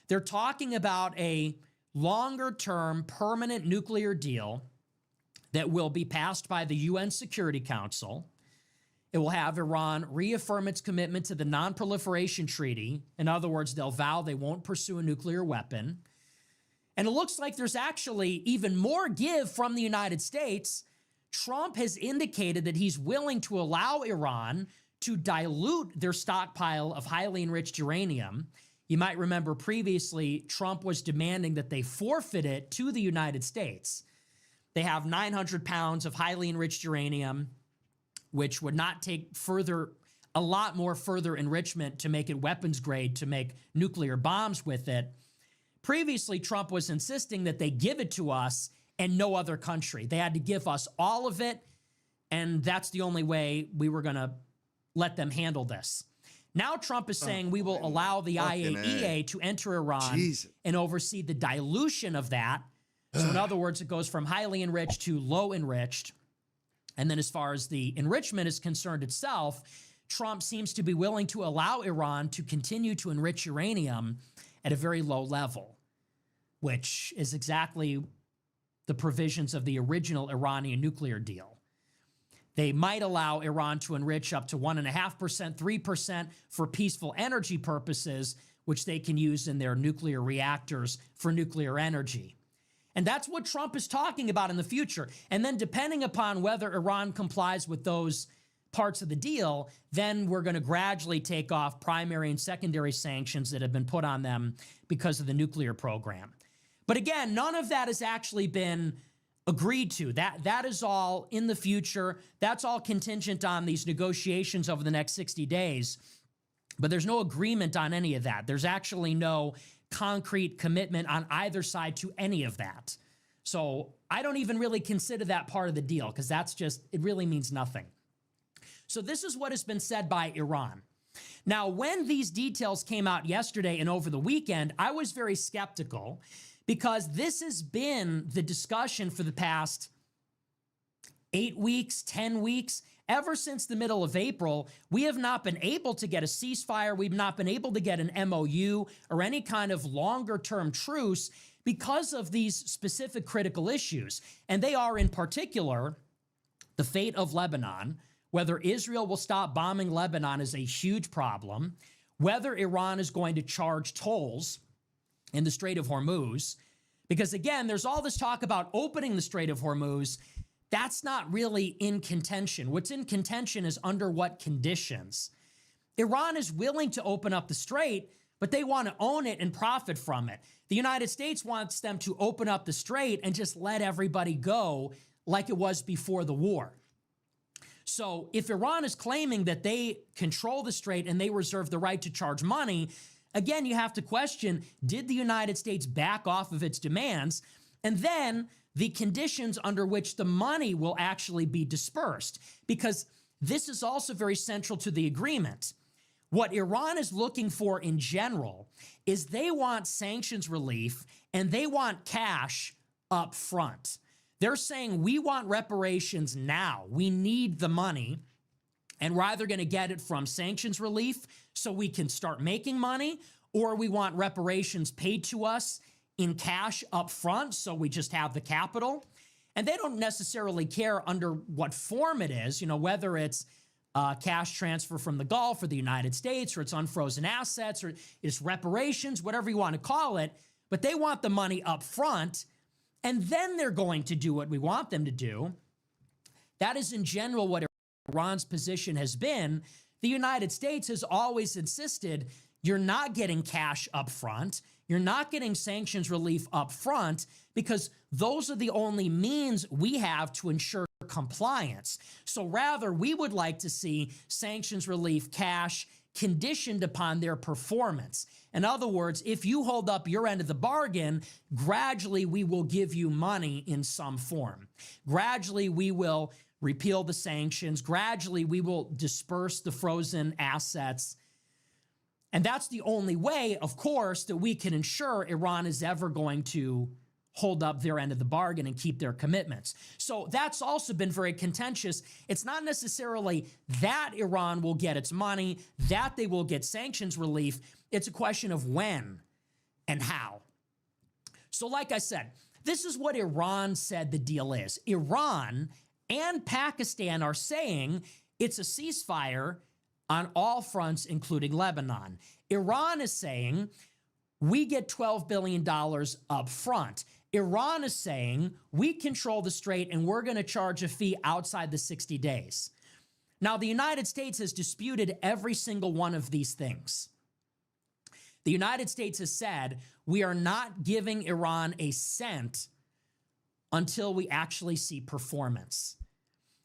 They're talking about a longer-term permanent nuclear deal that will be passed by the UN Security Council. It will have Iran reaffirm its commitment to the Non-Proliferation Treaty. In other words, they'll vow they won't pursue a nuclear weapon. And it looks like there's actually even more give from the United States. Trump has indicated that he's willing to allow Iran to dilute their stockpile of highly enriched uranium. You might remember previously, Trump was demanding that they forfeit it to the United States. They have 900 pounds of highly enriched uranium, which would not take a lot more further enrichment to make it weapons grade to make nuclear bombs with it. Previously, Trump was insisting that they give it to us and no other country. They had to give us all of it, and that's the only way we were going to let them handle this. Now Trump is saying we will allow the IAEA to enter Iran and oversee the dilution of that. So in other words, it goes from highly enriched to low enriched. And then as far as the enrichment is concerned itself, Trump seems to be willing to allow Iran to continue to enrich uranium at a very low level, which is exactly the provisions of the original Iranian nuclear deal. They might allow Iran to enrich up to 1.5%, 3% for peaceful energy purposes, which they can use in their nuclear reactors for nuclear energy. And that's what Trump is talking about in the future. And then depending upon whether Iran complies with those parts of the deal, then we're going to gradually take off primary and secondary sanctions that have been put on them because of the nuclear program. But again, none of that has actually been agreed to. That is all in the future. That's all contingent on these negotiations over the next 60 days. But there's no agreement on any of that. There's actually no concrete commitment on either side to any of that. So I don't even really consider that part of the deal because it really means nothing. So this is what has been said by Iran. Now, when these details came out yesterday and over the weekend, I was very skeptical because this has been the discussion for the past 8 weeks, 10 weeks. Ever since the middle of April, we have not been able to get a ceasefire. We've not been able to get an MOU or any kind of longer-term truce because of these specific critical issues. And they are, in particular, the fate of Lebanon. Whether Israel will stop bombing Lebanon is a huge problem. Whether Iran is going to charge tolls in the Strait of Hormuz. Because again, there's all this talk about opening the Strait of Hormuz, That's not really in contention. What's in contention is under what conditions. Iran is willing to open up the strait, but they want to own it and profit from it. The United States wants them to open up the strait and just let everybody go like it was before the war. So if Iran is claiming that they control the strait and they reserve the right to charge money, again, you have to question, did the United States back off of its demands? And then the conditions under which the money will actually be dispersed, because this is also very central to the agreement. What Iran is looking for in general is they want sanctions relief and they want cash up front. They're saying we want reparations now. We need the money, and we're either going to get it from sanctions relief so we can start making money, or we want reparations paid to us in cash up front so we just have the capital. And they don't necessarily care under what form it is, whether it's cash transfer from the Gulf or the United States, or it's unfrozen assets, or it's reparations, whatever you want to call it. But they want the money up front, and then they're going to do what we want them to do. That is in general what Iran's position has been. The United States has always insisted you're not getting cash up front. You're not getting sanctions relief up front, because those are the only means we have to ensure compliance. So rather, we would like to see sanctions relief cash conditioned upon their performance. In other words, if you hold up your end of the bargain, gradually we will give you money in some form. Gradually we will repeal the sanctions. Gradually we will disperse the frozen assets. And that's the only way, of course, that we can ensure Iran is ever going to hold up their end of the bargain and keep their commitments. So that's also been very contentious. It's not necessarily that Iran will get its money, that they will get sanctions relief. It's a question of when and how. So like I said, this is what Iran said the deal is. Iran and Pakistan are saying it's a ceasefire on all fronts, including Lebanon. Iran is saying we get $12 billion up front. Iran is saying we control the strait and we're going to charge a fee outside the 60 days. Now, the United States has disputed every single one of these things. The United States has said we are not giving Iran a cent until we actually see performance.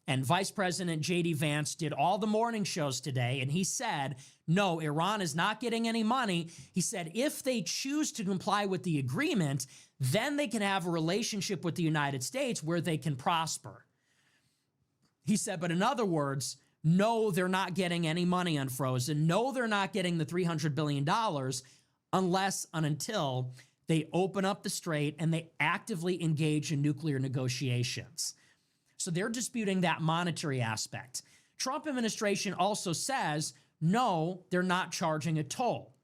And Vice President J.D. Vance did all the morning shows today, and he said, no, Iran is not getting any money. He said if they choose to comply with the agreement, then they can have a relationship with the United States where they can prosper. He said, but in other words, no, they're not getting any money unfrozen. No, they're not getting the $300 billion unless and until they open up the strait and they actively engage in nuclear negotiations. So they're disputing that monetary aspect. Trump administration also says, no, they're not charging a toll.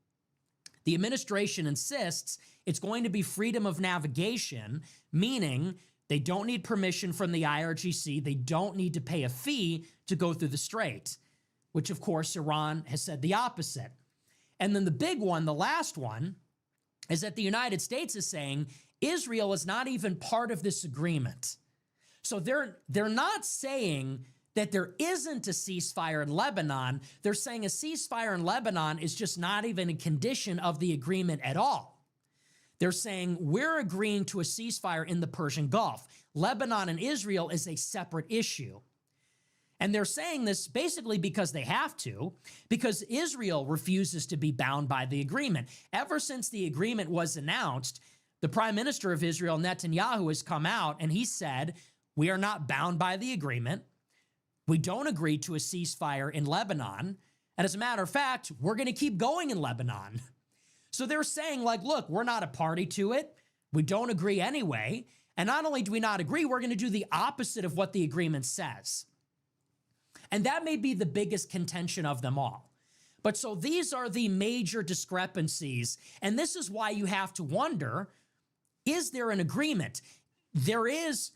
The administration insists it's going to be freedom of navigation, meaning they don't need permission from the IRGC. They don't need to pay a fee to go through the strait, which of course Iran has said the opposite. And then the big one, the last one, is that the United States is saying Israel is not even part of this agreement. So they're not saying that there isn't a ceasefire in Lebanon. They're saying a ceasefire in Lebanon is just not even a condition of the agreement at all. They're saying we're agreeing to a ceasefire in the Persian Gulf. Lebanon and Israel is a separate issue. And they're saying this basically because they have to, because Israel refuses to be bound by the agreement. Ever since the agreement was announced, the Prime Minister of Israel, Netanyahu, has come out and he said, we are not bound by the agreement. We don't agree to a ceasefire in Lebanon. And as a matter of fact, we're going to keep going in Lebanon. So they're saying, like, look, we're not a party to it. We don't agree anyway. And not only do we not agree, we're going to do the opposite of what the agreement says. And that may be the biggest contention of them all. But so these are the major discrepancies. And this is why you have to wonder, is there an agreement? There is,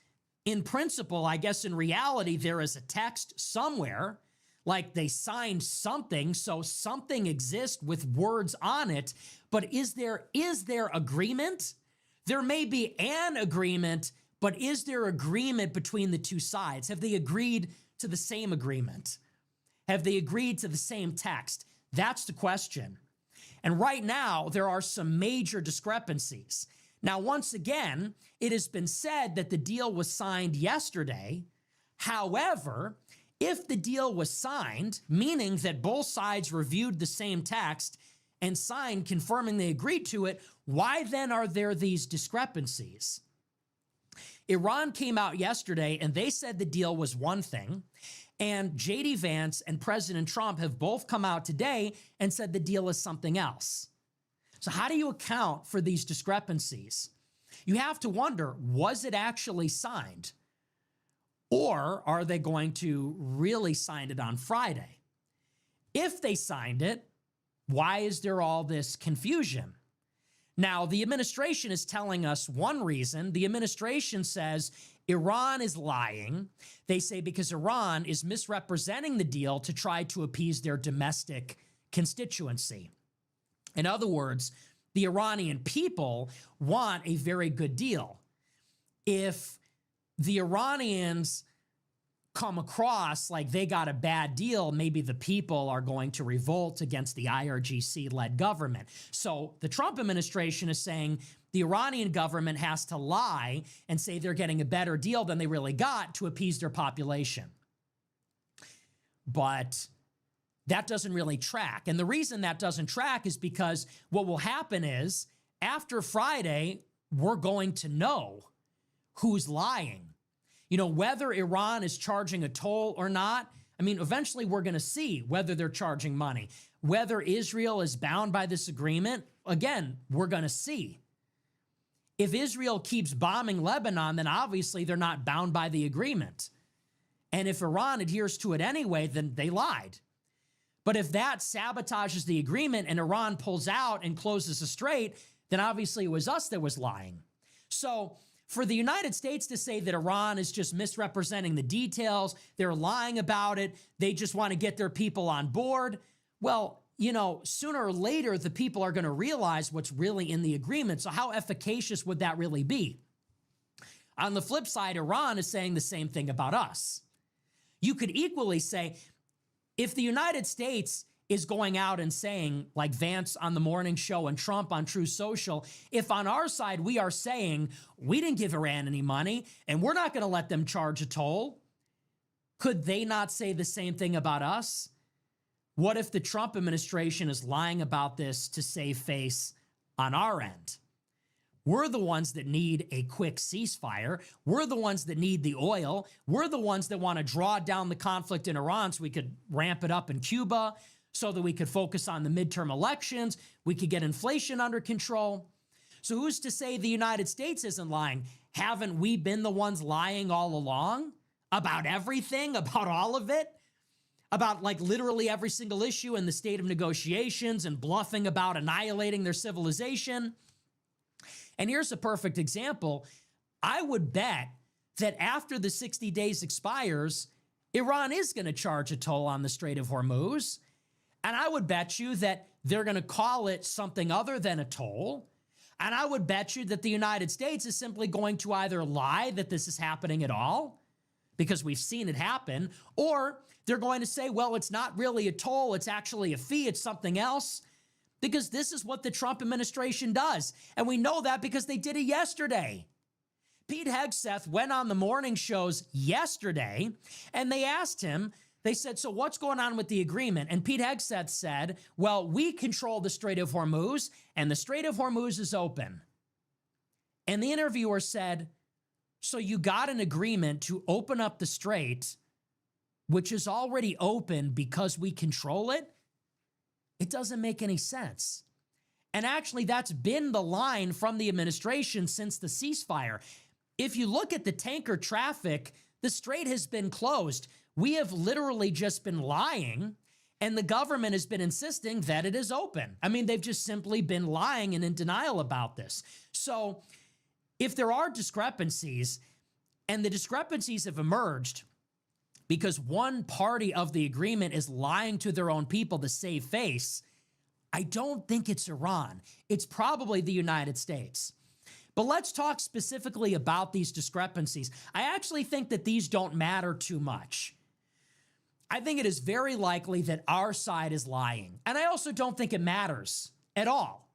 in principle, I guess in reality, there is a text somewhere, like they signed something, so something exists with words on it. But is there agreement? There may be an agreement, But is there agreement between the two sides? Have they agreed to the same agreement? Have they agreed to the same text? That's the question. And right now, there are some major discrepancies. Now, once again, it has been said that the deal was signed yesterday. However, if the deal was signed, meaning that both sides reviewed the same text and signed confirming they agreed to it, why then are there these discrepancies? Iran came out yesterday and they said the deal was one thing, and J.D. Vance and President Trump have both come out today and said the deal is something else. So how do you account for these discrepancies? You have to wonder, was it actually signed? Or are they going to really sign it on Friday? If they signed it, why is there all this confusion? Now, the administration is telling us one reason. The administration says Iran is lying. They say because Iran is misrepresenting the deal to try to appease their domestic constituency. In other words, the Iranian people want a very good deal. If the Iranians come across like they got a bad deal, maybe the people are going to revolt against the IRGC-led government. So the Trump administration is saying the Iranian government has to lie and say they're getting a better deal than they really got to appease their population. But that doesn't really track. And the reason that doesn't track is because what will happen is after Friday, we're going to know who's lying. You know, whether Iran is charging a toll or not, I mean, eventually we're going to see whether they're charging money. Whether Israel is bound by this agreement, again, we're going to see. If Israel keeps bombing Lebanon, then obviously they're not bound by the agreement. And if Iran adheres to it anyway, then they lied. But if that sabotages the agreement and Iran pulls out and closes the strait, then obviously it was us that was lying. So for the United States to say that Iran is just misrepresenting the details, they're lying about it, they just want to get their people on board, well, you know, sooner or later, the people are going to realize what's really in the agreement. So how efficacious would that really be? On the flip side, Iran is saying the same thing about us. You could equally say, if the United States is going out and saying, like Vance on the morning show and Trump on True Social, if on our side we are saying we didn't give Iran any money and we're not going to let them charge a toll, could they not say the same thing about us? What if the Trump administration is lying about this to save face on our end? We're the ones that need a quick ceasefire. We're the ones that need the oil. We're the ones that want to draw down the conflict in Iran so we could ramp it up in Cuba, so that we could focus on the midterm elections, we could get inflation under control. So who's to say the United States isn't lying? Haven't we been the ones lying all along about everything, about all of it? About like literally every single issue in the state of negotiations and bluffing about annihilating their civilization? And here's a perfect example. I would bet that after the 60 days expires, Iran is going to charge a toll on the Strait of Hormuz. And I would bet you that they're going to call it something other than a toll. And I would bet you that the United States is simply going to either lie that this is happening at all, because we've seen it happen, or they're going to say, well, it's not really a toll, it's actually a fee, it's something else, because this is what the Trump administration does. And we know that because they did it yesterday. Pete Hegseth went on the morning shows yesterday, and they asked him, they said, so what's going on with the agreement? And Pete Hegseth said, well, we control the Strait of Hormuz, and the Strait of Hormuz is open. And the interviewer said, so you got an agreement to open up the strait, which is already open because we control it? It doesn't make any sense. And actually, that's been the line from the administration since the ceasefire. If you look at the tanker traffic, the strait has been closed. We have literally just been lying, and the government has been insisting that it is open. I mean, they've just simply been lying and in denial about this. So if there are discrepancies, and the discrepancies have emerged because one party of the agreement is lying to their own people to save face, I don't think it's Iran. It's probably the United States. But let's talk specifically about these discrepancies. I actually think that these don't matter too much. I think it is very likely that our side is lying. And I also don't think it matters at all.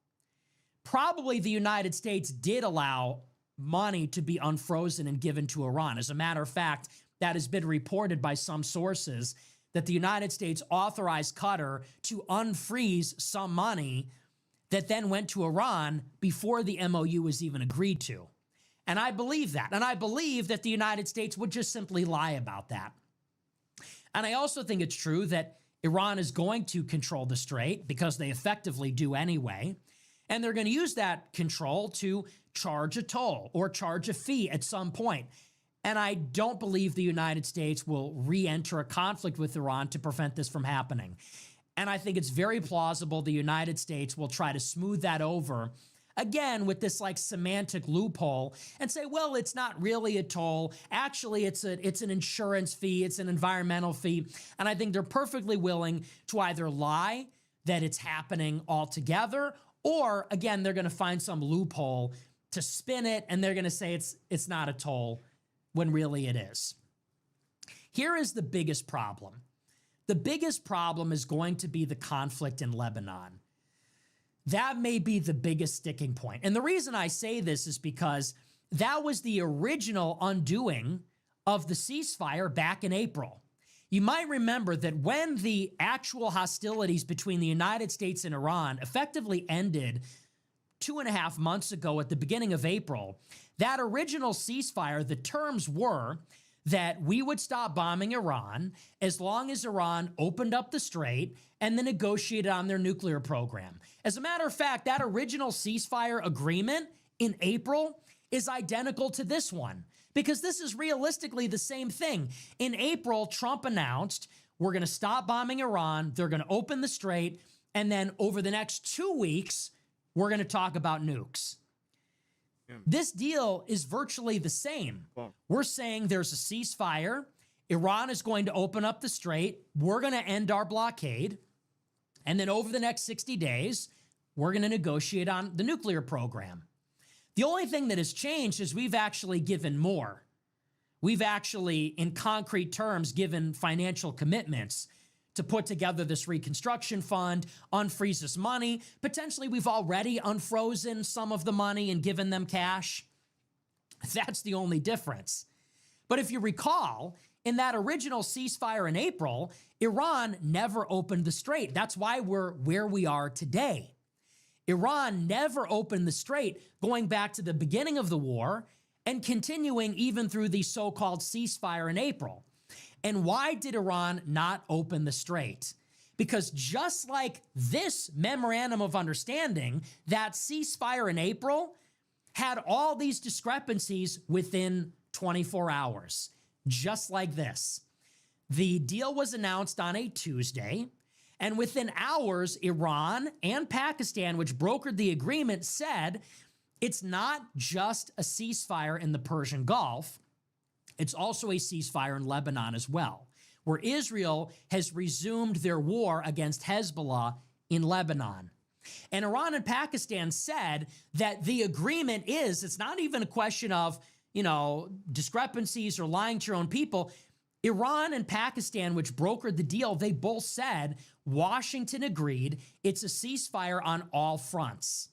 Probably the United States did allow money to be unfrozen and given to Iran. As a matter of fact, that has been reported by some sources that the United States authorized Qatar to unfreeze some money that then went to Iran before the MOU was even agreed to. And I believe that. And I believe that the United States would just simply lie about that. And I also think it's true that Iran is going to control the Strait because they effectively do anyway. And they're going to use that control to charge a toll or charge a fee at some point. And I don't believe the United States will re-enter a conflict with Iran to prevent this from happening. And I think it's very plausible the United States will try to smooth that over, again, with this like semantic loophole and say, well, it's not really a toll. Actually, it's an insurance fee. It's an environmental fee. And I think they're perfectly willing to either lie that it's happening altogether, or again, they're going to find some loophole to spin it, and they're going to say it's not a toll when really it is. Here is the biggest problem. The biggest problem is going to be the conflict in Lebanon. That may be the biggest sticking point. And the reason I say this is because that was the original undoing of the ceasefire back in April. You might remember that when the actual hostilities between the United States and Iran effectively ended 2.5 months ago at the beginning of April, that original ceasefire, the terms were that we would stop bombing Iran as long as Iran opened up the Strait and then negotiated on their nuclear program. As a matter of fact, that original ceasefire agreement in April is identical to this one, because this is realistically the same thing. In April, Trump announced, we're going to stop bombing Iran, they're going to open the Strait, and then over the next 2 weeks, we're going to talk about nukes. This deal is virtually the same. We're saying there's a ceasefire. Iran is going to open up the Strait. We're going to end our blockade. And then over the next 60 days, we're going to negotiate on the nuclear program. The only thing that has changed is we've actually given more. We've actually, in concrete terms, given financial commitments to put together this reconstruction fund, unfreeze this money. Potentially, we've already unfrozen some of the money and given them cash. That's the only difference. But if you recall, in that original ceasefire in April, Iran never opened the Strait. That's why we're where we are today. Iran never opened the Strait, going back to the beginning of the war and continuing even through the so-called ceasefire in April. And why did Iran not open the Strait? Because just like this memorandum of understanding, that ceasefire in April had all these discrepancies within 24 hours, just like this. The deal was announced on a Tuesday, and within hours, Iran and Pakistan, which brokered the agreement, said it's not just a ceasefire in the Persian Gulf, it's also a ceasefire in Lebanon as well, where Israel has resumed their war against Hezbollah in Lebanon. And Iran and Pakistan said that the agreement it's not even a question of, discrepancies or lying to your own people. Iran and Pakistan, which brokered the deal, they both said Washington agreed it's a ceasefire on all fronts.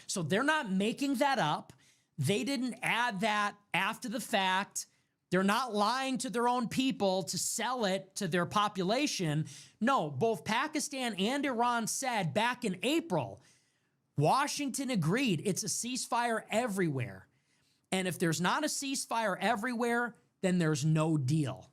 So they're not making that up. They didn't add that after the fact. They're not lying to their own people to sell it to their population. No, both Pakistan and Iran said back in April, Washington agreed it's a ceasefire everywhere. And if there's not a ceasefire everywhere, then there's no deal.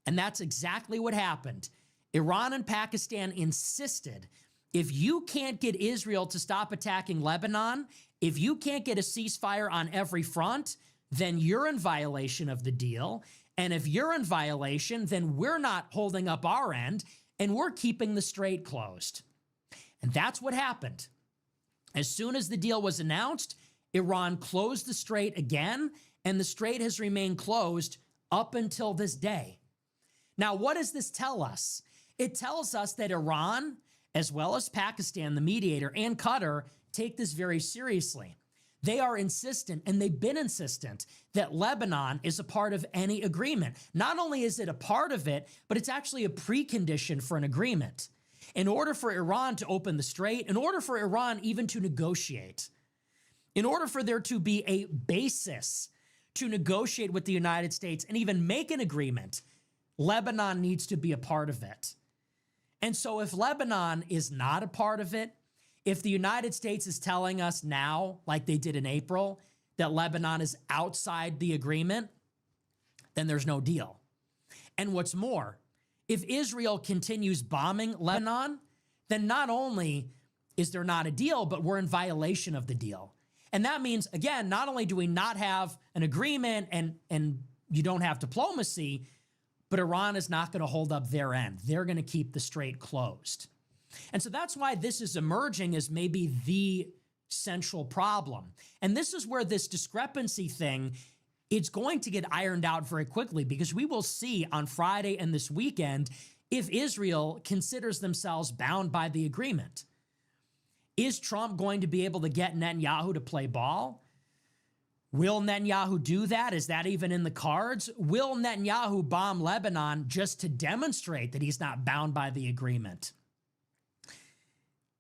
And that's exactly what happened. Iran and Pakistan insisted, if you can't get Israel to stop attacking Lebanon, if you can't get a ceasefire on every front, then you're in violation of the deal. And if you're in violation, then we're not holding up our end and we're keeping the Strait closed. And that's what happened. As soon as the deal was announced, Iran closed the Strait again, and the Strait has remained closed up until this day. Now, what does this tell us? It tells us that Iran, as well as Pakistan, the mediator, and Qatar, take this very seriously. They are insistent, and they've been insistent, that Lebanon is a part of any agreement. Not only is it a part of it, but it's actually a precondition for an agreement. In order for Iran to open the strait, in order for Iran even to negotiate, in order for there to be a basis to negotiate with the United States and even make an agreement, Lebanon needs to be a part of it. And so if Lebanon is not a part of it, if the United States is telling us now, like they did in April, that Lebanon is outside the agreement, then there's no deal. And what's more, if Israel continues bombing Lebanon, then not only is there not a deal, but we're in violation of the deal. And that means, again, not only do we not have an agreement and you don't have diplomacy, but Iran is not going to hold up their end. They're going to keep the strait closed. And so that's why this is emerging as maybe the central problem. And this is where this discrepancy thing, it's going to get ironed out very quickly, because we will see on Friday and this weekend if Israel considers themselves bound by the agreement. Is Trump going to be able to get Netanyahu to play ball? Will Netanyahu do that? Is that even in the cards? Will Netanyahu bomb Lebanon just to demonstrate that he's not bound by the agreement?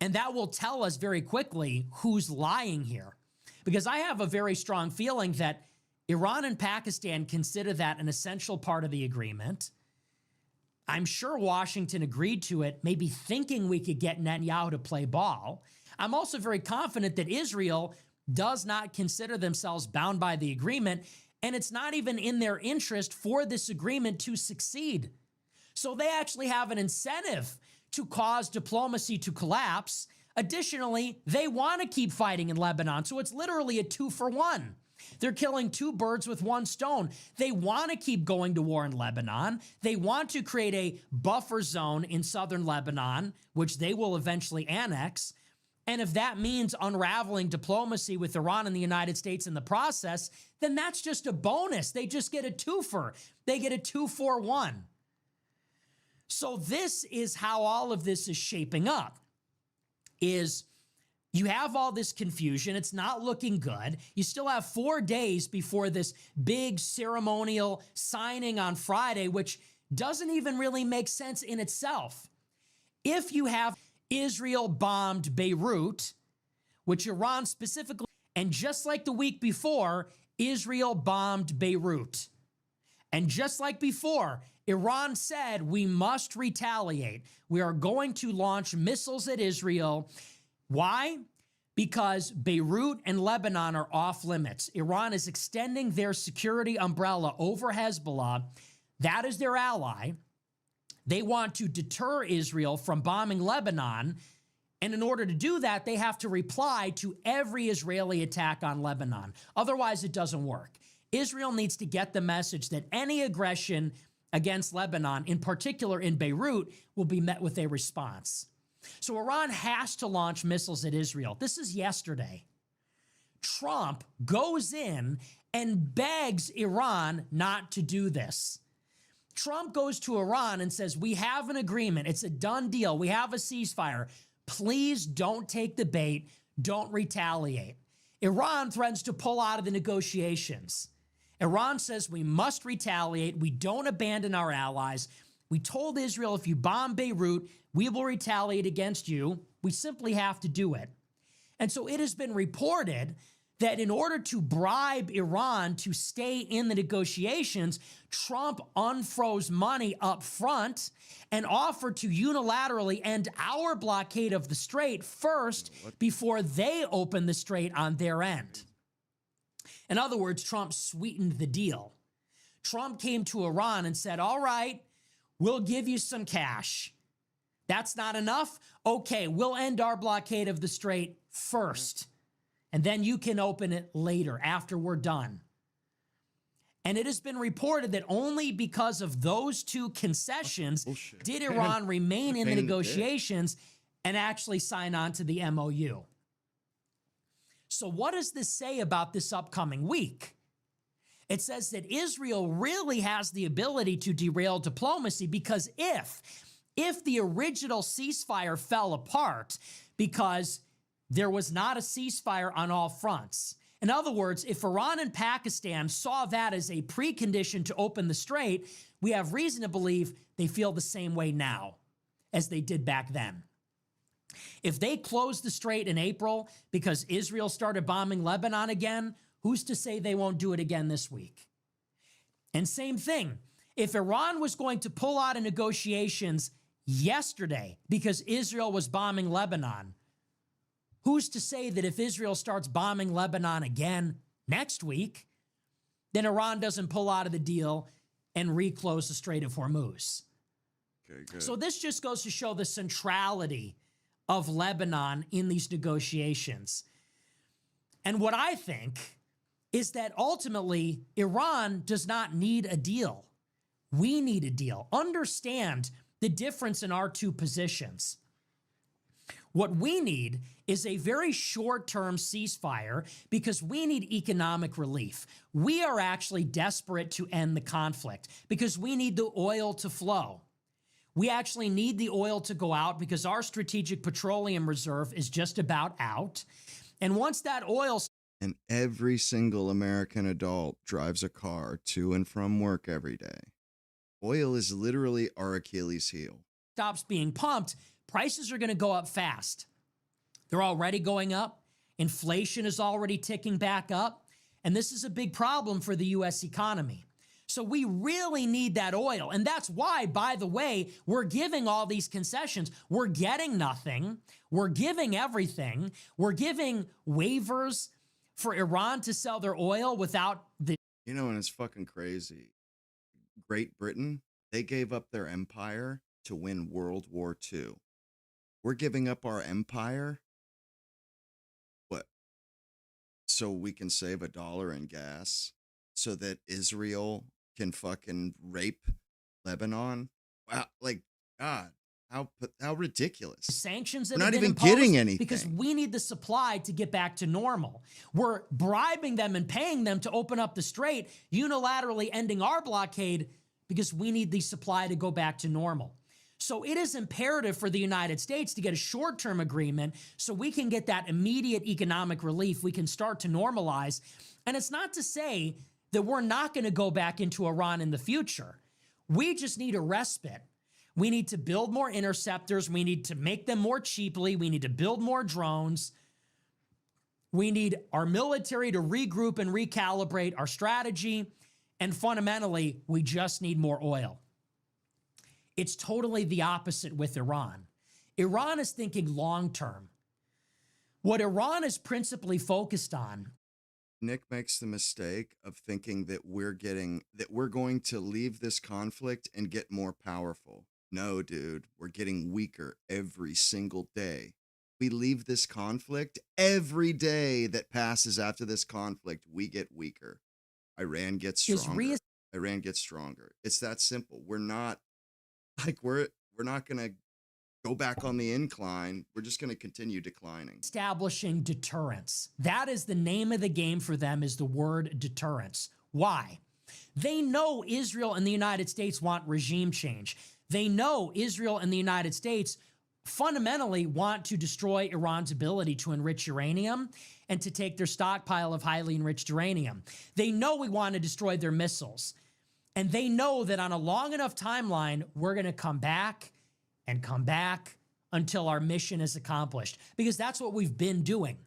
And that will tell us very quickly who's lying here. Because I have a very strong feeling that Iran and Pakistan consider that an essential part of the agreement. I'm sure Washington agreed to it, maybe thinking we could get Netanyahu to play ball. I'm also very confident that Israel does not consider themselves bound by the agreement, and it's not even in their interest for this agreement to succeed. So they actually have an incentive to cause diplomacy to collapse. Additionally, they want to keep fighting in Lebanon, so it's literally a 2-for-1. They're killing two birds with one stone. They want to keep going to war in Lebanon. They want to create a buffer zone in southern Lebanon, which they will eventually annex. And if that means unraveling diplomacy with Iran and the United States in the process, then that's just a bonus. They just get a twofer. They get a 2-for-1. So this is how all of this is shaping up, is you have all this confusion. It's not looking good. You still have 4 days before this big ceremonial signing on Friday, which doesn't even really make sense in itself. If you have Israel bombed Beirut, which Iran specifically, and just like the week before, Israel bombed Beirut. And just like before, Iran said we must retaliate. We are going to launch missiles at Israel. Why? Because Beirut and Lebanon are off limits. Iran is extending their security umbrella over Hezbollah. That is their ally. They want to deter Israel from bombing Lebanon. And in order to do that, they have to reply to every Israeli attack on Lebanon. Otherwise, it doesn't work. Israel needs to get the message that any aggression against Lebanon, in particular in Beirut, will be met with a response. So Iran has to launch missiles at Israel. This is yesterday. Trump goes in and begs Iran not to do this. Trump goes to Iran and says, we have an agreement. It's a done deal. We have a ceasefire. Please don't take the bait. Don't retaliate. Iran threatens to pull out of the negotiations. Iran says we must retaliate. We don't abandon our allies. We told Israel, if you bomb Beirut, we will retaliate against you. We simply have to do it. And so it has been reported that in order to bribe Iran to stay in the negotiations, Trump unfroze money up front and offered to unilaterally end our blockade of the strait first before they open the strait on their end. In other words, Trump sweetened the deal. Trump came to Iran and said, all right, we'll give you some cash. That's not enough? Okay, we'll end our blockade of the strait first, and then you can open it later after we're done. And it has been reported that only because of those two concessions did Iran remain in the negotiations and actually sign on to the MOU. So what does this say about this upcoming week? It says that Israel really has the ability to derail diplomacy, because if the original ceasefire fell apart because there was not a ceasefire on all fronts, In other words, if Iran and Pakistan saw that as a precondition to open the strait, we have reason to believe they feel the same way now as they did back then. If they closed the strait in April because Israel started bombing Lebanon again, who's to say they won't do it again this week? And same thing, if Iran was going to pull out of negotiations yesterday because Israel was bombing Lebanon, who's to say that if Israel starts bombing Lebanon again next week, then Iran doesn't pull out of the deal and reclose the Strait of Hormuz? Okay, good. So this just goes to show the centrality of Lebanon in these negotiations. And what I think is that ultimately Iran does not need a deal. We need a deal. Understand the difference in our two positions. What we need is a very short-term ceasefire because we need economic relief. We are actually desperate to end the conflict because we need the oil to flow. We actually need the oil to go out because our strategic petroleum reserve is just about out. And once that oil... And every single American adult drives a car to and from work every day. Oil is literally our Achilles heel. ...stops being pumped, prices are going to go up fast. They're already going up. Inflation is already ticking back up. And this is a big problem for the U.S. economy. So we really need that oil. And that's why, by the way, we're giving all these concessions. We're getting nothing. We're giving everything. We're giving waivers for Iran to sell their oil without the... You know, and it's fucking crazy. Great Britain, they gave up their empire to win World War II. We're giving up our empire, what? So we can save $1 in gas so that Israel can fucking rape Lebanon? Wow, like, God, how ridiculous. Sanctions that We're have not been even getting imposed anything. because we need the supply to get back to normal. We're bribing them and paying them to open up the strait, unilaterally ending our blockade because we need the supply to go back to normal. So it is imperative for the United States to get a short-term agreement so we can get that immediate economic relief. We can start to normalize. And it's not to say that we're not going to go back into Iran in the future. We just need a respite. We need to build more interceptors. We need to make them more cheaply. We need to build more drones. We need our military to regroup and recalibrate our strategy. And fundamentally, we just need more oil. It's totally the opposite with Iran. Iran is thinking long-term. What Iran is principally focused on... Nick makes the mistake of thinking that we're going to leave this conflict and get more powerful. No, dude, we're getting weaker every single day. We leave this conflict, every day that passes after this conflict, we get weaker. Iran gets stronger. Iran gets stronger. It's that simple. We're not going to go back on the incline. We're just going to continue declining. Establishing deterrence. That is the name of the game for them, is the word deterrence. Why? They know Israel and the United States want regime change. They know Israel and the United States fundamentally want to destroy Iran's ability to enrich uranium and to take their stockpile of highly enriched uranium. They know we want to destroy their missiles. And they know that on a long enough timeline, we're going to come back and come back until our mission is accomplished. Because that's what we've been doing.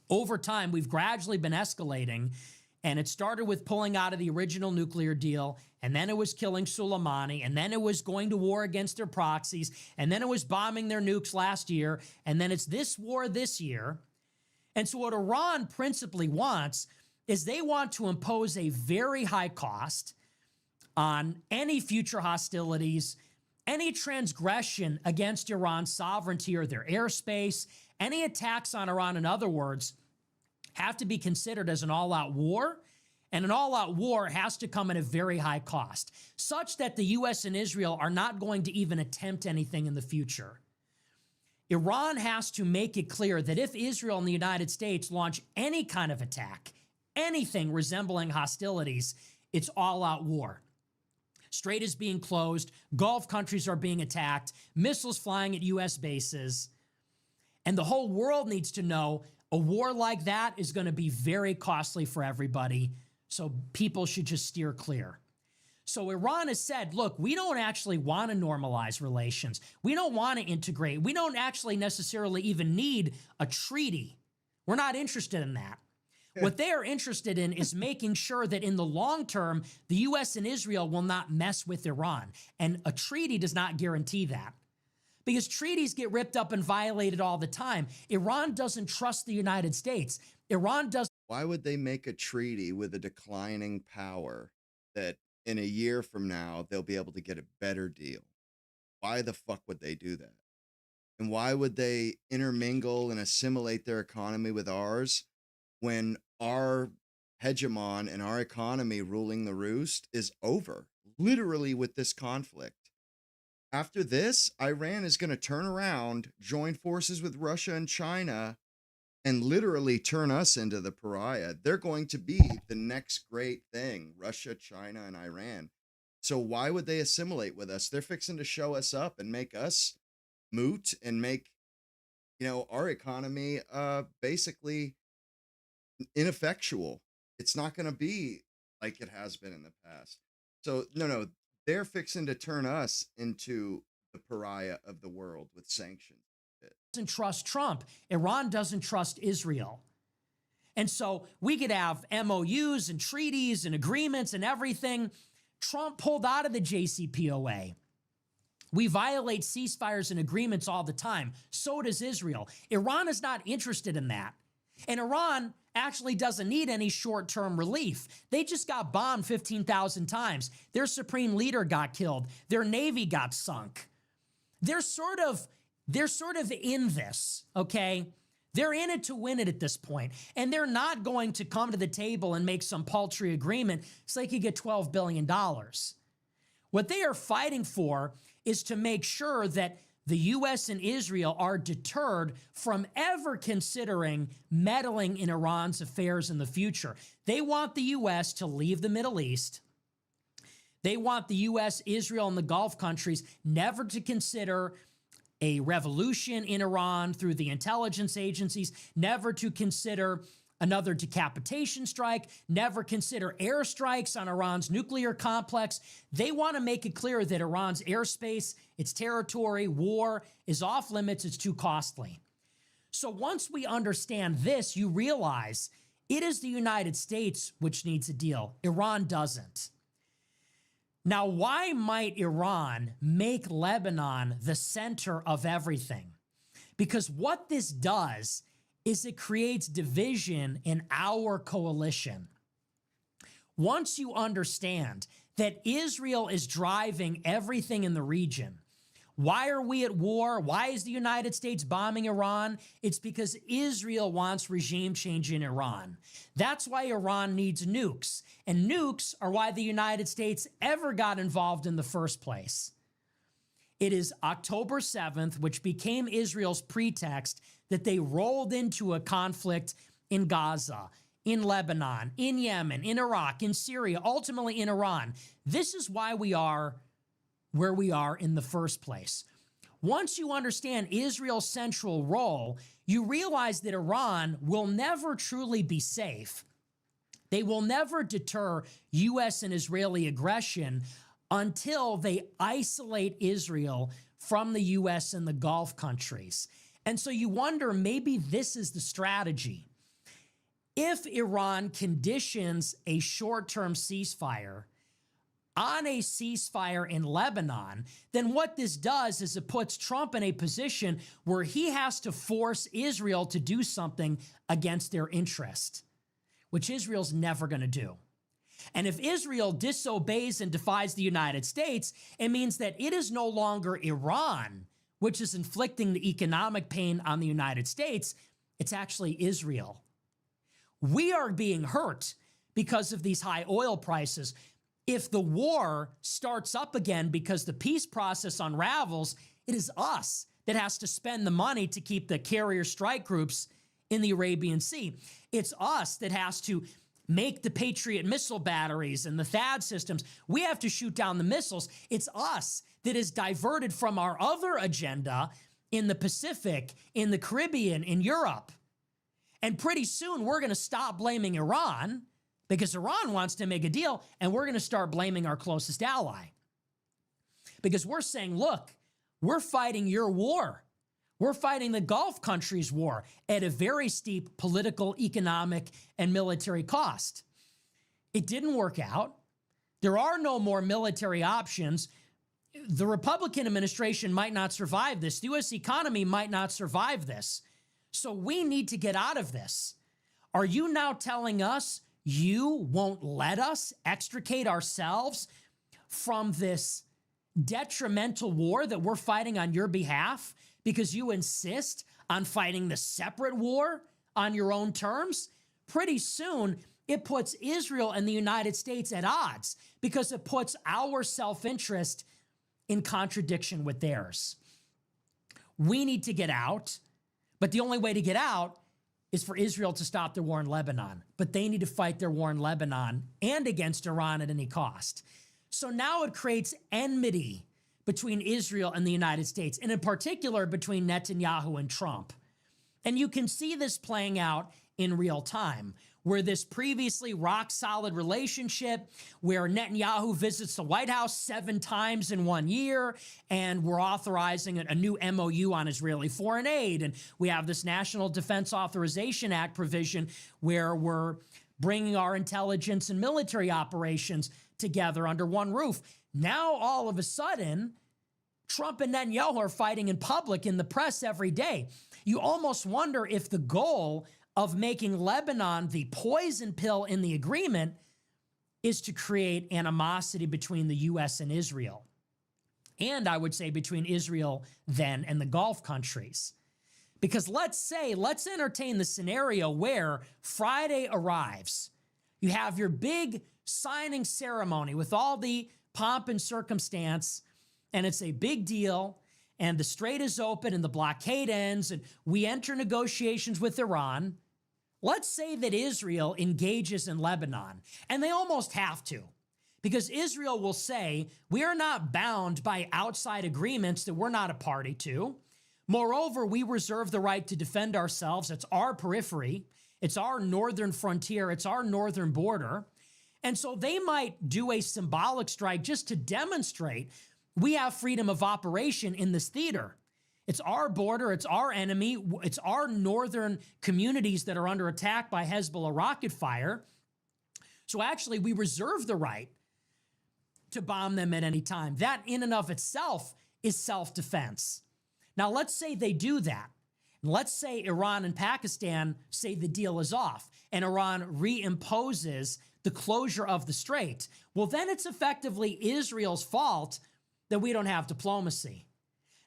Over time, we've gradually been escalating. And it started with pulling out of the original nuclear deal. And then it was killing Soleimani. And then it was going to war against their proxies. And then it was bombing their nukes last year. And then it's this war this year. And so what Iran principally wants is they want to impose a very high cost on any future hostilities, any transgression against Iran's sovereignty or their airspace, any attacks on Iran, in other words, have to be considered as an all-out war, and an all-out war has to come at a very high cost, such that the U.S. and Israel are not going to even attempt anything in the future. Iran has to make it clear that if Israel and the United States launch any kind of attack, anything resembling hostilities, it's all-out war. Strait is being closed, Gulf countries are being attacked, missiles flying at U.S. bases, and the whole world needs to know, A war like that is going to be very costly for everybody, so people should just steer clear. So Iran has said, look, we don't actually want to normalize relations. We don't want to integrate. We don't actually necessarily even need a treaty. We're not interested in that. What they are interested in is making sure that in the long term, the U.S. and Israel will not mess with Iran. And a treaty does not guarantee that, because treaties get ripped up and violated all the time. Iran doesn't trust the United States. Iran does. Why would they make a treaty with a declining power that in a year from now, they'll be able to get a better deal? Why the fuck would they do that? And why would they intermingle and assimilate their economy with ours when our hegemon and our economy ruling the roost is over, literally, with this conflict? After this, Iran is going to turn around, join forces with Russia and China, and literally turn us into the pariah. They're going to be the next great thing, Russia, China, and Iran. So why would they assimilate with us? They're fixing to show us up and make us moot and make, our economy basically ineffectual. It's not going to be like it has been in the past. So no, they're fixing to turn us into the pariah of the world with sanctions. Doesn't trust Trump. Iran doesn't trust Israel. And so we could have MOUs and treaties and agreements and everything. Trump pulled out of the JCPOA. We violate ceasefires and agreements all the time. So does Israel. Iran is not interested in that. And Iran actually doesn't need any short-term relief. They just got bombed 15,000 times. Their supreme leader got killed. Their navy got sunk. They're sort of in this, okay? They're in it to win it at this point. And they're not going to come to the table and make some paltry agreement so they could get $12 billion. What they are fighting for is to make sure that the U.S. and Israel are deterred from ever considering meddling in Iran's affairs in the future. They want the U.S. to leave the Middle East. They want the U.S., Israel, and the Gulf countries never to consider a revolution in Iran through the intelligence agencies, never to consider another decapitation strike, never consider airstrikes on Iran's nuclear complex. They want to make it clear that Iran's airspace, its territory, war is off limits, it's too costly. So once we understand this, you realize it is the United States which needs a deal. Iran doesn't. Now, why might Iran make Lebanon the center of everything? Because what this does is it creates division in our coalition. Once you understand that Israel is driving everything in the region, why are we at war? Why is the United States bombing Iran? It's because Israel wants regime change in Iran. That's why Iran needs nukes. And nukes are why the United States ever got involved in the first place. It is October 7th, which became Israel's pretext that they rolled into a conflict in Gaza, in Lebanon, in Yemen, in Iraq, in Syria, ultimately in Iran. This is why we are where we are in the first place. Once you understand Israel's central role, you realize that Iran will never truly be safe. They will never deter U.S. and Israeli aggression until they isolate Israel from the U.S. and the Gulf countries. And so you wonder, maybe this is the strategy. If Iran conditions a short-term ceasefire on a ceasefire in Lebanon, then what this does is it puts Trump in a position where he has to force Israel to do something against their interest, which Israel's never going to do. And if Israel disobeys and defies the United States, it means that it is no longer Iran which is inflicting the economic pain on the United States. It's actually Israel. We are being hurt because of these high oil prices. If the war starts up again because the peace process unravels, it is us that has to spend the money to keep the carrier strike groups in the Arabian Sea. It's us that has to make the Patriot missile batteries and the THAAD systems. We have to shoot down the missiles. It's us that is diverted from our other agenda in the Pacific, in the Caribbean, in Europe. And pretty soon we're going to stop blaming Iran because Iran wants to make a deal, and we're going to start blaming our closest ally. Because we're saying, look, we're fighting your war. We're fighting the Gulf countries' war at a very steep political, economic, and military cost. It didn't work out. There are no more military options. The Republican administration might not survive this. The U.S. economy might not survive this. So we need to get out of this. Are you now telling us you won't let us extricate ourselves from this detrimental war that we're fighting on your behalf because you insist on fighting the separate war on your own terms? Pretty soon, it puts Israel and the United States at odds because it puts our self-interest in contradiction with theirs. We need to get out, but the only way to get out is for Israel to stop their war in Lebanon. But they need to fight their war in Lebanon and against Iran at any cost. So now it creates enmity between Israel and the United States, and in particular between Netanyahu and Trump. And you can see this playing out in real time, where this previously rock-solid relationship, where Netanyahu visits the White House 7 times in 1 year, and we're authorizing a new MOU on Israeli foreign aid, and we have this National Defense Authorization Act provision where we're bringing our intelligence and military operations together under one roof. Now, all of a sudden, Trump and Netanyahu are fighting in public in the press every day. You almost wonder if the goal of making Lebanon the poison pill in the agreement is to create animosity between the U.S. and Israel. And I would say between Israel then and the Gulf countries. Because let's entertain the scenario where Friday arrives. You have your big signing ceremony with all the pomp and circumstance, and it's a big deal, and the strait is open and the blockade ends, and we enter negotiations with Iran. Let's say that Israel engages in Lebanon, and they almost have to, because Israel will say, we are not bound by outside agreements that we're not a party to. Moreover, we reserve the right to defend ourselves. It's our periphery. It's our northern frontier. It's our northern border. And so they might do a symbolic strike just to demonstrate we have freedom of operation in this theater. It's our border. It's our enemy. It's our northern communities that are under attack by Hezbollah rocket fire. So actually, we reserve the right to bomb them at any time. That in and of itself is self-defense. Now, let's say they do that. Let's say Iran and Pakistan say the deal is off and Iran reimposes the closure of the strait. Well, then it's effectively Israel's fault that we don't have diplomacy.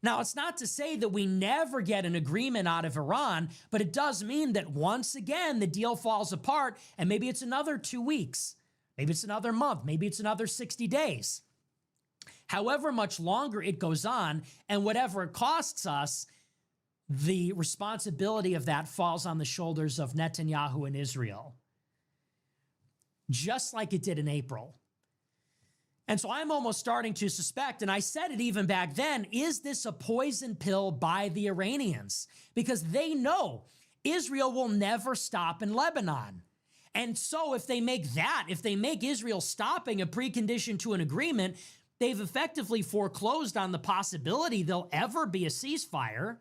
Now, it's not to say that we never get an agreement out of Iran, but it does mean that once again, the deal falls apart, and maybe it's another 2 weeks. Maybe it's another month. Maybe it's another 60 days. However much longer it goes on, and whatever it costs us, the responsibility of that falls on the shoulders of Netanyahu and Israel, just like it did in April. And so I'm almost starting to suspect, and I said it even back then, is this a poison pill by the Iranians? Because they know Israel will never stop in Lebanon. And so if they make Israel stopping a precondition to an agreement, they've effectively foreclosed on the possibility there'll ever be a ceasefire.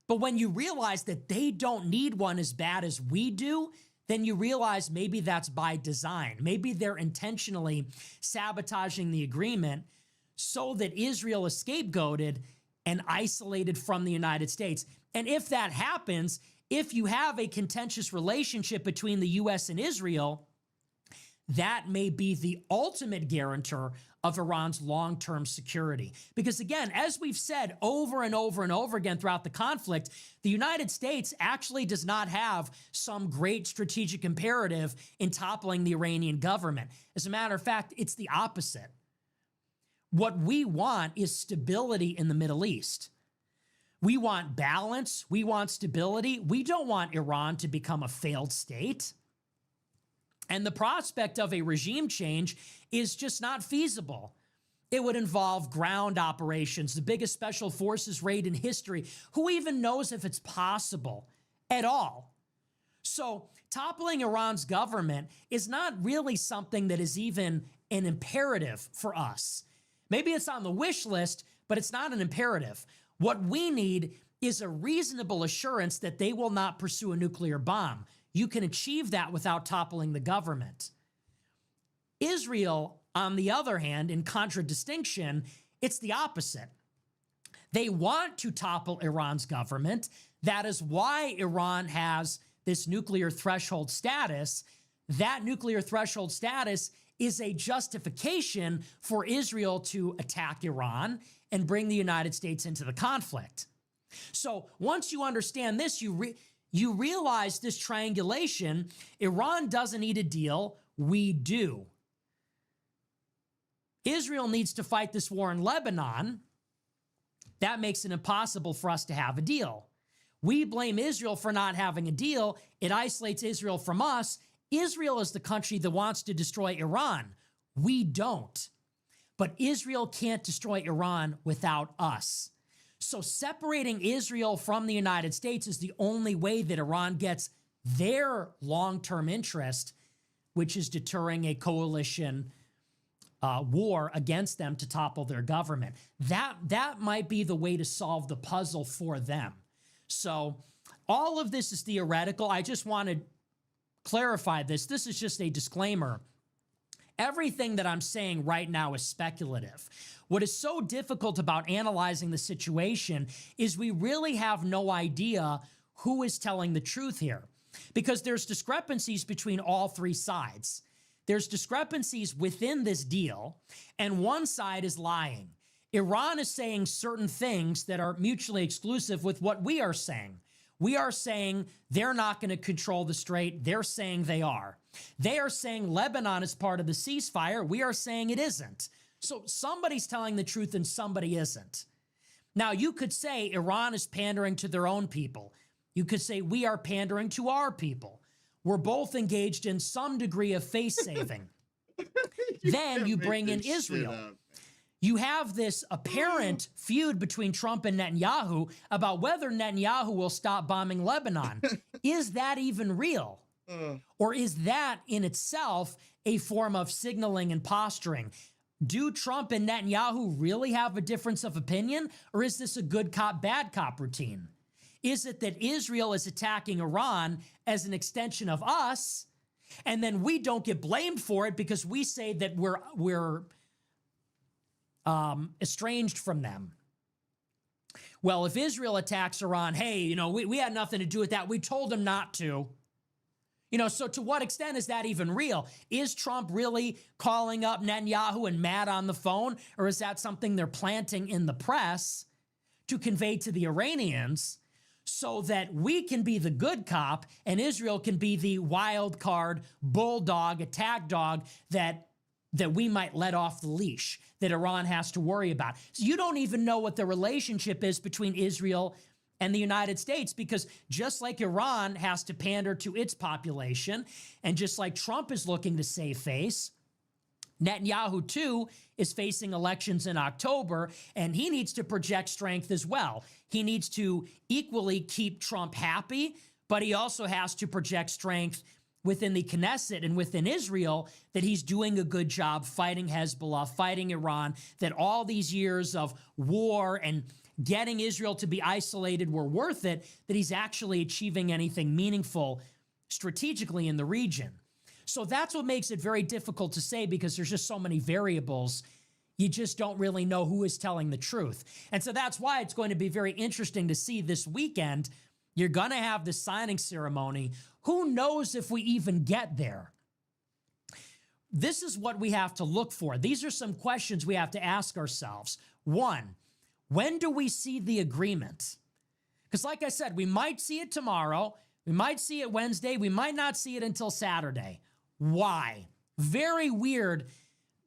But when you realize that they don't need one as bad as we do, then you realize maybe that's by design. Maybe they're intentionally sabotaging the agreement so that Israel is scapegoated and isolated from the United States. And if that happens, if you have a contentious relationship between the U.S. and Israel, that may be the ultimate guarantor of Iran's long-term security. Because again, as we've said over and over and over again throughout the conflict, the United States actually does not have some great strategic imperative in toppling the Iranian government. As a matter of fact, it's the opposite. What we want is stability in the Middle East. We want balance. We want stability. We don't want Iran to become a failed state. And the prospect of a regime change is just not feasible. It would involve ground operations, the biggest special forces raid in history. Who even knows if it's possible at all So toppling Iran's government is not really something that is even an imperative for us. Maybe it's on the wish list, but it's not an imperative. What we need is a reasonable assurance that they will not pursue a nuclear bomb. You can achieve that without toppling the government. Israel, on the other hand, in contradistinction, it's the opposite. They want to topple Iran's government. That is why Iran has this nuclear threshold status. That nuclear threshold status is a justification for Israel to attack Iran and bring the United States into the conflict. So once you understand this, you realize this triangulation. Iran doesn't need a deal. We do. Israel needs to fight this war in Lebanon. That makes it impossible for us to have a deal. We blame Israel for not having a deal. It isolates Israel from us. Israel is the country that wants to destroy Iran. We don't. But Israel can't destroy Iran without us. So separating Israel from the United States is the only way that Iran gets their long-term interest, which is deterring a coalition war against them to topple their government. That might be the way to solve the puzzle for them. So all of this is theoretical. I just want to clarify this. This is just a disclaimer. Everything that I'm saying right now is speculative. What is so difficult about analyzing the situation is we really have no idea who is telling the truth here, because there's discrepancies between all three sides. There's discrepancies within this deal, and one side is lying. Iran is saying certain things that are mutually exclusive with what we are saying. We are saying they're not going to control the strait. They're saying they are. They are saying Lebanon is part of the ceasefire. We are saying it isn't. So somebody's telling the truth and somebody isn't. Now, you could say Iran is pandering to their own people. You could say we are pandering to our people. We're both engaged in some degree of face saving. Then you bring in Israel. You have this apparent feud between Trump and Netanyahu about whether Netanyahu will stop bombing Lebanon. Is that even real? Or is that in itself a form of signaling and posturing? Do Trump and Netanyahu really have a difference of opinion? Or is this a good cop, bad cop routine? Is it that Israel is attacking Iran as an extension of us, and then we don't get blamed for it because we say that we're estranged from them? Well, if Israel attacks Iran, hey, you know, we had nothing to do with that. We told them not to. You know, so to what extent is that even real? Is Trump really calling up Netanyahu and Matt on the phone? Or is that something they're planting in the press to convey to the Iranians so that we can be the good cop and Israel can be the wild card, bulldog, attack dog that we might let off the leash, that Iran has to worry about? So you don't even know what the relationship is between Israel and the United States, because just like Iran has to pander to its population, and just like Trump is looking to save face, Netanyahu too is facing elections in October, and he needs to project strength as well. He needs to equally keep Trump happy, but he also has to project strength within the Knesset and within Israel, that he's doing a good job fighting Hezbollah, fighting Iran, that all these years of war and getting Israel to be isolated were worth it, that he's actually achieving anything meaningful strategically in the region. So that's what makes it very difficult to say, because there's just so many variables. You just don't really know who is telling the truth. And so that's why it's going to be very interesting to see this weekend. You're going to have the signing ceremony. Who knows if we even get there? This is what we have to look for. These are some questions we have to ask ourselves. One, when do we see the agreement? Because like I said, we might see it tomorrow. We might see it Wednesday. We might not see it until Saturday. Why? Very weird,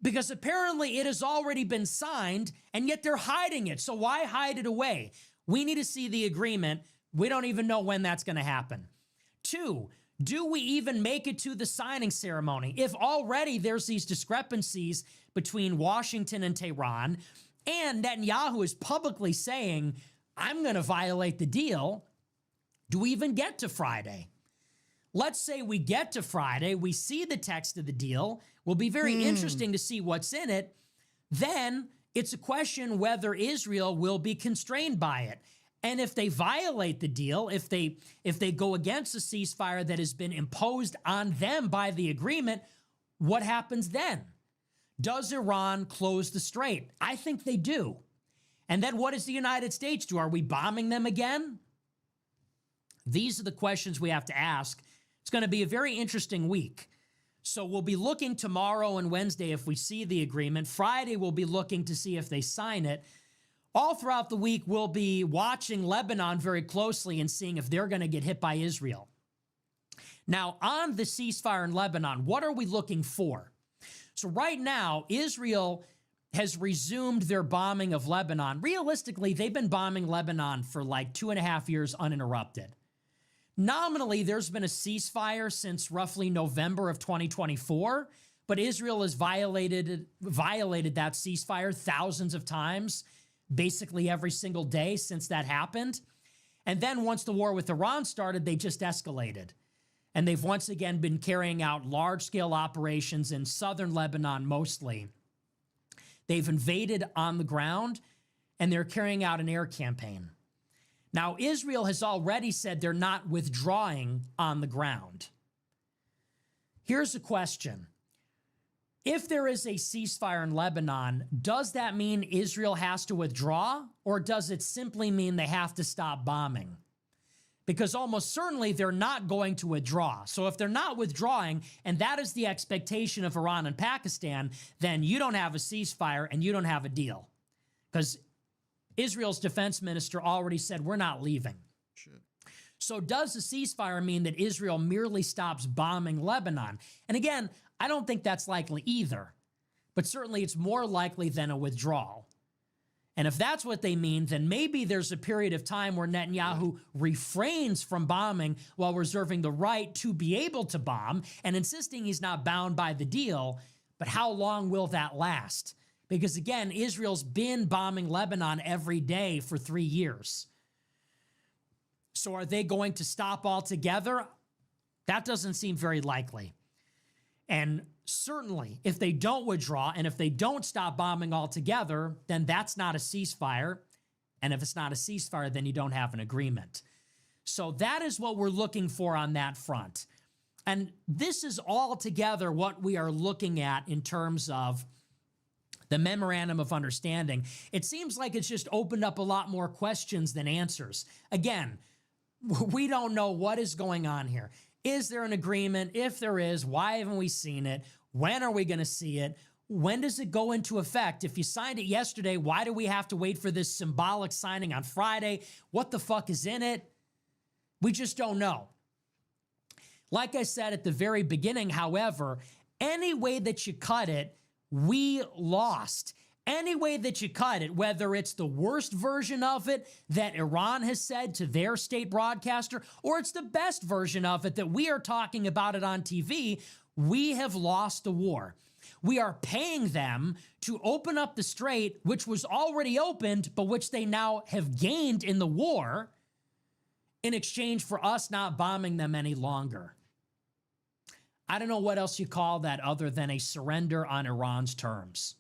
because apparently it has already been signed, and yet they're hiding it. So why hide it away? We need to see the agreement. We don't even know when that's going to happen. Two, do we even make it to the signing ceremony? If already there's these discrepancies between Washington and Tehran, and Netanyahu is publicly saying, I'm going to violate the deal, do we even get to Friday? Let's say we get to Friday, we see the text of the deal. Will be very interesting to see what's in it. Then it's a question whether Israel will be constrained by it. And if they violate the deal, if they go against the ceasefire that has been imposed on them by the agreement, what happens then? Does Iran close the strait? I think they do. And then what does the United States do? Are we bombing them again? These are the questions we have to ask. It's going to be a very interesting week. So we'll be looking tomorrow and Wednesday if we see the agreement. Friday, we'll be looking to see if they sign it. All throughout the week, we'll be watching Lebanon very closely and seeing if they're going to get hit by Israel. Now, on the ceasefire in Lebanon, what are we looking for? So right now, Israel has resumed their bombing of Lebanon. Realistically, they've been bombing Lebanon for like 2.5 years uninterrupted. Nominally, there's been a ceasefire since roughly November of 2024, but Israel has violated that ceasefire thousands of times, basically every single day since that happened. And then once the war with Iran started, they just escalated. And they've once again been carrying out large-scale operations in southern Lebanon mostly. They've invaded on the ground, and they're carrying out an air campaign. Now, Israel has already said they're not withdrawing on the ground. Here's a question. If there is a ceasefire in Lebanon, does that mean Israel has to withdraw, or does it simply mean they have to stop bombing? Because almost certainly they're not going to withdraw. So if they're not withdrawing, and that is the expectation of Iran and Pakistan, then you don't have a ceasefire and you don't have a deal. Because Israel's defense minister already said, we're not leaving. Shit. So does the ceasefire mean that Israel merely stops bombing Lebanon? And again, I don't think that's likely either, but certainly it's more likely than a withdrawal. And if that's what they mean, then maybe there's a period of time where Netanyahu refrains from bombing while reserving the right to be able to bomb and insisting he's not bound by the deal. But how long will that last? Because again, Israel's been bombing Lebanon every day for 3 years. So are they going to stop altogether? That doesn't seem very likely. And certainly, if they don't withdraw and if they don't stop bombing altogether, then that's not a ceasefire. And if it's not a ceasefire, then you don't have an agreement. So that is what we're looking for on that front. And this is altogether what we are looking at in terms of the memorandum of understanding. It seems like it's just opened up a lot more questions than answers. Again, we don't know what is going on here. Is there an agreement? If there is, why haven't we seen it? When are we going to see it? When does it go into effect? If you signed it yesterday, why do we have to wait for this symbolic signing on Friday? What the fuck is in it? We just don't know. Like I said at the very beginning, however, any way that you cut it, we lost. Any way that you cut it, whether it's the worst version of it that Iran has said to their state broadcaster, or it's the best version of it that we are talking about it on TV, we have lost the war. We are paying them to open up the strait, which was already opened, but which they now have gained in the war in exchange for us not bombing them any longer. I don't know what else you call that other than a surrender on Iran's terms.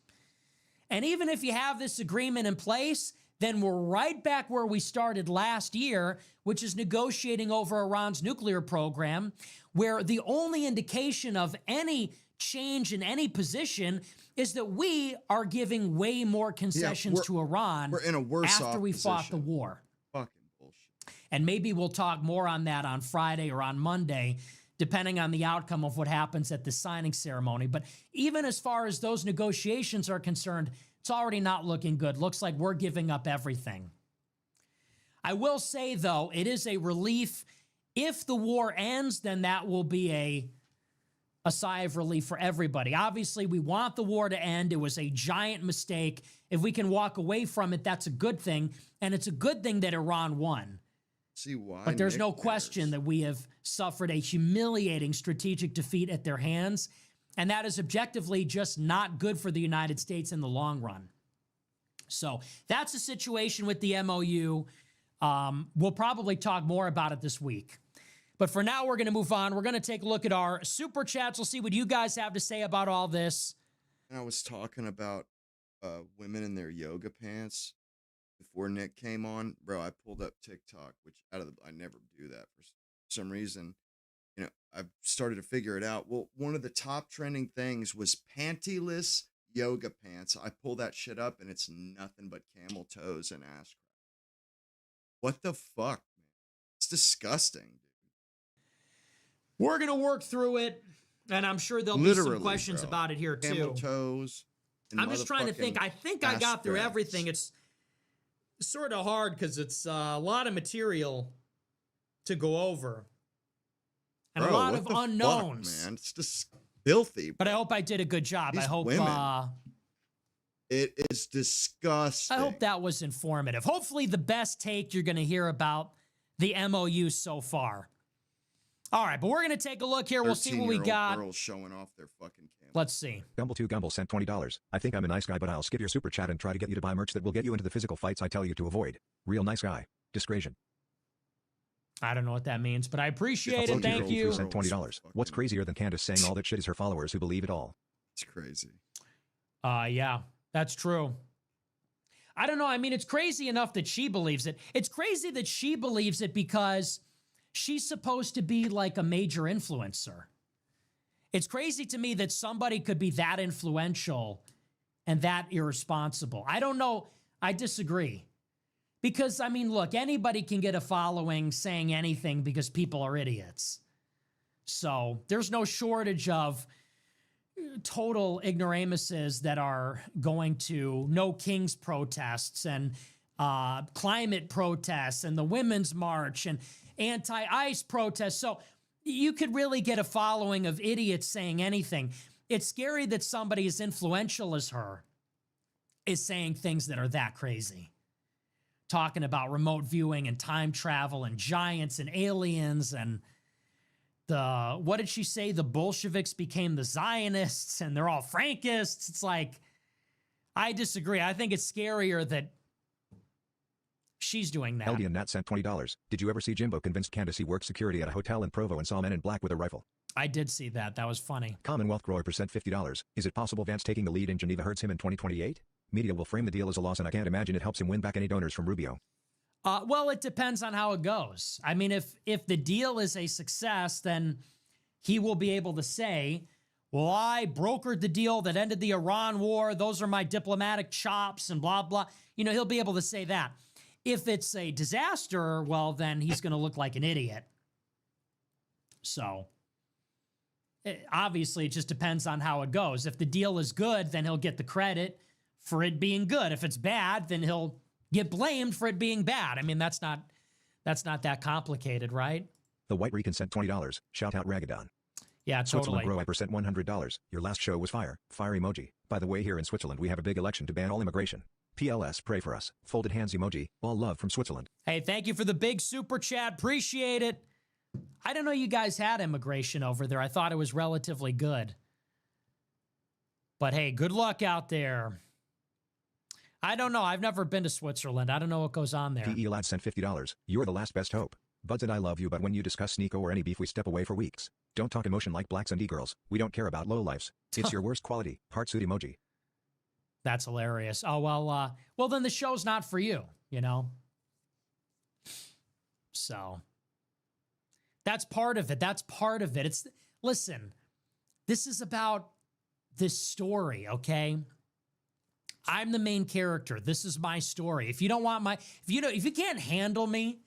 And even if you have this agreement in place, then we're right back where we started last year, which is negotiating over Iran's nuclear program, where the only indication of any change in any position is that we are giving way more concessions to Iran we're in a worse after we fought the war. Fucking bullshit. And maybe we'll talk more on that on Friday or on Monday, depending on the outcome of what happens at the signing ceremony. But even as far as those negotiations are concerned, it's already not looking good. Looks like we're giving up everything. I will say, though, it is a relief. If the war ends, then that will be a sigh of relief for everybody. Obviously, we want the war to end. It was a giant mistake. If we can walk away from it, that's a good thing. And it's a good thing that Iran won. See why? But there's no question that we have suffered a humiliating strategic defeat at their hands, and that is objectively just not good for the United States in the long run. So that's the situation with the MOU. We'll probably talk more about it this week. But for now, we're going to move on. We're going to take a look at our super chats. We'll see what you guys have to say about all this. And I was talking about women in their yoga pants before Nick came on. Bro, I pulled up TikTok, which I never do that for some reason. You know, I've started to figure it out. Well, one of the top trending things was pantyless yoga pants. I pull that shit up and it's nothing but camel toes and ass crack. What the fuck, man? It's disgusting, dude. We're going to work through it, and I'm sure there'll be some questions about it here, too. Camel toes. I'm just trying to think. I think I got through everything. It's sort of hard because it's a lot of material to go over. And a lot of unknowns. Fuck, man? It's just filthy. But I hope I did a good job. These I hope women. It is disgusting. I hope that was informative. Hopefully the best take you're going to hear about the MOU so far. All right, but we're going to take a look here. We'll see what we got. Girls showing off their fucking camel. Let's see. Gumble2Gumble sent $20. I think I'm a nice guy, but I'll skip your super chat and try to get you to buy merch that will get you into the physical fights I tell you to avoid. Real nice guy. Discretion. I don't know what that means, but I appreciate it. Thank you. Sent $20. What's crazier than Candace saying all that shit is her followers who believe it all? It's crazy. Yeah, that's true. I don't know. I mean, it's crazy enough that she believes it. It's crazy that she believes it because she's supposed to be like a major influencer. It's crazy to me that somebody could be that influential and that irresponsible. I don't know. I disagree. Because, I mean, look, anybody can get a following saying anything because people are idiots. So there's no shortage of total ignoramuses that are going to No Kings protests and climate protests and the Women's March and anti-ICE protests. So you could really get a following of idiots saying anything. It's scary that somebody as influential as her is saying things that are that crazy. Talking about remote viewing and time travel and giants and aliens and what did she say? The Bolsheviks became the Zionists and they're all Frankists. It's like, I disagree. I think it's scarier that she's doing that. LD and Nat sent $20. Did you ever see Jimbo convinced Candace he worked security at a hotel in Provo and saw men in black with a rifle? I did see that. That was funny. Commonwealth Grower % $50. Is it possible Vance taking the lead in Geneva hurts him in 2028? Media will frame the deal as a loss and I can't imagine it helps him win back any donors from Rubio. Well, it depends on how it goes. I mean, if the deal is a success, then he will be able to say, well, I brokered the deal that ended the Iran war. Those are my diplomatic chops and blah, blah. You know, he'll be able to say that. If it's a disaster, well, then he's going to look like an idiot. So, obviously, it just depends on how it goes. If the deal is good, then he'll get the credit for it being good. If it's bad, then he'll get blamed for it being bad. I mean, that's not that complicated, right? The White Rican sent $20. Shout out Ragadon. Yeah, totally. Switzerland Grow I % $100. Your last show was fire. Fire emoji. By the way, here in Switzerland we have a big election to ban all immigration. PLS, pray for us. Folded hands emoji. All love from Switzerland. Hey, thank you for the big super chat. Appreciate it. I didn't know you guys had immigration over there. I thought it was relatively good. But hey, good luck out there. I don't know. I've never been to Switzerland. I don't know what goes on there. PE Lad sent $50. You're the last best hope. Buds and I love you, but when you discuss Sneeko or any beef, we step away for weeks. Don't talk emotion like blacks and e-girls. We don't care about lowlifes. It's your worst quality. Heartsuit emoji. That's hilarious. Oh, well, then the show's not for you, you know? So that's part of it. That's part of it. Listen, this is about this story, okay? I'm the main character. This is my story. If you don't want if you can't handle me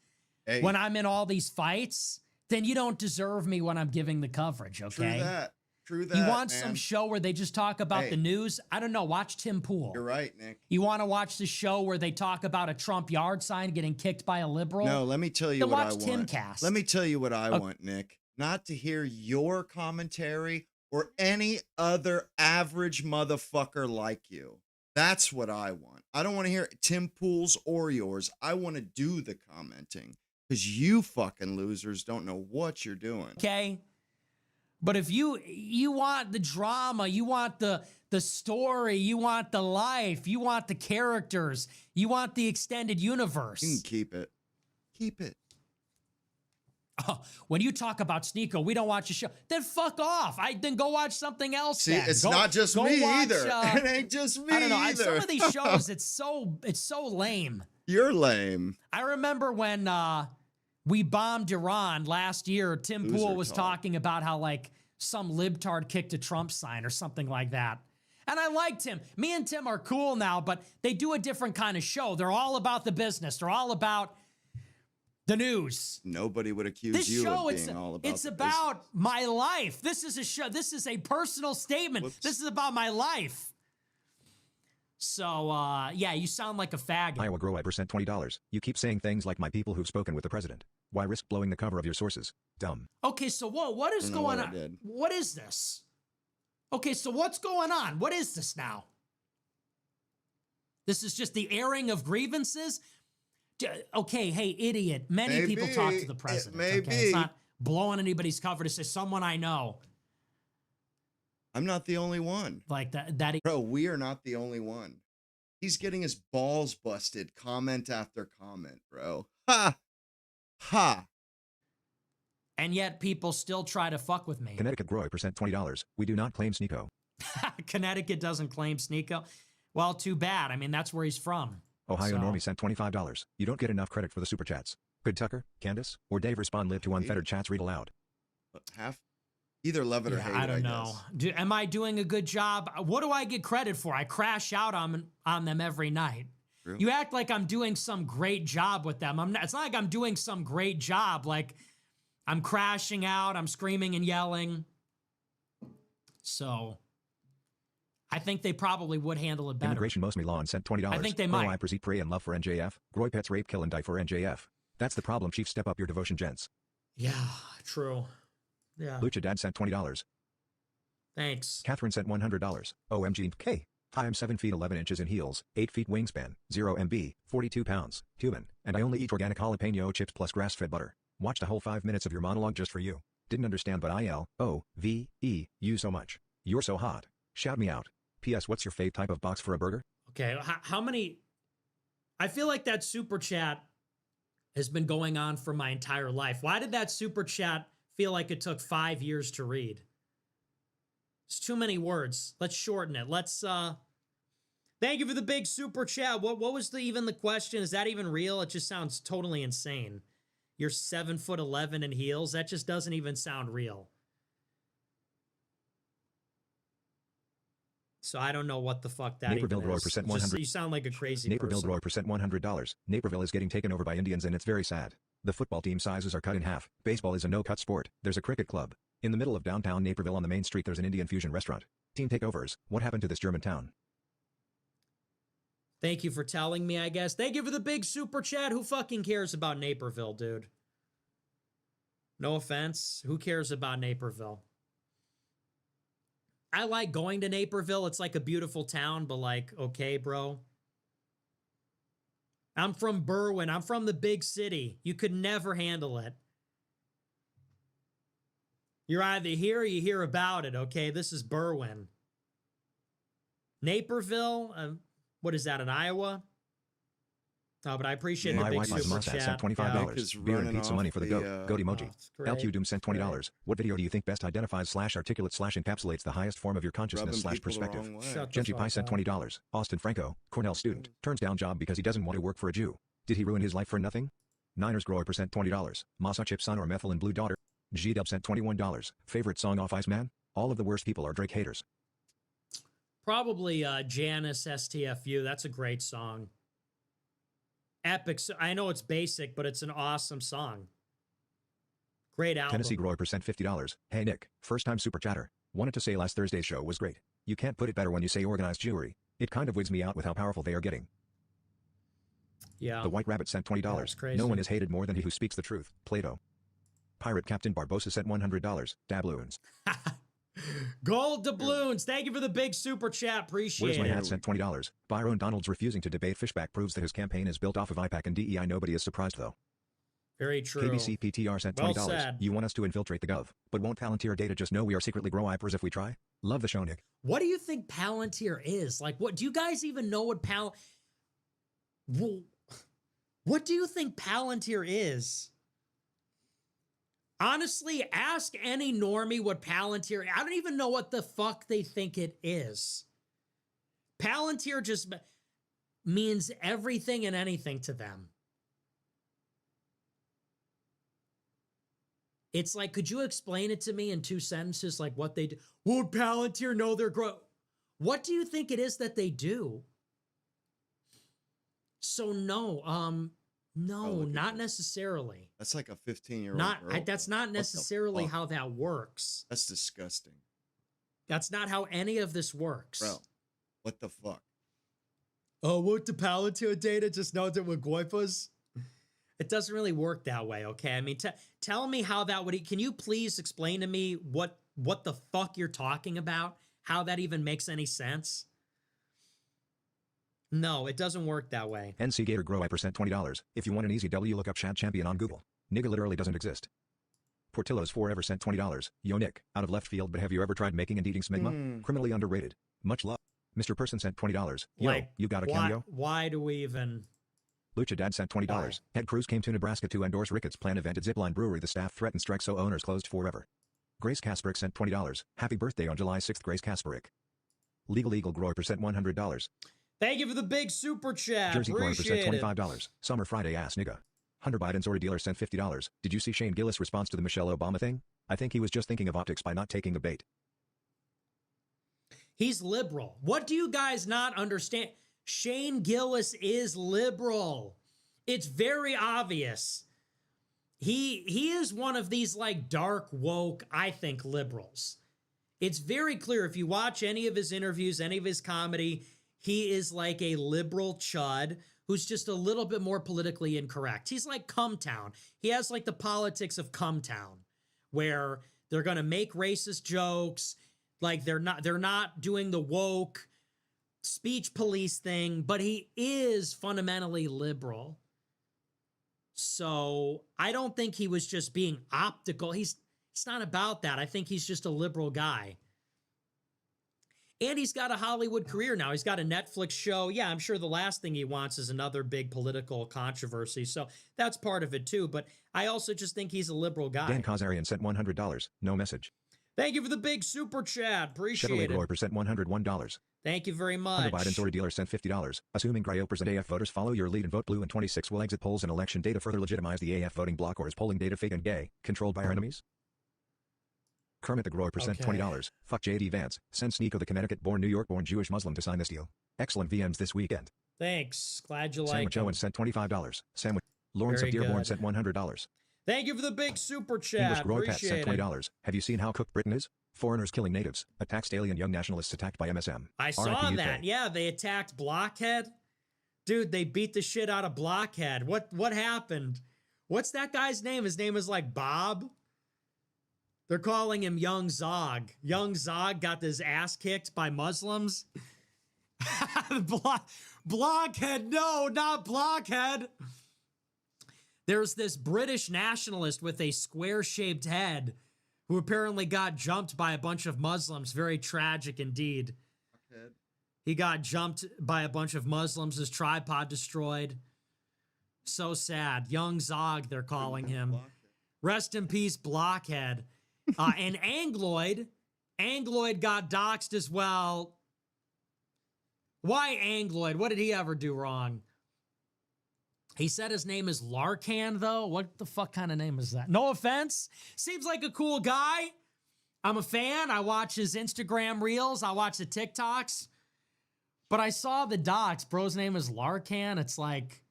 when I'm in all these fights, then you don't deserve me when I'm giving the coverage, okay? True that, you want man. Some show where they just talk about the news? I don't know. Watch Tim Pool. You're right, Nick. You want to watch the show where they talk about a Trump yard sign getting kicked by a liberal? No, let me tell you then what I watch want. Timcast. Let me tell you what I want, Nick. Not to hear your commentary or any other average motherfucker like you. That's what I want. I don't want to hear Tim Pool's or yours. I want to do the commenting because you fucking losers don't know what you're doing. Okay. But if you want the drama, you want the story, you want the life, you want the characters, you want the extended universe. You can keep it. Keep it. Oh, when you talk about Sneeko, we don't watch a show. Then fuck off. Then go watch something else. See, then. it's Go- not just go me watch, either. It ain't just me I don't know. either. Some of these shows, it's so lame. You're lame. I remember when we bombed Iran last year, Tim Loser Poole was talk. talking about how like some libtard kicked a Trump sign or something like that. And I liked him. Me and Tim are cool now, but they do a different kind of show. They're all about the business. They're all about the news. Nobody would accuse This you show, of being all about it's the about my life. This is a show. This is a personal statement. Whoops. This is about my life. So, yeah, you sound like a faggot. Iowa Grow % $20. You keep saying things like my people who've spoken with the president. Why risk blowing the cover of your sources? Dumb. Okay, so what is I don't know going what I on? did. What is this? Okay, so what's going on? What is this now? This is just the airing of grievances? Okay, hey, idiot. Many people talk to the president. Maybe. Okay? It's not blowing anybody's cover to say someone I know. I'm not the only one. Like that. Bro, we are not the only one. He's getting his balls busted comment after comment, bro. Ha! Ha! And yet people still try to fuck with me. Connecticut Grow % $20. We do not claim Sneeko. Connecticut doesn't claim Sneeko. Well, too bad. I mean, that's where he's from. Ohio So- Normie sent $25. You don't get enough credit for the super chats. Could Tucker, Candace, or Dave respond live to unfettered chats read aloud? Half. Either love it or hate it, I don't know. Am I doing a good job? What do I get credit for? I crash out on them every night. True. You act like I'm doing some great job with them. It's not like I'm doing some great job. Like I'm crashing out, I'm screaming and yelling. So I think they probably would handle it better. Immigration Mostly Lawn sent $20. I think they might. I present pray and love for NJF. Groy pets rape, kill, and die for NJF. That's the problem, Chief. Step up your devotion, gents. Yeah, true. Yeah. Lucha Dad sent $20. Thanks. Catherine sent $100. OMG. K. Hi, I'm 7 feet 11 inches in heels, 8 feet wingspan, 0 MB, 42 pounds, human, and I only eat organic jalapeno chips plus grass-fed butter. Watched a whole 5 minutes of your monologue just for you. Didn't understand, but I-L-O-V-E, you so much. You're so hot. Shout me out. P.S. What's your fave type of box for a burger? Okay, how many? I feel like that super chat has been going on for my entire life. Why did that super chat feel like it took 5 years to read? It's too many words. Let's shorten it. Let's thank you for the big super chat. What was even the question? Is that even real? It just sounds totally insane. You're 7'11" in heels. That just doesn't even sound real. So I don't know what the fuck that Naperville even Roy is. percent Just- 100. you sound like a crazy Naperville person. Roy percent $100. Naperville is getting taken over by Indians and it's very sad. The football team sizes are cut in half. Baseball is a no-cut sport. There's a cricket club. In the middle of downtown Naperville on the main street there's an Indian fusion restaurant. Team takeovers. What happened to this German town? Thank you for telling me, I guess. Thank you for the big super chat. Who fucking cares about Naperville, dude? No offense. Who cares about Naperville? I like going to Naperville. It's like a beautiful town, but like, okay, bro. I'm from Berwyn. I'm from the big city. You could never handle it. You're either here or you hear about it, okay? This is Berwyn. Naperville, what is that, in Iowa? Oh, but I appreciate My the big wife super must have chat. sent $25. Beer and pizza money for the goat. Goat emoji. great. LQ Doom sent $20. What video do you think best identifies / articulates / encapsulates the highest form of your consciousness / people the perspective? wrong way. Shut the Genji Pi fuck sent up. $20. Austin Franco, Cornell student, turns down job because he doesn't want to work for a Jew. Did he ruin his life for nothing? Niners Grower percent $20. Masa Chip Son or Methyl and Blue Daughter. G-Dub sent $21. Favorite song off Iceman? All of the worst people are Drake haters. Probably Janice STFU. That's a great song. Epic. I know it's basic, but it's an awesome song. Great album. Tennessee Grower percent $50. Hey Nick, first time super chatter. Wanted to say last Thursday's show was great. You can't put it better when you say organized Jewry. It kind of wigs me out with how powerful they are getting. Yeah. The White Rabbit sent $20. That's crazy. No one is hated more than he who speaks the truth. Plato. Pirate Captain Barbosa sent $100. Dabloons. Gold doubloons. Thank you for the big super chat. Appreciate Where's my it. hat sent $20. Byron Donalds refusing to debate Fishback proves that his campaign is built off of IPAC and DEI. Nobody is surprised though. Very true. KBC PTR sent Well $20. said. You want us to infiltrate the gov, but won't Palantir data just know we are secretly grow-ipers if we try? Love the show, Nick. What do you think Palantir is? Like, what do you guys even know what what do you think Palantir is? Honestly, ask any normie what Palantir. I don't even know what the fuck they think it is. Palantir just means everything and anything to them. It's like, could you explain it to me in 2 sentences, like what they do? Would Palantir know their growth? What do you think it is that they do? So no, not necessarily. That's like a 15-year-old girl. That's not necessarily how that works. That's disgusting. That's not how any of this works. Bro, what the fuck? Oh, what the Palantir data just knows it with Goipas? It doesn't really work that way, okay? I mean, tell me how that would... Can you please explain to me what the fuck you're talking about? How that even makes any sense? No, it doesn't work that way. NC Gator Grow percent $20. If you want an easy W, look up Shad Champion on Google. Nigga literally doesn't exist. Portillo's Forever sent $20. Yo Nick, out of left field, but have you ever tried making and eating smegma? Criminally underrated. Much love. Mr. Person sent $20. Yo, Like, you got a cameo? Why do we even... Lucha Dad sent $20. Ed Cruz came to Nebraska to endorse Ricketts' planned event at Zipline Brewery. The staff threatened strike, so owners closed forever. Grace Kasperick sent $20. Happy birthday on July 6th, Grace Kasperick. Legal Eagle Grower sent $100. Thank you for the big super chat. Jersey Grower Appreciate sent it. $25. Summer Friday ass nigga. Hunter Biden's Ori dealer sent $50. Did you see Shane Gillis' response to the Michelle Obama thing? I think he was just thinking of optics by not taking the bait. He's liberal. What do you guys not understand? Shane Gillis is liberal. It's very obvious. He is one of these like dark woke, I think, liberals. It's very clear if you watch any of his interviews, any of his comedy, he is like a liberal chud who's just a little bit more politically incorrect. He's like Cumtown. He has like the politics of Cumtown, where they're going to make racist jokes, like they're not doing the woke speech police thing, but he is fundamentally liberal. So I don't think he was just being optical. It's not about that. I think he's just a liberal guy. And he's got a Hollywood career now. He's got a Netflix show. Yeah, I'm sure the last thing he wants is another big political controversy. So that's part of it too. But I also just think he's a liberal guy. Dan Kazarian sent $100. No message. Thank you for the big super chat. Appreciate Chevrolet it. Grower sent $101. Thank you very much. Hunter Biden's Ori dealer sent $50. Assuming Cryopas and AF voters follow your lead and vote blue in 26 will exit polls and election data further legitimize the AF voting bloc, or is polling data fake and gay, controlled by our enemies? Kermit the Grower sent $20. Fuck J.D. Vance. Send Sneeko the Connecticut-born, New York-born Jewish Muslim to sign this deal. Excellent VMs this weekend. Thanks. Glad you like Sandwich them. Owen sent $25. Sandwich Lawrence Very of Dearborn good. sent $100. Thank you for the big super English chat. Grower Pet Appreciate sent it. $20. Have you seen how cooked Britain is? Foreigners killing natives. Attacks alien young nationalists attacked by MSM. I saw RIP that. UK. Yeah, they attacked Blockhead. Dude, they beat the shit out of Blockhead. What happened? What's that guy's name? His name is like Bob. They're calling him Young Zog. Young Zog got his ass kicked by Muslims. Blockhead, no, not Blockhead. There's this British nationalist with a square-shaped head who apparently got jumped by a bunch of Muslims. Very tragic indeed. He got jumped by a bunch of Muslims, his tripod destroyed. So sad. Young Zog, they're calling him. Rest in peace, Blockhead. And Angloid got doxxed as well. Why Angloid? What did he ever do wrong? He said his name is Larkan, though. What the fuck kind of name is that? No offense. Seems like a cool guy. I'm a fan. I watch his Instagram reels. I watch the TikToks. But I saw the docs. Bro's name is Larkan. It's like,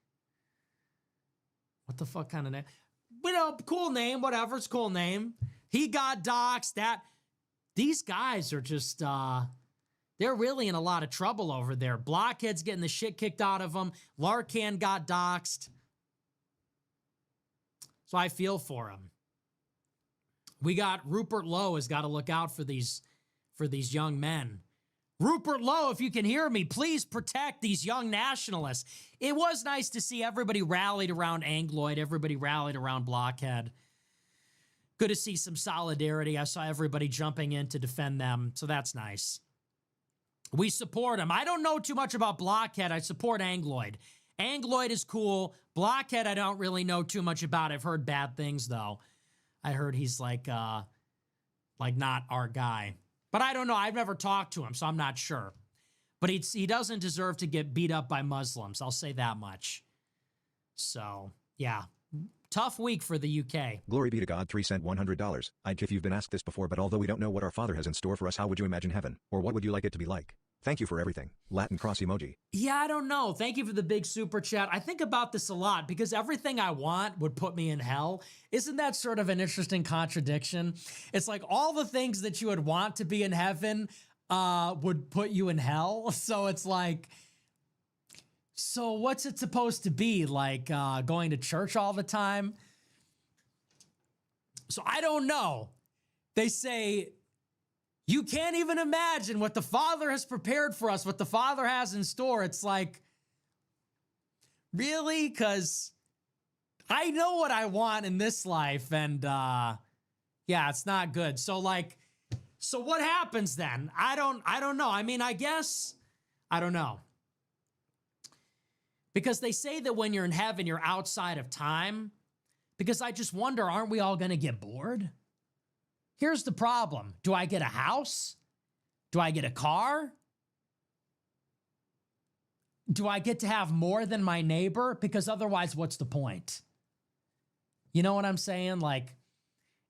what the fuck kind of name? You know, cool name, whatever. It's a cool name. He got doxxed. These guys are just, they're really in a lot of trouble over there. Blockhead's getting the shit kicked out of them. Larkan got doxxed. So I feel for him. We got Rupert Lowe has got to look out for these young men. Rupert Lowe, if you can hear me, please protect these young nationalists. It was nice to see everybody rallied around Angloid. Everybody rallied around Blockhead. Good to see some solidarity. I saw everybody jumping in to defend them, so that's nice. We support him. I don't know too much about Blockhead. I support Angloid. Angloid is cool. Blockhead, I don't really know too much about. I've heard bad things, though. I heard he's like not our guy. But I don't know. I've never talked to him, so I'm not sure. But he doesn't deserve to get beat up by Muslims. I'll say that much. So, yeah. Tough week for the UK. Glory be to God. 3 cent $100. If you've been asked this before, but although we don't know what our Father has in store for us, how would you imagine heaven? Or what would you like it to be like? Thank you for everything. Latin cross emoji. Yeah, I don't know. Thank you for the big super chat. I think about this a lot because everything I want would put me in hell. Isn't that sort of an interesting contradiction? It's like all the things that you would want to be in heaven would put you in hell. So it's like, so what's it supposed to be? Like going to church all the time? So I don't know. They say, you can't even imagine what the Father has prepared for us, what the Father has in store. It's like, really? Because I know what I want in this life, and yeah, it's not good. So like, so what happens then? I don't know. I mean, I guess, I don't know. Because they say that when you're in heaven, you're outside of time. Because I just wonder, aren't we all going to get bored? Here's the problem. Do I get a house? Do I get a car? Do I get to have more than my neighbor? Because otherwise, what's the point? You know what I'm saying? Like,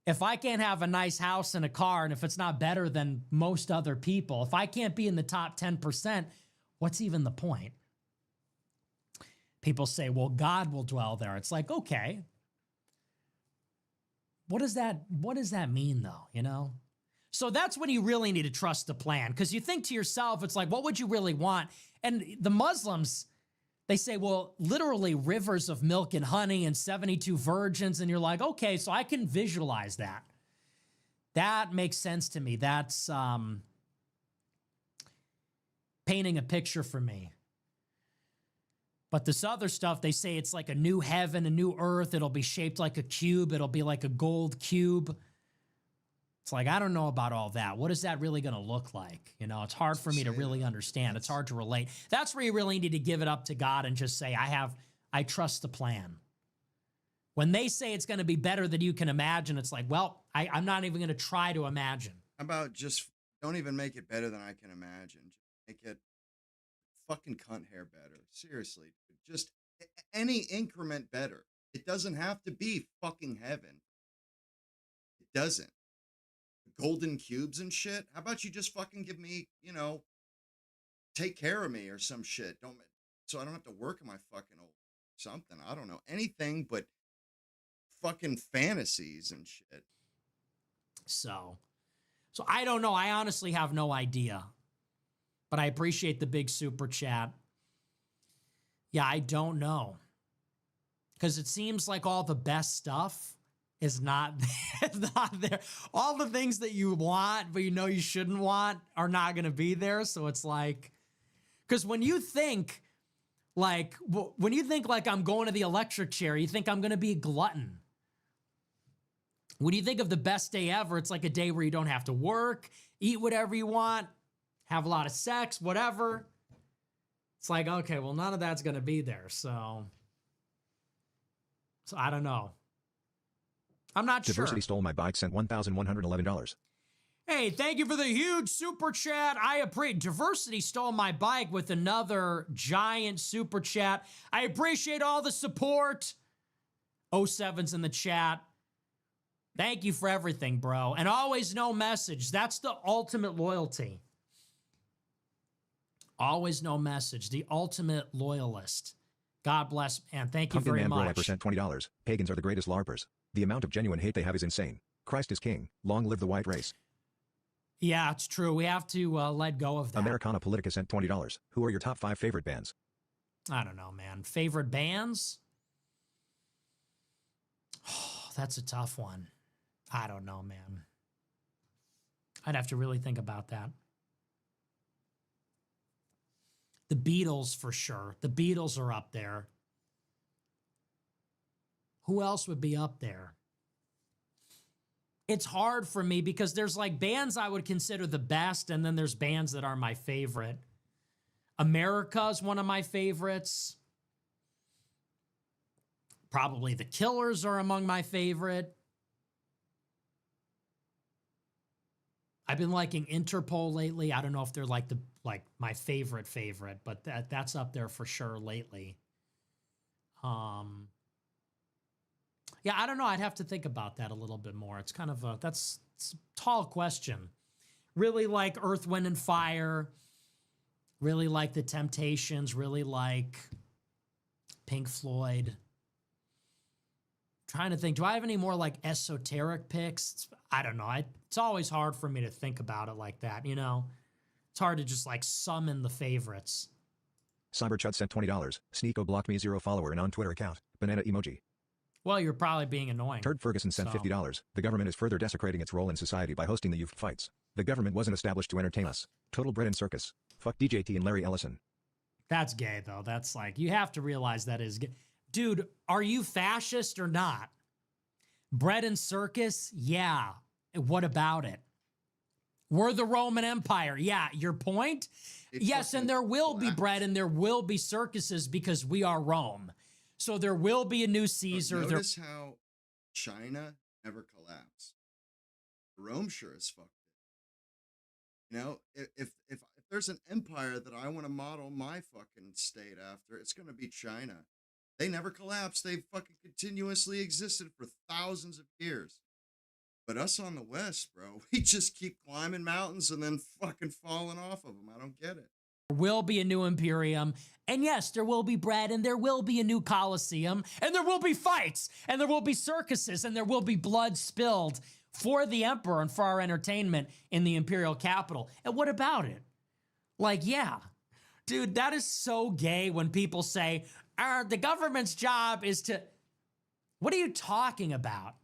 if I can't have a nice house and a car, and if it's not better than most other people, if I can't be in the top 10%, what's even the point? People say, well, God will dwell there. It's like, okay. What does that mean though, you know? So that's when you really need to trust the plan, because you think to yourself, it's like, what would you really want? And the Muslims, they say, well, literally rivers of milk and honey and 72 virgins. And you're like, okay, so I can visualize that. That makes sense to me. That's painting a picture for me. But this other stuff, they say it's like a new heaven, a new earth. It'll be shaped like a cube. It'll be like a gold cube. It's like, I don't know about all that. What is that really going to look like? You know, it's hard for me to really understand. It's hard to relate. That's where you really need to give it up to God and just say, I trust the plan. When they say it's going to be better than you can imagine, it's like, well, I'm not even going to try to imagine. How about just don't even make it better than I can imagine. Just make it fucking cunt hair better. Seriously. Just any increment better. It doesn't have to be fucking heaven. It doesn't. Golden cubes and shit. How about you just fucking give me, you know, take care of me or some shit. So I don't have to work in my fucking old something. I don't know. Anything but fucking fantasies and shit. So I don't know. I honestly have no idea. But I appreciate the big super chat. Yeah, I don't know. Because it seems like all the best stuff is not there. All the things that you want, but you know you shouldn't want, are not going to be there. So it's like, because when you think like I'm going to the electric chair, you think I'm going to be a glutton. When you think of the best day ever, it's like a day where you don't have to work, eat whatever you want, have a lot of sex, whatever. It's like, okay, well, none of that's going to be there. So I don't know. I'm not sure. Diversity stole my bike, sent $1,111. Hey, thank you for the huge super chat. I appreciate Diversity stole my bike with another giant super chat. I appreciate all the support. 07's in the chat. Thank you for everything, bro. And always no message. That's the ultimate loyalty. Always no message. The ultimate loyalist. God bless, man. Thank you Pumpkin very Man much. Bro, sent $20. Pagans are the greatest LARPers. The amount of genuine hate they have is insane. Christ is king. Long live the white race. Yeah, it's true. We have to let go of that. Americana Politica sent $20. Who are your top 5 favorite bands? I don't know, man. Favorite bands? Oh, that's a tough one. I don't know, man. I'd have to really think about that. The Beatles, for sure. The Beatles are up there. Who else would be up there? It's hard for me because there's like bands I would consider the best, and then there's bands that are my favorite. America is one of my favorites. Probably the Killers are among my favorite. I've been liking Interpol lately. I don't know if they're like my favorite, but that's up there for sure lately. Yeah, I don't know. I'd have to think about that a little bit more. It's kind of it's a tall question. Really like Earth, Wind, and Fire. Really like The Temptations. Really like Pink Floyd. Trying to think, do I have any more like esoteric picks? I don't know. It's always hard for me to think about it like that, you know? It's hard to just like summon the favorites. Cyberchud sent $20. Sneeko blocked me 0 follower and on Twitter account. Banana emoji. Well, you're probably being annoying. Turd Ferguson sent $50. The government is further desecrating its role in society by hosting the youth fights. The government wasn't established to entertain us. Total bread and circus. Fuck DJT and Larry Ellison. That's gay, though. That's like, you have to realize that is gay. Dude, are you fascist or not? Bread and circus? Yeah. What about it? We're the Roman Empire. Yeah, your point? Yes, and there will be bread and there will be circuses because we are Rome. So there will be a new Caesar. Notice how China never collapsed. Rome sure as fuck did. You know, if there's an empire that I want to model my fucking state after, it's going to be China. They never collapsed. They fucking continuously existed for thousands of years. But us on the West, bro, we just keep climbing mountains and then fucking falling off of them. I don't get it. There will be a new Imperium. And yes, there will be bread and there will be a new Colosseum. And there will be fights and there will be circuses and there will be blood spilled for the emperor and for our entertainment in the imperial capital. And what about it? Like, yeah. Dude, that is so gay when people say, the government's job is to... What are you talking about?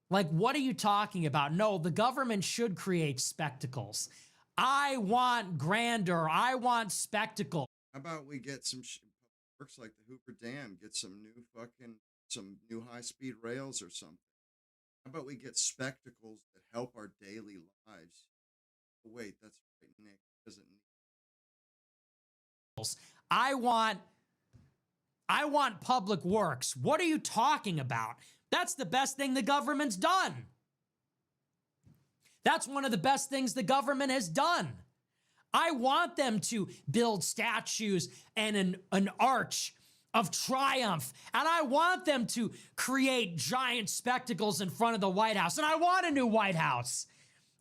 Like, what are you talking about? No, the government should create spectacles. I want grandeur. I want spectacle. How about we get some works like the Hoover Dam, get some new high-speed rails or something? How about we get spectacles that help our daily lives? Oh, wait, that's right, Nick. Doesn't need. I want public works. What are you talking about? That's the best thing the government's done. That's one of the best things the government has done. I want them to build statues and an arch of triumph. And I want them to create giant spectacles in front of the White House. And I want a new White House.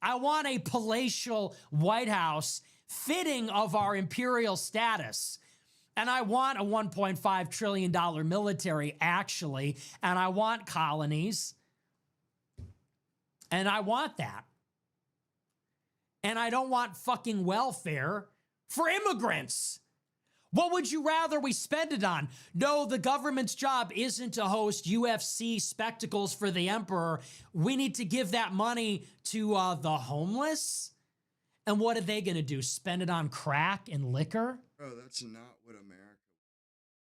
I want a palatial White House fitting of our imperial status. And I want a $1.5 trillion military, actually. And I want colonies. And I want that. And I don't want fucking welfare for immigrants. What would you rather we spend it on? No, the government's job isn't to host UFC spectacles for the emperor. We need to give that money to the homeless. And what are they going to do? Spend it on crack and liquor? Bro, that's not what America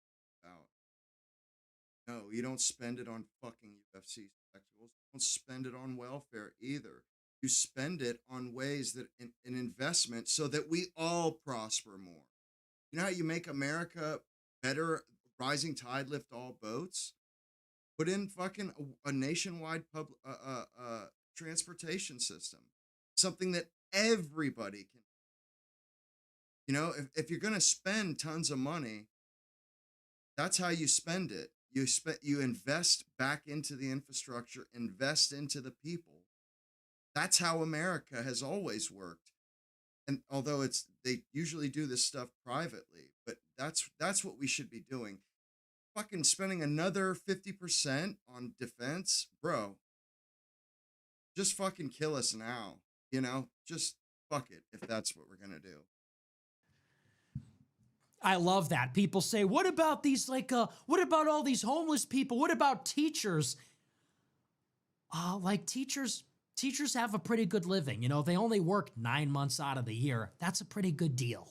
is about. No, you don't spend it on fucking UFC spectacles. You don't spend it on welfare either. You spend it on ways that an investment so that we all prosper more. You know how you make America better? Rising tide lift all boats. Put in fucking a nationwide transportation system. Something that everybody can. You know, if you're going to spend tons of money, that's how you spend it. You invest back into the infrastructure, invest into the people. That's how America has always worked. And although they usually do this stuff privately, but that's what we should be doing. Fucking spending another 50% on defense, bro. Just fucking kill us now, you know? Just fuck it if that's what we're going to do. I love that. People say, what about these, what about all these homeless people? What about teachers? Teachers have a pretty good living. You know, they only work 9 months out of the year. That's a pretty good deal.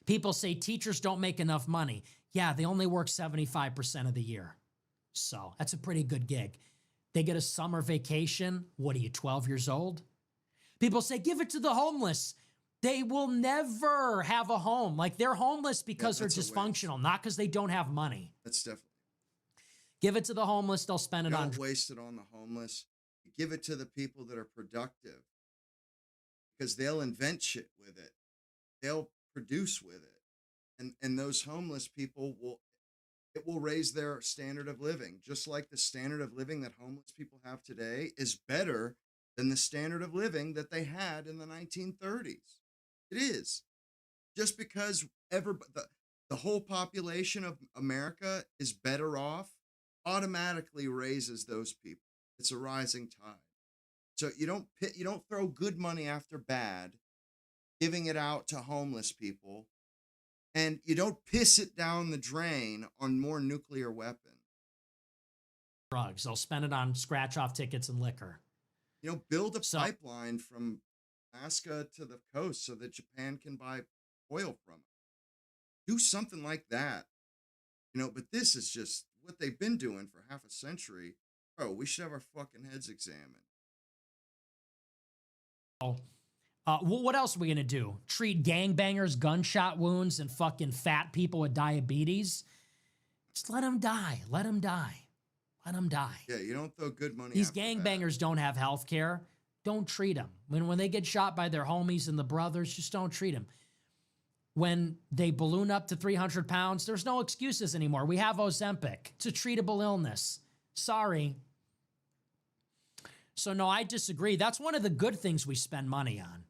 People say teachers don't make enough money. Yeah, they only work 75% of the year. So that's a pretty good gig. They get a summer vacation. What are you, 12 years old? People say, give it to the homeless. They will never have a home. Like, they're homeless because they're dysfunctional, not because they don't have money. That's definitely. Give it to the homeless. They'll spend it on. Don't waste it on the homeless. give it to the people that are productive, because they'll invent shit with it. They'll produce with it. And those homeless people will raise their standard of living, just like the standard of living that homeless people have today is better than the standard of living that they had in the 1930s. It is. Just because the whole population of America is better off automatically raises those people. It's a rising tide. So you don't throw good money after bad, giving it out to homeless people, and you don't piss it down the drain on more nuclear weapons. Drugs. They'll spend it on scratch-off tickets and liquor. Build a pipeline from Alaska to the coast so that Japan can buy oil from it. Do something like that. But this is just what they've been doing for half a century. Bro, we should have our fucking heads examined. What else are we going to do? Treat gangbangers, gunshot wounds, and fucking fat people with diabetes? Just let them die. Let them die. Let them die. Yeah, you don't throw good money. These gangbangers don't have health care. Don't treat them. When they get shot by their homies and the brothers, just don't treat them. When they balloon up to 300 pounds, there's no excuses anymore. We have Ozempic. It's a treatable illness. Sorry. So no, I disagree. That's one of the good things we spend money on.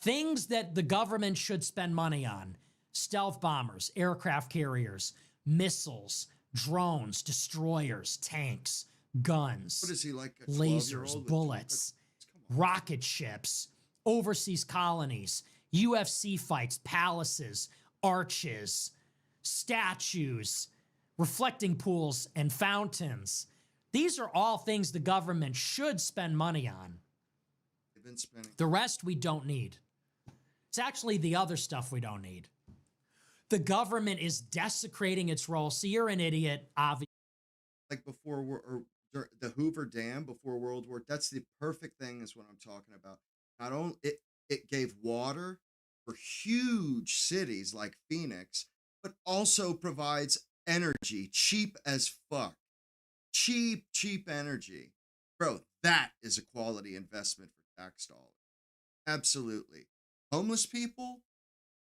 Things that the government should spend money on. Stealth bombers, aircraft carriers, missiles, drones, destroyers, tanks, guns. What is he, like a lasers, bullets, rocket ships, overseas colonies, UFC fights, palaces, arches, statues, reflecting pools, and fountains. These are all things the government should spend money on. They've been spending. The rest we don't need. It's actually the other stuff we don't need. The government is desecrating its role. See, you're an idiot, obviously. Like the Hoover Dam before World War. That's the perfect thing is what I'm talking about. Not only it gave water for huge cities like Phoenix, but also provides energy, cheap as fuck. Cheap energy. Bro, that is a quality investment for tax dollars. Absolutely. Homeless people,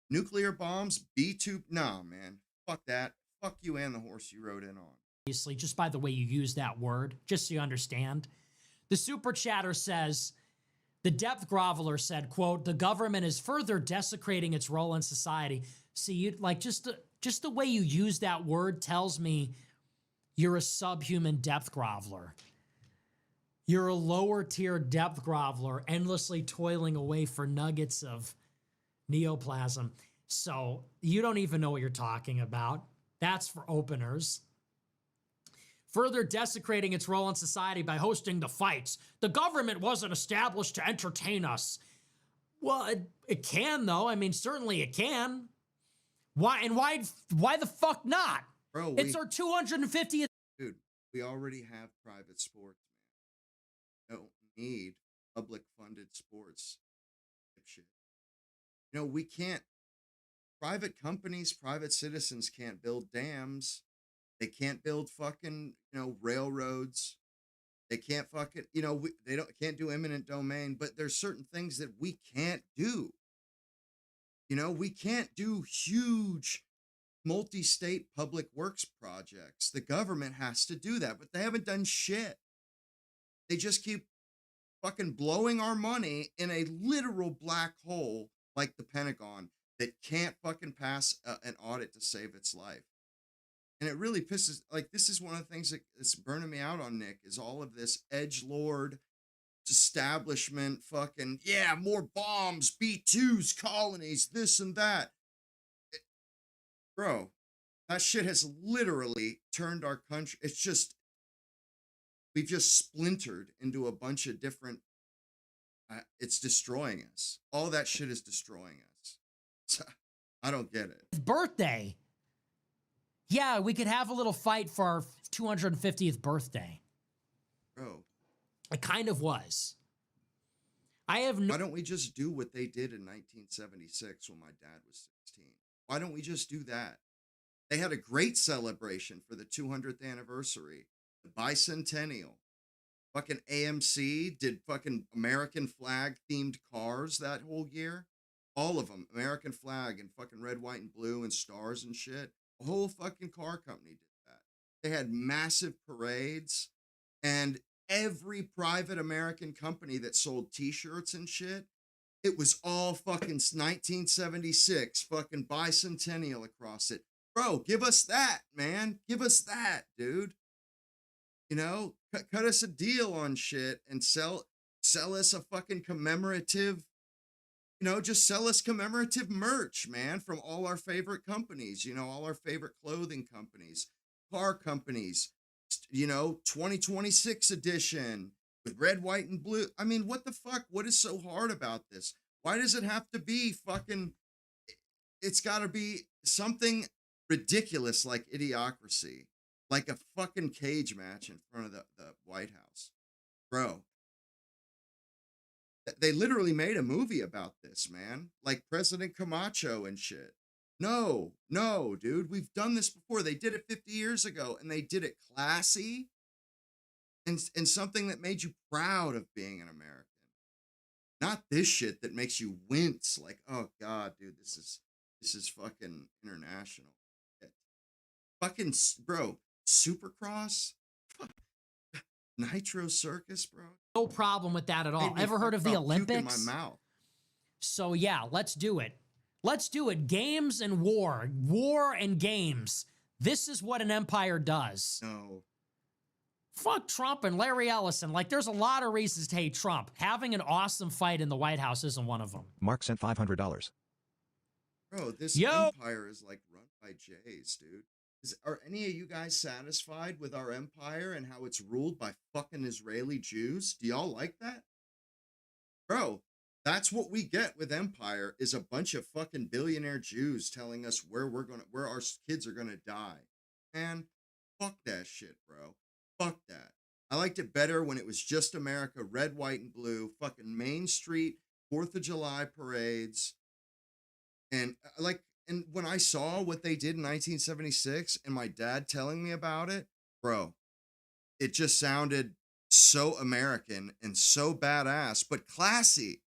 nuclear bombs, B2, nah, man. Fuck that. Fuck you and the horse you rode in on. Obviously, just by the way you use that word, just so you understand. The super chatter says, the depth groveler said, quote, the government is further desecrating its role in society. See, you like just the way you use that word tells me you're a subhuman depth groveler. You're a lower tier depth groveler, endlessly toiling away for nuggets of neoplasm. So you don't even know what you're talking about. That's for openers. Further desecrating its role in society by hosting the fights. The government wasn't established to entertain us. Well, it can, though. I mean, certainly it can. Why the fuck not? Bro, it's our 250th. Dude, we already have private sports, man. Don't need public funded sports. Shit. We can't. Private companies, private citizens can't build dams. They can't build fucking, railroads. They can't fucking, can't do eminent domain, but there's certain things that we can't do. We can't do huge multi-state public works projects. The government has to do that, but they haven't done shit. They just keep fucking blowing our money in a literal black hole like the Pentagon that can't fucking pass an audit to save its life. And it really pisses, this is one of the things that's burning me out on, Nick, is all of this edgelord establishment fucking, yeah, more bombs, B2s, colonies, this and that. Bro, that shit has literally turned our country. We've just splintered into a bunch of different, it's destroying us. All that shit is destroying us. So, I don't get it. Birthday. Yeah, we could have a little fight for our 250th birthday. Bro. It kind of was. Why don't we just do what they did in 1976 when my dad was 16? Why don't we just do that? They had a great celebration for the 200th anniversary, the bicentennial. Fucking AMC did fucking American flag themed cars that whole year. All of them, American flag and fucking red, white, and blue and stars and shit. A whole fucking car company did that. They had massive parades, and every private American company that sold t-shirts and shit, it was all fucking 1976, fucking bicentennial across it. Bro, give us that, man. Give us that, dude. You know, cut us a deal on shit and sell us a fucking commemorative, you know, just sell us commemorative merch, man, from all our favorite companies, you know, all our favorite clothing companies, car companies, you know, 2026 edition with red, white, and blue. I mean, what the fuck? What is so hard about this? Why does it have to be fucking, it's got to be something ridiculous like Idiocracy, like a fucking cage match in front of the White House. Bro, they literally made a movie about this, man, like President Camacho and shit. No, dude, we've done this before. They did it 50 years ago, and they did it classy and something that made you proud of being an American. Not this shit that makes you wince like, oh God, dude, this is fucking international. Fucking, bro, Supercross? Nitro Circus, bro? No problem with that at all. Made me Ever heard think of the about puking Olympics? in my mouth. So yeah, let's do it. Let's do it. Games and war. War and games. This is what an empire does. No. Fuck Trump and Larry Ellison. Like, there's a lot of reasons to hate Trump. Having an awesome fight in the White House isn't one of them. Mark sent $500. Bro, this empire is like run by Jays, dude. Are any of you guys satisfied with our empire and how it's ruled by fucking Israeli Jews? Do y'all like that? Bro, that's what we get with empire, is a bunch of fucking billionaire Jews telling us where our kids are gonna die. Man, fuck that shit, bro. Fuck that. I liked it better when it was just America, red, white, and blue, fucking Main Street, 4th of July parades. And and when I saw what they did in 1976 and my dad telling me about it, bro, it just sounded so American and so badass, but classy.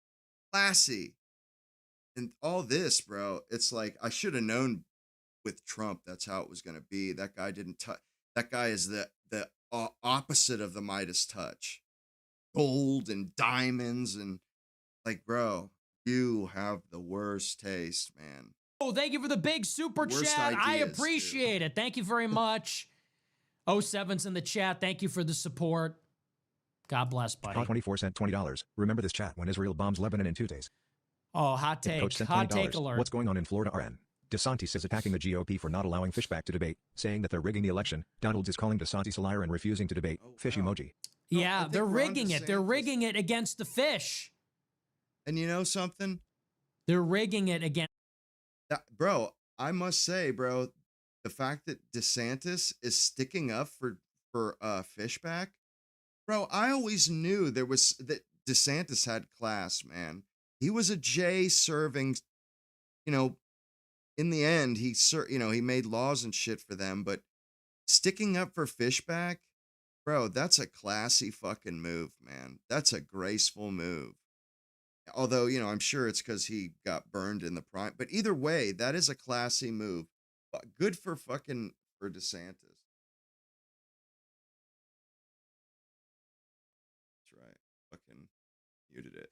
And all this, bro, it's like, I should have known with Trump, that's how it was going to be. That guy didn't touch. That guy is the opposite of the Midas touch. Gold and diamonds and like, bro, you have the worst taste, man. Oh, thank you for the big super chat. I appreciate it. Thank you very much. 07's in the chat. Thank you for the support. God bless, buddy. Hot 24 sent $20. Remember this chat when Israel bombs Lebanon in 2 days. Oh, hot take. Coach sent Hot $20. take alert. What's going on in Florida? RN. DeSantis is attacking the GOP for not allowing Fishback to debate, saying that they're rigging the election. Donalds is calling DeSantis a liar and refusing to debate. Fish emoji. Yeah, they're rigging it. They're rigging it against the fish. And you know something? They're rigging it against. Bro, I must say, bro, the fact that DeSantis is sticking up for Fishback, bro, I always knew that DeSantis had class, man. He was a J serving, you know, in the end, he made laws and shit for them, but sticking up for Fishback, bro, that's a classy fucking move, man. That's a graceful move. Although, you know, I'm sure it's because he got burned in the prime. But either way, that is a classy move. Good for DeSantis. That's right. Fucking muted it.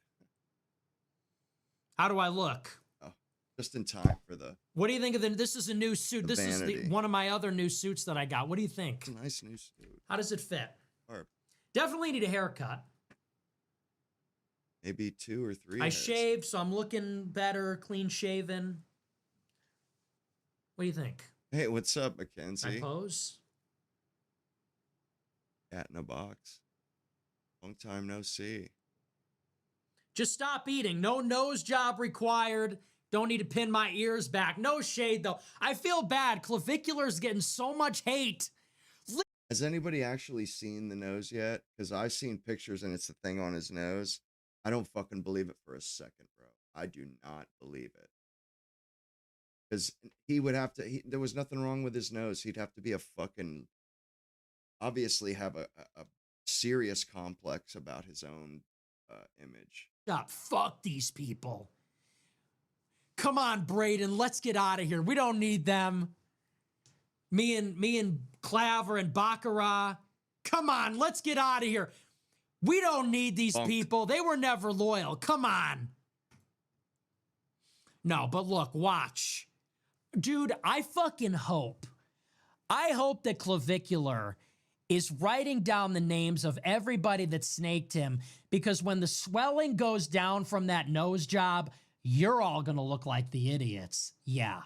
How do I look? Oh, just in time for the. What do you think of this? Is a new suit. This vanity. is one of my other new suits that I got. What do you think? It's a nice new suit. How does it fit? Or definitely need a haircut. Maybe 2 or 3. I shaved, so I'm looking better, clean shaven. What do you think? Hey, what's up, Mackenzie? I pose? Cat in a box. Long time no see. Just stop eating. No nose job required. Don't need to pin my ears back. No shade, though. I feel bad. Clavicular's getting so much hate. Has anybody actually seen the nose yet? Because I've seen pictures and it's the thing on his nose. I don't fucking believe it for a second, bro. I do not believe it. Because he would have to, there was nothing wrong with his nose. He'd have to be obviously have a serious complex about his own image. Fuck these people. Come on, Braden, let's get out of here. We don't need them. Me and Claver and Baccarat. Come on, let's get out of here. We don't need these people. They were never loyal. Come on. No, but look, watch. Dude, I fucking hope. I hope that Clavicular is writing down the names of everybody that snaked him, because when the swelling goes down from that nose job, you're all going to look like the idiots. Yeah.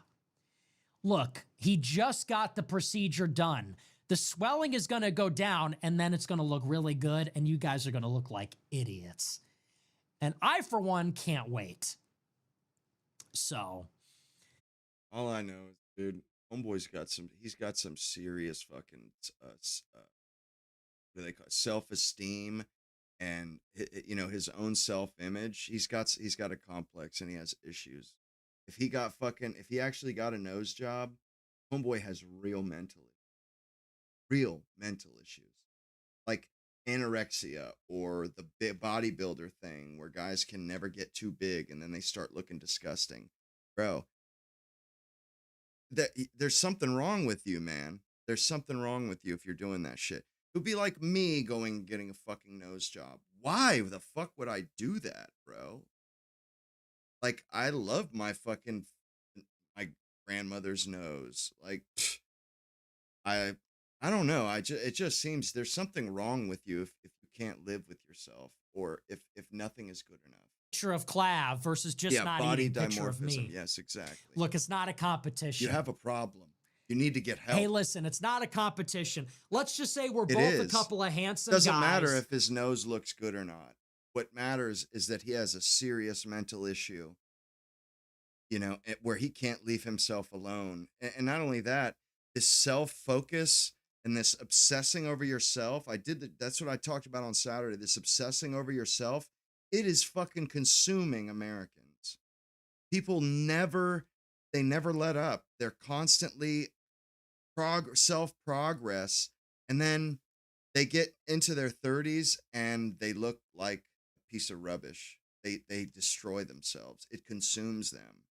Look, he just got the procedure done. The swelling is going to go down, and then it's going to look really good, and you guys are going to look like idiots. And I, for one, can't wait. So. All I know is, dude, homeboy's got some serious fucking, what do they call it? Self-esteem and, you know, his own self-image. He's got a complex and he has issues. If he actually got a nose job, homeboy has real mental issues, like anorexia or the bodybuilder thing where guys can never get too big and then they start looking disgusting. Bro, there's something wrong with you, man. There's something wrong with you if you're doing that shit. It would be like me getting a fucking nose job. Why the fuck would I do that, bro? Like, I love my grandmother's nose. Like, I don't know. It just seems there's something wrong with you if you can't live with yourself, or if nothing is good enough. Picture of Clav versus just not body eating picture of me. Yes, exactly. Look, it's not a competition. You have a problem. You need to get help. Hey, listen, it's not a competition. Let's just say we're both a couple of handsome guys. Doesn't matter if his nose looks good or not. What matters is that he has a serious mental issue, you know, where he can't leave himself alone. And not only that, this self-focus and this obsessing over yourself. That's what I talked about on Saturday. This obsessing over yourself. It is fucking consuming Americans. People never let up. They're constantly self-progress, and then they get into their 30s and they look like a piece of rubbish. They destroy themselves. It consumes them.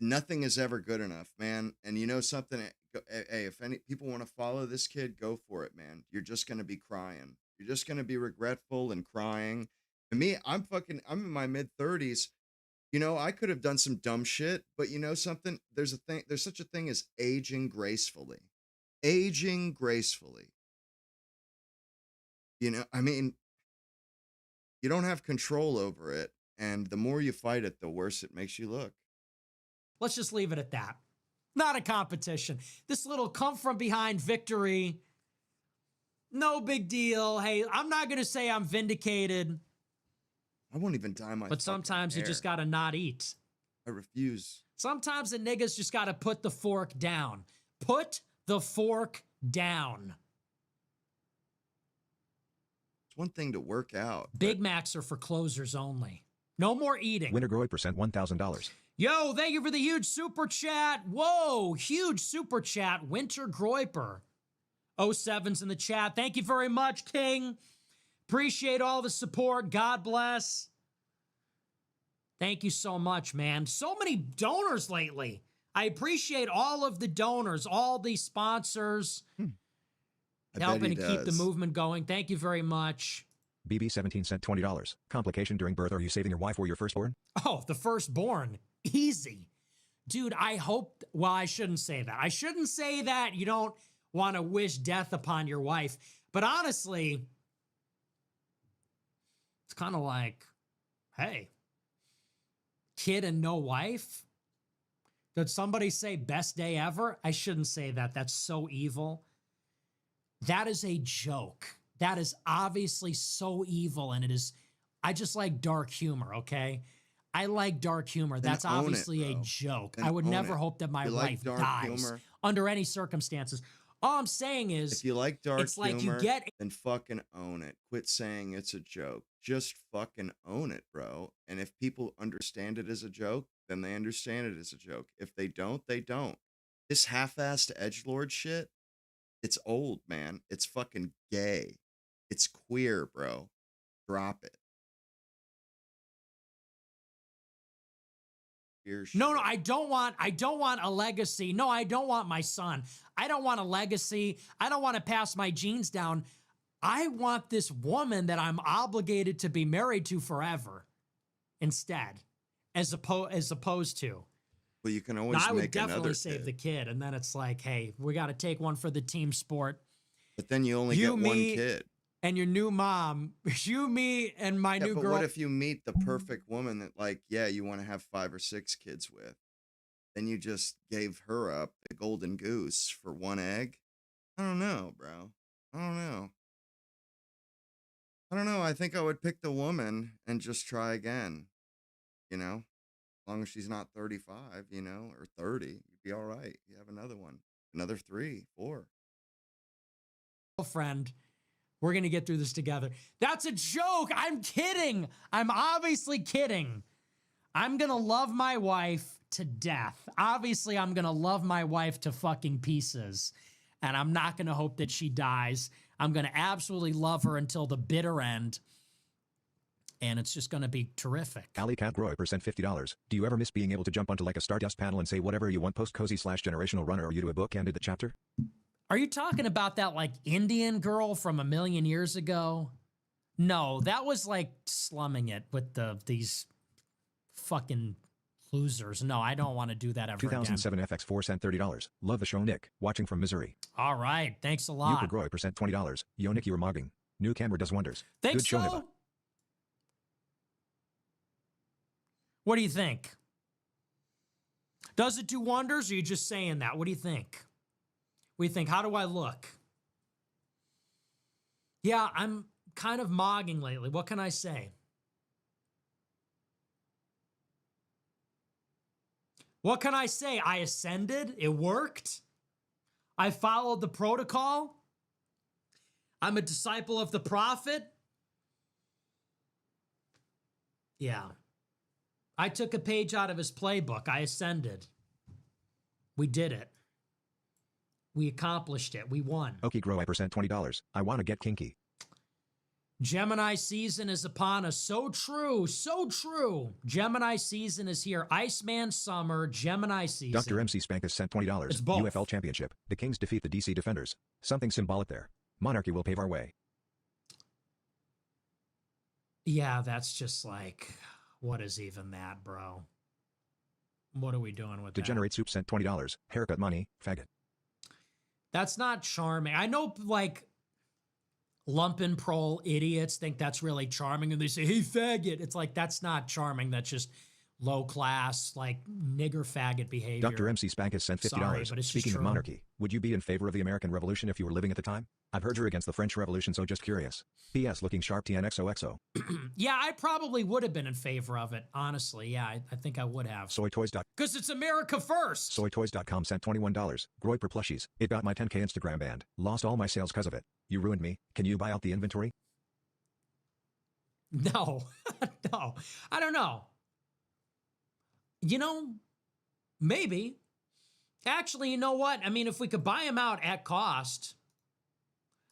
Nothing is ever good enough, man. And you know something? Hey, if any people want to follow this kid, go for it, man. You're just going to be crying. You're just going to be regretful and crying. And me, I'm in my mid-30s. You know, I could have done some dumb shit, but you know something? There's such a thing as aging gracefully. Aging gracefully. You know, I mean, you don't have control over it, and the more you fight it, the worse it makes you look. Let's just leave it at that. Not a competition. This little come from behind victory, no big deal. Hey, I'm not going to say I'm vindicated. I won't even dye my But sometimes you just got to not eat. I refuse. Sometimes the niggas just got to put the fork down. Put the fork down. It's one thing to work out. Big Macs are for closers only. No more eating. Winter Groy percent $1,000. Yo, thank you for the huge super chat. Whoa, huge super chat. Winter Groiper. 07's in the chat. Thank you very much, King. Appreciate all the support. God bless. Thank you so much, man. So many donors lately. I appreciate all of the donors, all the sponsors, helping to keep the movement going. Thank you very much. BB 17 cent $20. Complication during birth. Are you saving your wife or your firstborn? Oh, the firstborn. Easy. Dude, I hope, well, I shouldn't say that. I shouldn't say that. You don't want to wish death upon your wife. But honestly, it's kind of like, hey, kid and no wife? Did somebody say best day ever? I shouldn't say that. That's so evil. That is a joke. That is obviously so evil, and it is, I just like dark humor, okay? I like dark humor. That's obviously a joke. I would never hope that my wife dies under any circumstances. All I'm saying is, if you like dark it's like humor, you get, then fucking own it. Quit saying it's a joke. Just fucking own it, bro. And if people understand it as a joke, then they understand it as a joke. If they don't, they don't. This half-assed edgelord shit, it's old, man. It's fucking gay. It's queer, bro. Drop it. Queer shit. No, I don't want a legacy. No, I don't want my son. I don't want a legacy. I don't want to pass my genes down. I want this woman that I'm obligated to be married to forever instead, as opposed to. Well, you can always Now, I would make definitely another save kid. the kid, and then it's like, hey, we got to take one for the team sport. But then you only get one kid. And your new mom, you, me, and my Yeah, new but girl. what if you meet the perfect woman that, like, yeah, you want to have 5 or 6 kids with? Then you just gave her up the golden goose for one egg? I don't know, bro. I don't know. I think I would pick the woman and just try again. You know? As long as she's not 35, you know, or 30, you'd be all right. You have another one. Another 3, 4. Friend, we're going to get through this together. That's a joke. I'm kidding. I'm obviously kidding. I'm going to love my wife to death. Obviously, I'm going to love my wife to fucking pieces. And I'm not going to hope that she dies. I'm going to absolutely love her until the bitter end. And it's just going to be terrific. Ali Cat Groy percent $50. Do you ever miss being able to jump onto like a Stardust panel and say whatever you want post cozy / generational runner or you to a book ended the chapter? Are you talking about that like Indian girl from a million years ago? No, that was like slumming it with these fucking losers. No, I don't want to do that ever 2007 FX4 cent $30. Love the show, Nick. Watching from Missouri. All right, thanks a lot. Yuka Groy percent $20. Yo, Nick, you were mogging. New camera does wonders. Thanks Good show, so. Niva. What do you think? Does it do wonders, or are you just saying that? What do you think? What do you think? How do I look? Yeah, I'm kind of mogging lately. What can I say? What can I say? I ascended. It worked. I followed the protocol. I'm a disciple of the prophet. Yeah. I took a page out of his playbook. I ascended. We did it. We accomplished it. We won. Okie Grow I percent $20. I want to get kinky. Gemini season is upon us. So true. So true. Gemini season is here. Iceman summer. Gemini season. Dr. MC Spankus sent $20. It's both. UFL Championship. The Kings defeat the DC Defenders. Something symbolic there. Monarchy will pave our way. Yeah, that's just like, what is even that, bro? What are we doing with that? Degenerate Soup sent $20. Haircut money, faggot. That's not charming. I know, like, lumpen prole idiots think that's really charming, and they say, hey, faggot. It's like, that's not charming. That's just low class, like, nigger faggot behavior. Dr. MC Spankus sent $50. Sorry, but it's just Speaking of true. monarchy, would you be in favor of the American Revolution if you were living at the time? I've heard you're against the French Revolution, so just curious. P.S. Looking sharp TNXOXO. Yeah, I probably would have been in favor of it, honestly. Yeah, I think I would have. Soytoys. Because it's America first. Soytoys.com sent $21. Groiper plushies. It got my 10K Instagram banned. Lost all my sales because of it. You ruined me. Can you buy out the inventory? No. No. I don't know. You know, maybe. Actually, you know what? I mean, if we could buy them out at cost,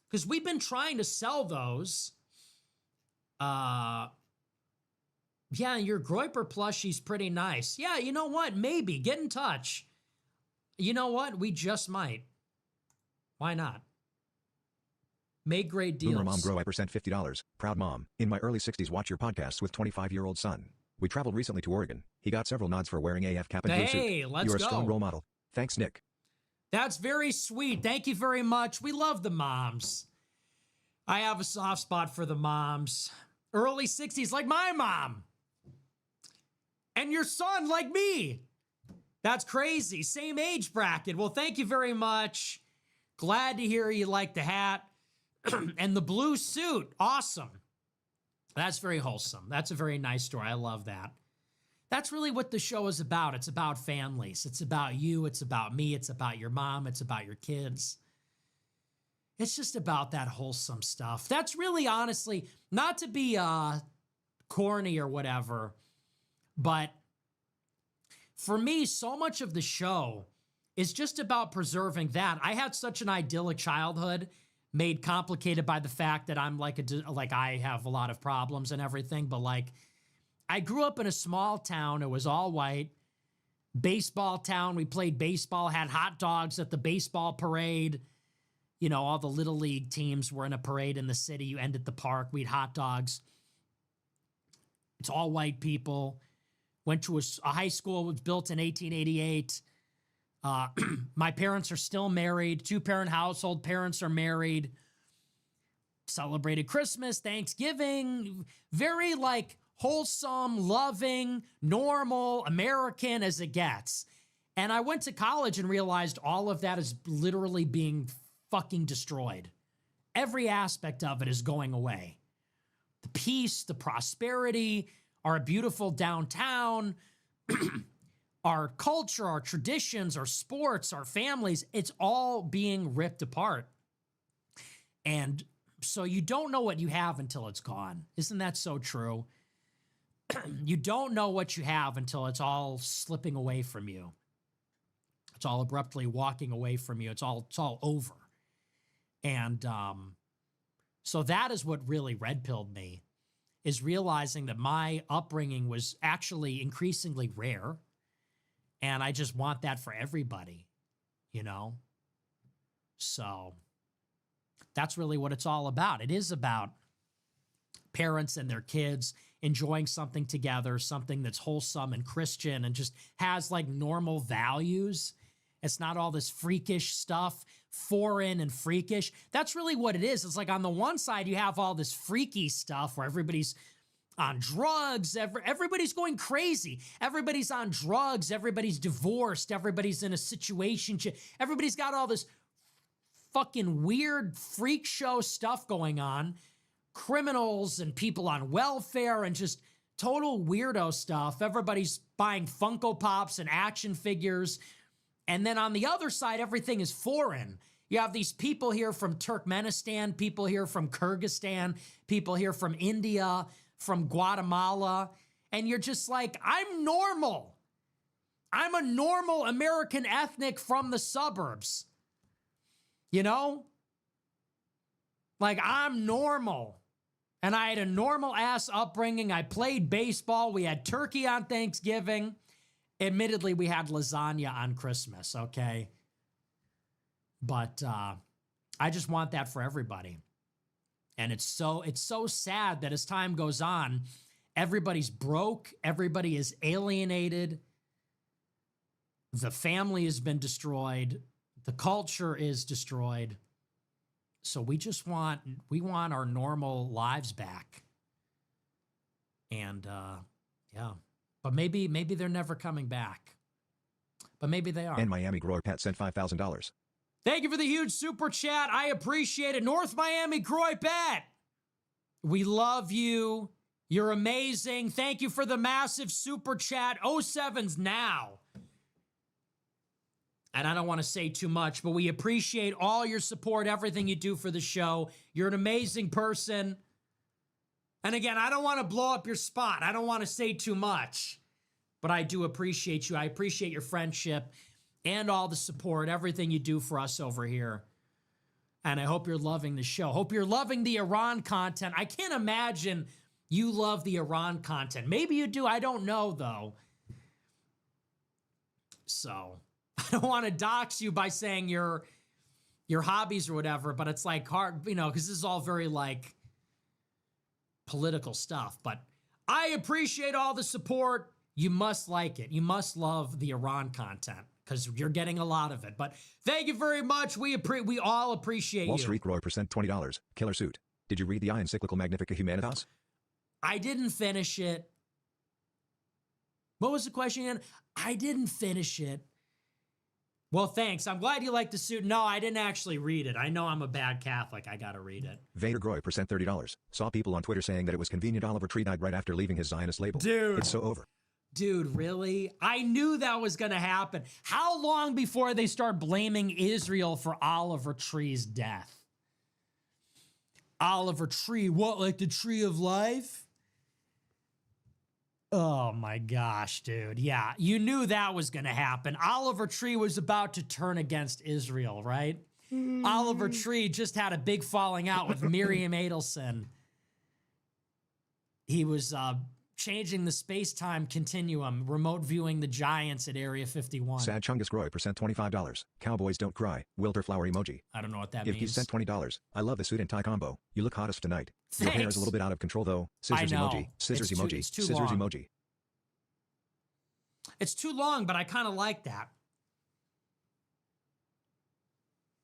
because we've been trying to sell those. Yeah, your Groiper plushie's pretty nice. Yeah, you know what? Maybe. Get in touch. You know what? We just might. Why not? Make great deals. Boomer Mom Grow I percent $50. Proud mom. In my early 60s, watch your podcasts with 25-year-old son. We traveled recently to Oregon. He got several nods for wearing AF cap and blue suit. Hey, let's You're a go. strong role model. Thanks, Nick. That's very sweet. Thank you very much. We love the moms. I have a soft spot for the moms. Early 60s, like my mom. And your son, like me. That's crazy. Same age bracket. Well, thank you very much. Glad to hear you like the hat. And the blue suit. Awesome. That's very wholesome. That's a very nice story. I love that. That's really what the show is about. It's about families. It's about you. It's about me. It's about your mom. It's about your kids. It's just about that wholesome stuff. That's really, honestly, not to be corny or whatever, but for me, so much of the show is just about preserving that. I had such an idyllic childhood. made complicated by the fact that I'm like I have a lot of problems and everything. But like, I grew up in a small town. It was all white. Baseball town. We played baseball, had hot dogs at the baseball parade. You know, all the little league teams were in a parade in the city. You end at the park. We had hot dogs. It's all white people. Went to a high school. It was built in 1888. My parents are still married. 2-parent household. Parents are married. Celebrated Christmas, Thanksgiving. Very like wholesome, loving, normal, American as it gets. And I went to college and realized all of that is literally being fucking destroyed. Every aspect of it is going away. The peace, the prosperity, our beautiful downtown, our culture, our traditions, our sports, our families, it's all being ripped apart. And so you don't know what you have until it's gone. Isn't that so true? You don't know what you have until it's all slipping away from you. It's all abruptly walking away from you. It's all over. And so that is what really red-pilled me, is realizing that my upbringing was actually increasingly rare. And I just want that for everybody, you know? So that's really what it's all about. It is about parents and their kids enjoying something together, something that's wholesome and Christian and just has like normal values. It's not all this freakish stuff, foreign and freakish. That's really what it is. It's like on the one side, you have all this freaky stuff where everybody's on drugs, everybody's going crazy. Everybody's on drugs, everybody's divorced, everybody's in a situation. Everybody's got all this fucking weird freak show stuff going on. Criminals and people on welfare and just total weirdo stuff. Everybody's buying Funko Pops and action figures. And then on the other side, everything is foreign. You have these people here from Turkmenistan, people here from Kyrgyzstan, people here from India, from Guatemala. And you're just like, I'm normal. I'm a normal American ethnic from the suburbs. You know? Like, I'm normal. And I had a normal ass upbringing. I played baseball. We had turkey on Thanksgiving. Admittedly, we had lasagna on Christmas, okay? But I just want that for everybody. And it's so sad that as time goes on, everybody's broke, everybody is alienated, the family has been destroyed, the culture is destroyed. So we want our normal lives back. And yeah. But maybe they're never coming back. But maybe they are. And Miami Grower Pat sent $5,000. Thank you for the huge super chat. I appreciate it. North Miami Groy Pat. We love you. You're amazing. Thank you for the massive super chat. 07's now. And I don't want to say too much, but we appreciate all your support, everything you do for the show. You're an amazing person. And again, I don't want to blow up your spot. I don't want to say too much, but I do appreciate you. I appreciate your friendship and all the support, everything you do for us over here. And I hope you're loving the show. Hope you're loving the Iran content. I can't imagine you love the Iran content. Maybe you do. I don't know, though. So I don't want to dox you by saying your hobbies or whatever, but it's like hard, you know, because this is all very like political stuff. But I appreciate all the support. You must like it. You must love the Iran content because you're getting a lot of it. But thank you very much. We all appreciate Wall you. Street Grower percent $20. Killer suit. Did you read the encyclical Magnifica Humanitas? I didn't finish it. What was the question again? I didn't finish it. Well, thanks. I'm glad you like the suit. No, I didn't actually read it. I know I'm a bad Catholic. I got to read it. Vader Groy percent $30. Saw people on Twitter saying that it was convenient Oliver Tree died right after leaving his Zionist label. Dude. It's so over. Dude, really? I knew that was going to happen. How long before they start blaming Israel for Oliver Tree's death? Oliver Tree, what, like the tree of life? Oh my gosh, dude. Yeah, you knew that was going to happen. Oliver Tree was about to turn against Israel, right? Oliver Tree just had a big falling out with Miriam Adelson. He was changing the space-time continuum, remote viewing the Giants at Area 51. Sad Chungus Groy % $25. Cowboys don't cry. Wilter flower emoji. I don't know what that Give means. Keith sent $20. I love the suit and tie combo. You look hottest tonight. Your hair is Thanks. a little bit out of control though. Scissors I know. emoji. Scissors It's emoji. too Scissors long. emoji. It's too long, but I kind of like that.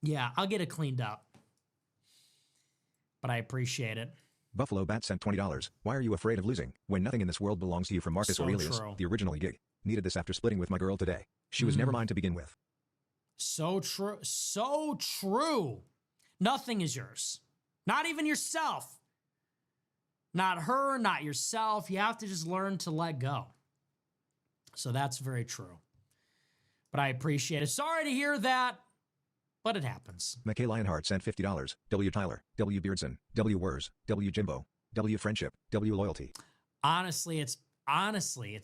Yeah, I'll get it cleaned up. But I appreciate it. Buffalo Bat sent $20. Why are you afraid of losing when nothing in this world belongs to you? From Marcus So Aurelius, true. the original gig. Needed this after splitting with my girl today. She was never mine to begin with. So true. So true. Nothing is yours. Not even yourself. Not her, not yourself. You have to just learn to let go. So that's very true. But I appreciate it. Sorry to hear that, but it happens. McKay Lionheart sent $50. W. Tyler. W. Beardson. W. Wurs. W. Jimbo. W. Friendship. W. Loyalty. Honestly, it's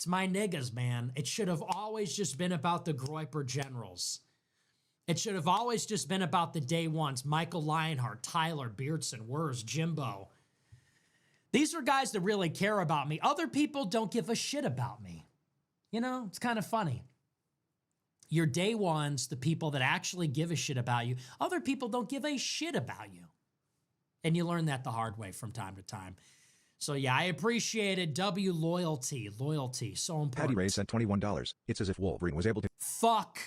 my niggas, man. It should have always just been about the Groyper Generals. It should have always just been about the day ones. Michael Lionheart, Tyler, Beardson, Wurs, Jimbo. These are guys that really care about me. Other people don't give a shit about me. You know, it's kind of funny. Your day ones, the people that actually give a shit about you. Other people don't give a shit about you. And you learn that the hard way from time to time. So yeah, I appreciate it. W, loyalty, so important. Patty Ray sent $21. It's as if Wolverine was able to. Fuck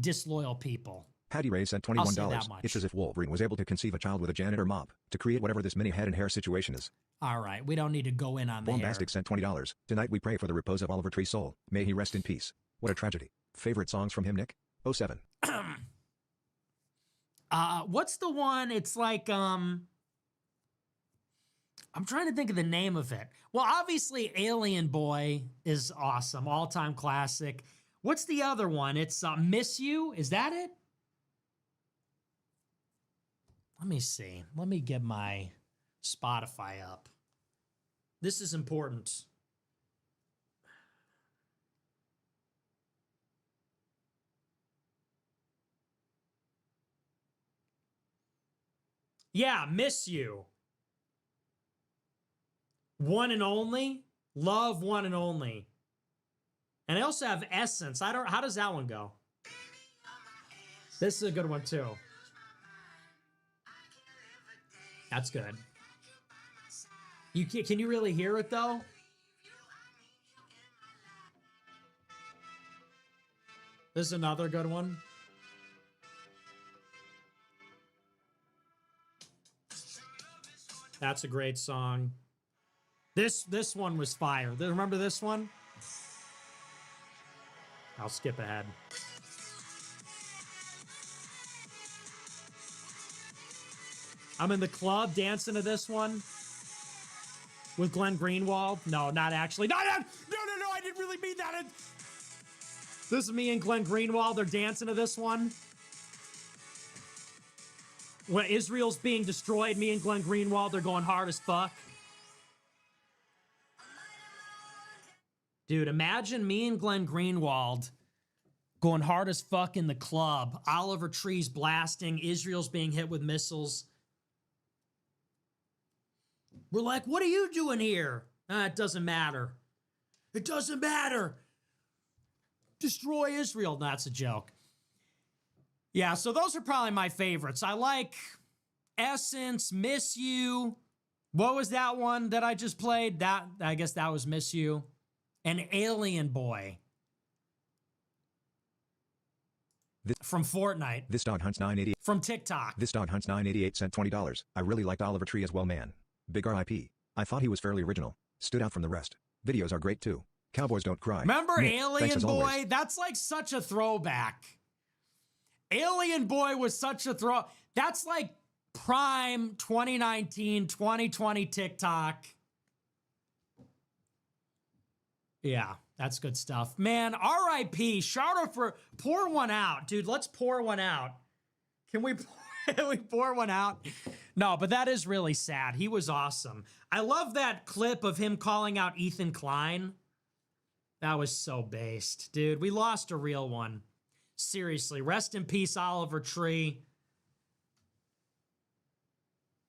disloyal people. Patty Ray sent I'll say $21. that much. It's as if Wolverine was able to conceive a child with a janitor mop to create whatever this mini head and hair situation is. All right, we don't need to go in on the hair. Bombastic sent $20. Tonight we pray for the repose of Oliver Tree's soul. May he rest in peace. What a tragedy. Favorite songs from him, Nick? 07. What's the one? It's like I'm trying to think of the name of it. Well, obviously Alien Boy is awesome, all-time classic. What's the other one? It's Miss You. Is that it? Let me see. Let me get my Spotify up. This is important. Yeah, Miss You. One and Only. Love One and Only. And I also have Essence. How does that one go? This is a good one too. That's good. Can you really hear it though? This is another good one. That's a great song. This one was fire. Remember this one? I'll skip ahead. I'm in the club dancing to this one with Glenn Greenwald. No, not actually. No, I didn't really mean that. This is me and Glenn Greenwald. They're dancing to this one. When Israel's being destroyed, me and Glenn Greenwald, they're going hard as fuck. Dude, imagine me and Glenn Greenwald going hard as fuck in the club. Oliver Tree's blasting. Israel's being hit with missiles. We're like, what are you doing here? It doesn't matter. It doesn't matter. Destroy Israel. That's a joke. Yeah, so those are probably my favorites. I like Essence, Miss You. What was that one that I just played? I guess that was Miss You. And Alien Boy. From Fortnite. This dog hunts 988. From TikTok. This dog hunts 988 sent $20. I really liked Oliver Tree as well, man. Big RIP. I thought he was fairly original. Stood out from the rest. Videos are great too. Cowboys don't cry. Remember Nick, Alien Boy? always. That's like such a throwback. Alien Boy was such a throw. That's like prime 2019, 2020 TikTok. Yeah, that's good stuff. Man, RIP. Shout out for pour one out. Dude, let's pour one out. Can we pour one out? No, but that is really sad. He was awesome. I love that clip of him calling out Ethan Klein. That was so based. Dude, we lost a real one. Seriously, rest in peace, Oliver Tree.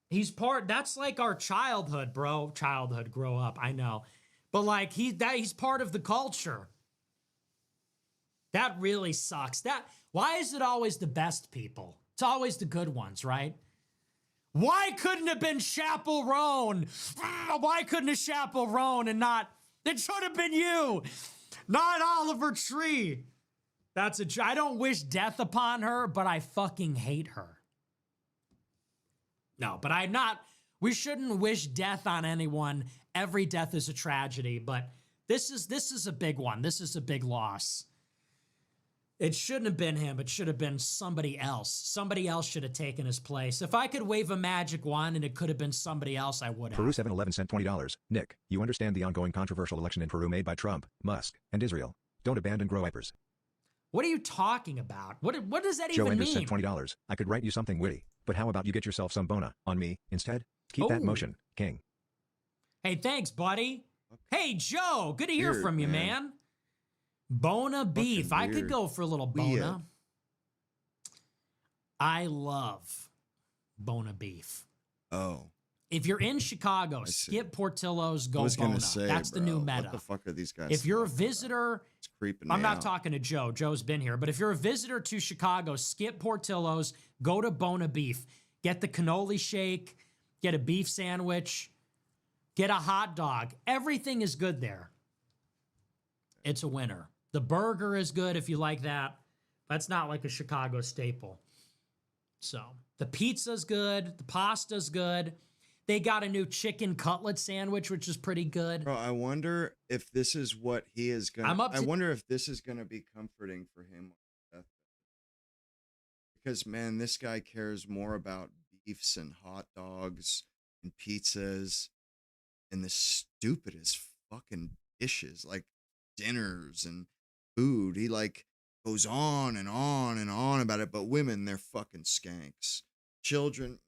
He's part. That's like our childhood, bro. Childhood, grow up. I know, but like he's part of the culture. That really sucks. Why is it always the best people? It's always the good ones, right? Why couldn't it have been Chappell Roan? Why couldn't it Chappell Roan and not? It should have been you, not Oliver Tree. I don't wish death upon her, but I fucking hate her. No, but I'm not. We shouldn't wish death on anyone. Every death is a tragedy, but this is a big one. This is a big loss. It shouldn't have been him. It should have been somebody else. Somebody else should have taken his place. If I could wave a magic wand and it could have been somebody else, I would have. Peru 7-Eleven sent $20. Nick, you understand the ongoing controversial election in Peru made by Trump, Musk, and Israel. Don't abandon grow wipers. What are you talking about? What does that Joe even Anders mean? sent $20. I could write you something witty, but how about you get yourself some bona on me instead? Keep that Oh. motion, King. Hey, thanks, buddy. Hey, Joe. Good to hear Weird, from you, man. man. Bona beef. I could weird. go for a little Weird. bona. I love bona beef. Oh, If you're in Chicago, see. skip Portillo's, go I was bona. gonna say, That's the new bro, meta. What the fuck are these guys? If you're a talking about? visitor, It's creeping I'm me not out. talking to Joe. Joe's been here. But if you're a visitor to Chicago, skip Portillo's, go to Bona Beef. Get the cannoli shake, get a beef sandwich, get a hot dog. Everything is good there. It's a winner. The burger is good if you like that. That's not like a Chicago staple. So the pizza's good. The pasta's good. They got a new chicken cutlet sandwich, which is pretty good. Bro, I wonder if this is what he is gonna. I'm up I to- wonder if this is gonna be comforting for him. Because man, this guy cares more about beefs and hot dogs and pizzas and the stupidest fucking dishes like dinners and food. He like goes on and on and on about it. But women, they're fucking skanks. Children,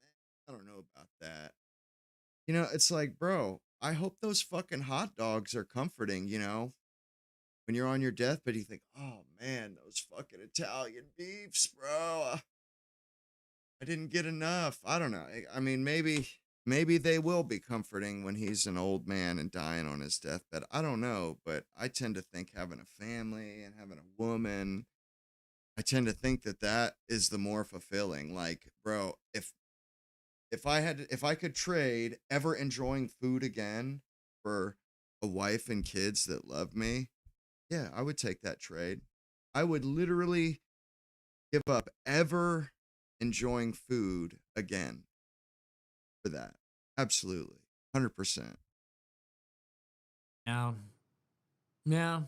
I don't know about that. You know, it's like, bro, I hope those fucking hot dogs are comforting, you know, when you're on your deathbed, you think, oh man, those fucking Italian beefs, bro. I didn't get enough. I don't know. I mean, maybe they will be comforting when he's an old man and dying on his deathbed. I don't know, but I tend to think having a family and having a woman, I tend to think that is the more fulfilling. Like, bro, if I could trade ever enjoying food again for a wife and kids that love me, yeah, I would take that trade. I would literally give up ever enjoying food again for that. Absolutely. 100%. Yeah.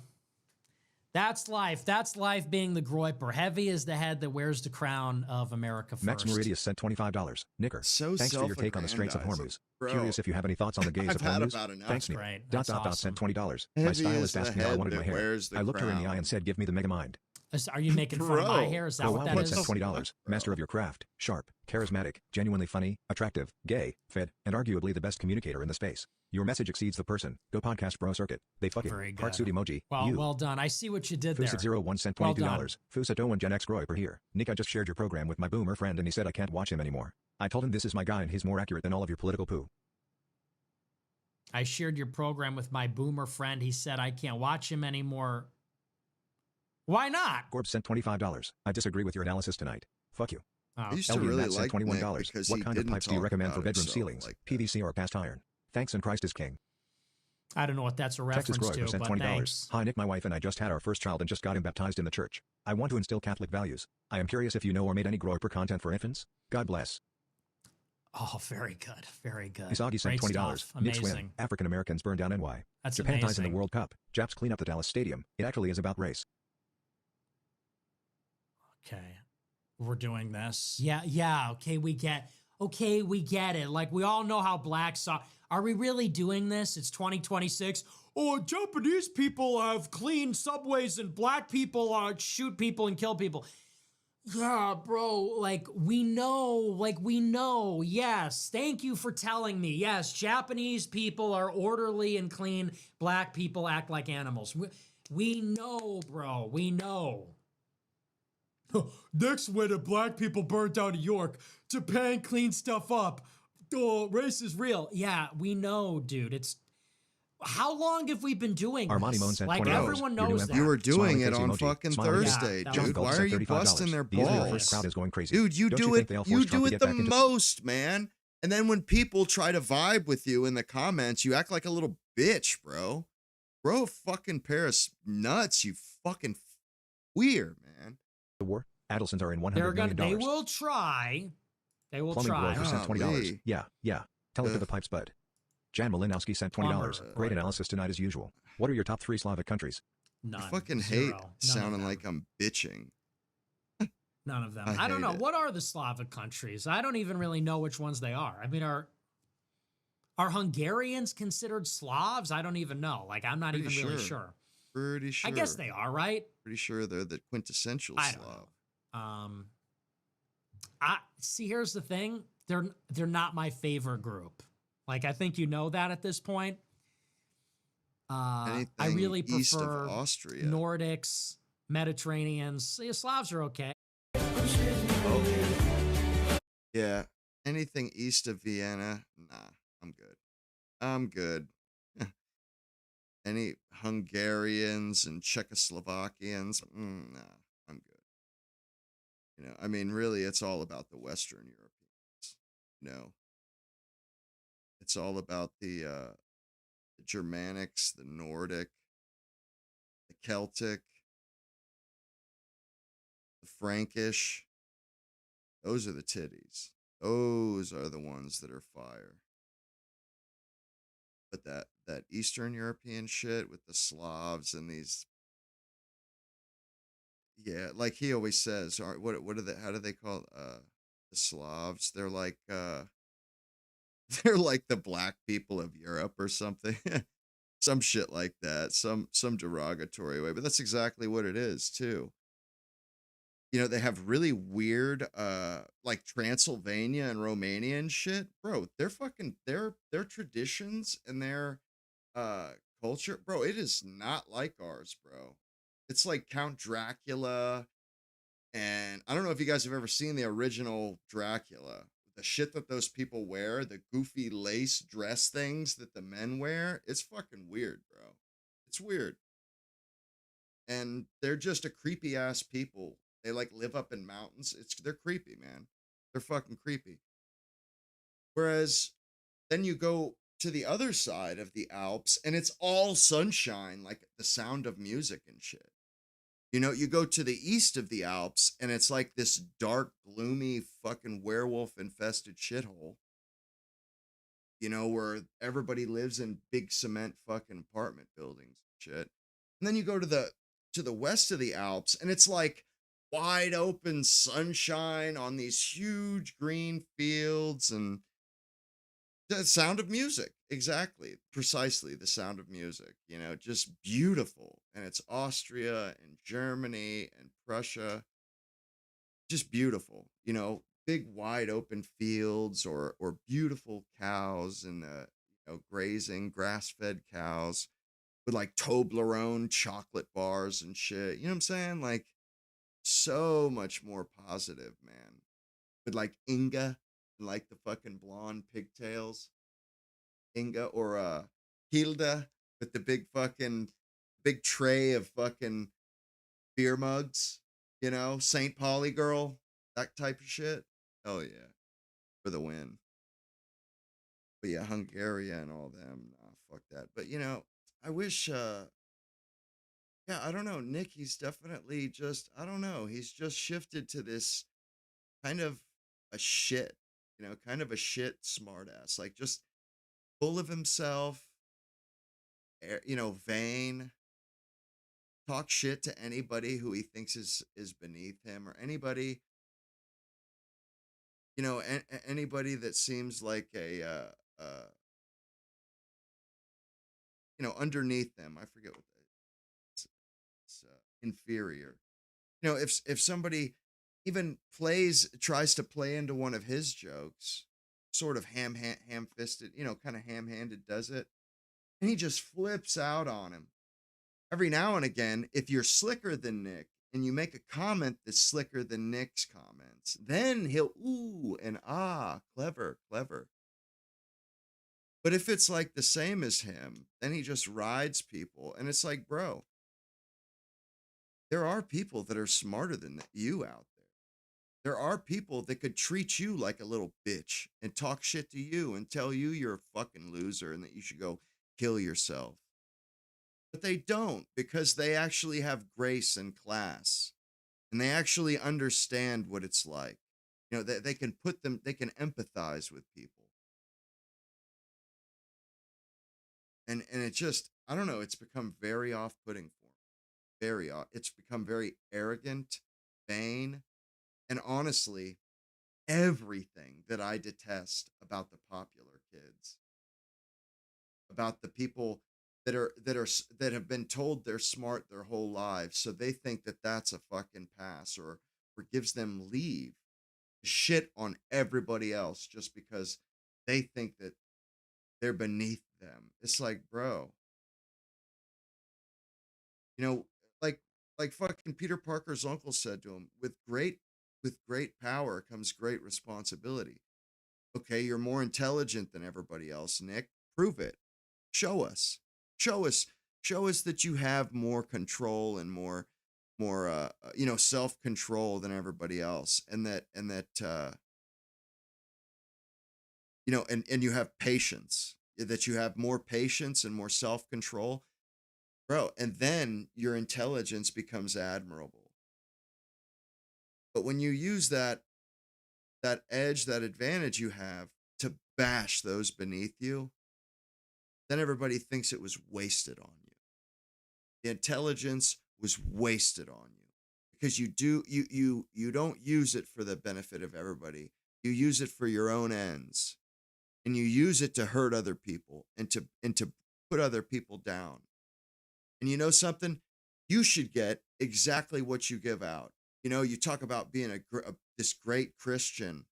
That's life. That's life being the Groiper. Heavy is the head that wears the crown of America first. Max Meridius sent $25. Nicker, So thanks for your take on the Straits of self-aggrandizing. Hormuz. Bro, Curious if you have any thoughts on the gays I've of had Hormuz. about enough. Thanks, Neil. Great. Dot, That's dot, dot, awesome. sent $20. Heavy My is stylist the asked me how I head wanted my that hair. wears the I looked her in the eye crown. and said, give me the mega mind. Are you making fun of my hair? Is that Bro, what that Wild is? sent $20. Master of your craft, sharp, charismatic, genuinely funny, attractive, gay, fed, and arguably the best communicator in the space. Your message exceeds the person. Go podcast bro circuit. They fucking Very heart suit good. emoji. Well, you. well done. I see what you did there. Fusit01 sent Well $22. done. Fusit Owen Gen X Groy per here. Nick, I just shared your program with my boomer friend and he said I can't watch him anymore. I told him this is my guy and he's more accurate than all of your political poo. I shared your program with my boomer friend. He said I can't watch him anymore. Why not? Gorb sent $25. I disagree with your analysis tonight. Fuck you. Oh. I used to Ellie and really Matt sent like Nick $21. because What he kind of didn't pipes do you talk recommend for about bedroom himself ceilings? like that. PVC or cast iron? Thanks and Christ is king. I don't know what that's a Texas reference Groy to, sent but $20. thanks. Hi Nick, my wife and I just had our first child and just got him baptized in the church. I want to instill Catholic values. I am curious if you know or made any Groyper content for infants. God bless. Oh, very good. Very good. Isagi sent Great $20. stuff. Nick Amazing. Swin. African Americans burn down NY. That's Japan ties in amazing. the World Cup. Japs clean up the Dallas Stadium. It actually is about race. Okay. We're doing this. Yeah. Okay, we get it. Like, we all know how blacks are we really doing this? It's 2026. Oh, Japanese people have clean subways and black people shoot people and kill people. Yeah, bro, we know. Yes, thank you for telling me. Yes, Japanese people are orderly and clean. Black people act like animals. We know, bro. We know. Next winter, black people burned down New York. Japan cleaned stuff up. oh, race is real. Yeah, we know, dude. It's how long have we been doing Armani this? Moan sent Like $20. everyone Your new knows empire. that. You were doing Smiley it face on emoji. fucking Smiley face. Thursday, that John dude. Gulp Why sent are you $35. busting their The Israel first balls? crowd is going crazy. Dude, you Don't do you it. think they all You forced Trump do to it get the back into most, man. And then when people try to vibe with you in the comments, you act like a little bitch, bro. Bro, fucking Paris nuts. You fucking weird, man. the war? Adelsons are in $100 They're million. gonna. They will try. They will Plumbing try. Grover sent $20. Golly. Yeah. Tell it to the pipes, bud. Jan Malinowski sent $20. Plumber. Great analysis tonight as usual. What are your top 3 Slavic countries? None. I fucking Zero. hate None of sounding them. like I'm bitching. None of them. I I don't hate know. it. What are the Slavic countries? I don't even really know which ones they are. I mean, are Hungarians considered Slavs? I don't even know. Like, I'm not Pretty even really sure. sure. Pretty sure. I guess they are, right? Pretty sure they're the quintessential I don't Slav. know. I see. Here's the thing. They're not my favorite group. Like, I think you know that at this point. I Anything really east of prefer Austria. Nordics, Mediterraneans. The Slavs are okay. Yeah. Anything east of Vienna, nah, I'm good. I'm good. Any Hungarians and Czechoslovakians, nah, I'm good. You know, I mean, really, it's all about the Western Europeans. You know, it's all about the Germanics, the Nordic, the Celtic, the Frankish. Those are the titties. Those are the ones that are fire. But that Eastern European shit with the Slavs and these, yeah, like he always says, what are they? How do they call the Slavs? They're like they're like the black people of Europe or something, some shit like that, some derogatory way. But that's exactly what it is too. You know, they have really weird, like Transylvania and Romanian shit, bro. They're fucking their traditions and their culture, bro. It is not like ours, bro. It's like Count Dracula, and I don't know if you guys have ever seen the original Dracula. The shit that those people wear, the goofy lace dress things that the men wear, it's fucking weird, bro. It's weird. And they're just a creepy ass people. They like live up in mountains. They're creepy, man. They're fucking creepy. Whereas then you go to the other side of the Alps and it's all sunshine, like the Sound of Music and shit. You know, you go to the east of the Alps and it's like this dark, gloomy, fucking werewolf infested shithole. You know, where everybody lives in big cement fucking apartment buildings and shit. And then you go to the west of the Alps and it's like wide open sunshine on these huge green fields and the Sound of Music. Exactly. Precisely the Sound of Music, you know, just beautiful. And it's Austria and Germany and Prussia. Just beautiful, you know, big wide open fields or beautiful cows and grazing, grass-fed cows with like Toblerone chocolate bars and shit. You know what I'm saying? Like so much more positive, man. With like Inga and like the fucking blonde pigtails. Inga or Hilda with the big tray of fucking beer mugs, you know, St. Pauli girl, that type of shit. Oh yeah. For the win. But yeah, Hungary and all them. Nah, fuck that. But you know, I wish yeah, I don't know. Nick, he's definitely just, I don't know. He's just shifted to this kind of a shit, you know, kind of a shit smartass, like just full of himself, you know, vain, talk shit to anybody who he thinks is beneath him or anybody, you know, anybody that seems like a, you know, underneath them. I forget what it's inferior. You know, if somebody even tries to play into one of his jokes, sort of ham-fisted, you know, kind of ham-handed does it, and he just flips out on him. Every now and again, if you're slicker than Nick and you make a comment that's slicker than Nick's comments, then he'll ooh and ah, clever. But if it's like the same as him, then he just rides people. And it's like, bro, there are people that are smarter than you out there. There are people that could treat you like a little bitch and talk shit to you and tell you you're a fucking loser and that you should go kill yourself. But they don't, because they actually have grace and class, and they actually understand what it's like. You know, they can they can empathize with people. And it just, I don't know, it's become very off-putting for me. It's become very arrogant, vain, and honestly, everything that I detest about the popular kids, about the people that have been told they're smart their whole lives, so they think that that's a fucking pass, or gives them leave to shit on everybody else just because they think that they're beneath them. It's like, bro, you know, like fucking Peter Parker's uncle said to him, with great power comes great responsibility. Okay, you're more intelligent than everybody else, Nick. Prove it. Show us. Show us. Show us that you have more control and more self-control than everybody else, and that and you have patience, that you have more patience and more self-control, bro, and then your intelligence becomes admirable. But when you use that edge, that advantage you have to bash those beneath you, then everybody thinks it was wasted on you. The intelligence was wasted on you because you don't use it for the benefit of everybody. You use it for your own ends, and you use it to hurt other people and to put other people down. And you know something? You should get exactly what you give out. You know, you talk about being this great Christian,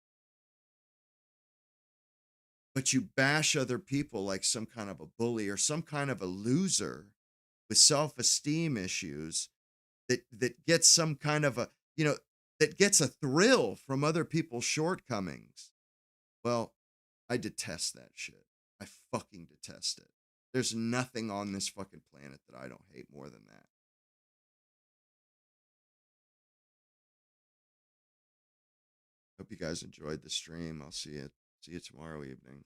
but you bash other people like some kind of a bully or some kind of a loser with self-esteem issues that gets some kind of that gets a thrill from other people's shortcomings. Well, I detest that shit. I fucking detest it. There's nothing on this fucking planet that I don't hate more than that. Hope you guys enjoyed the stream. I'll see you tomorrow evening.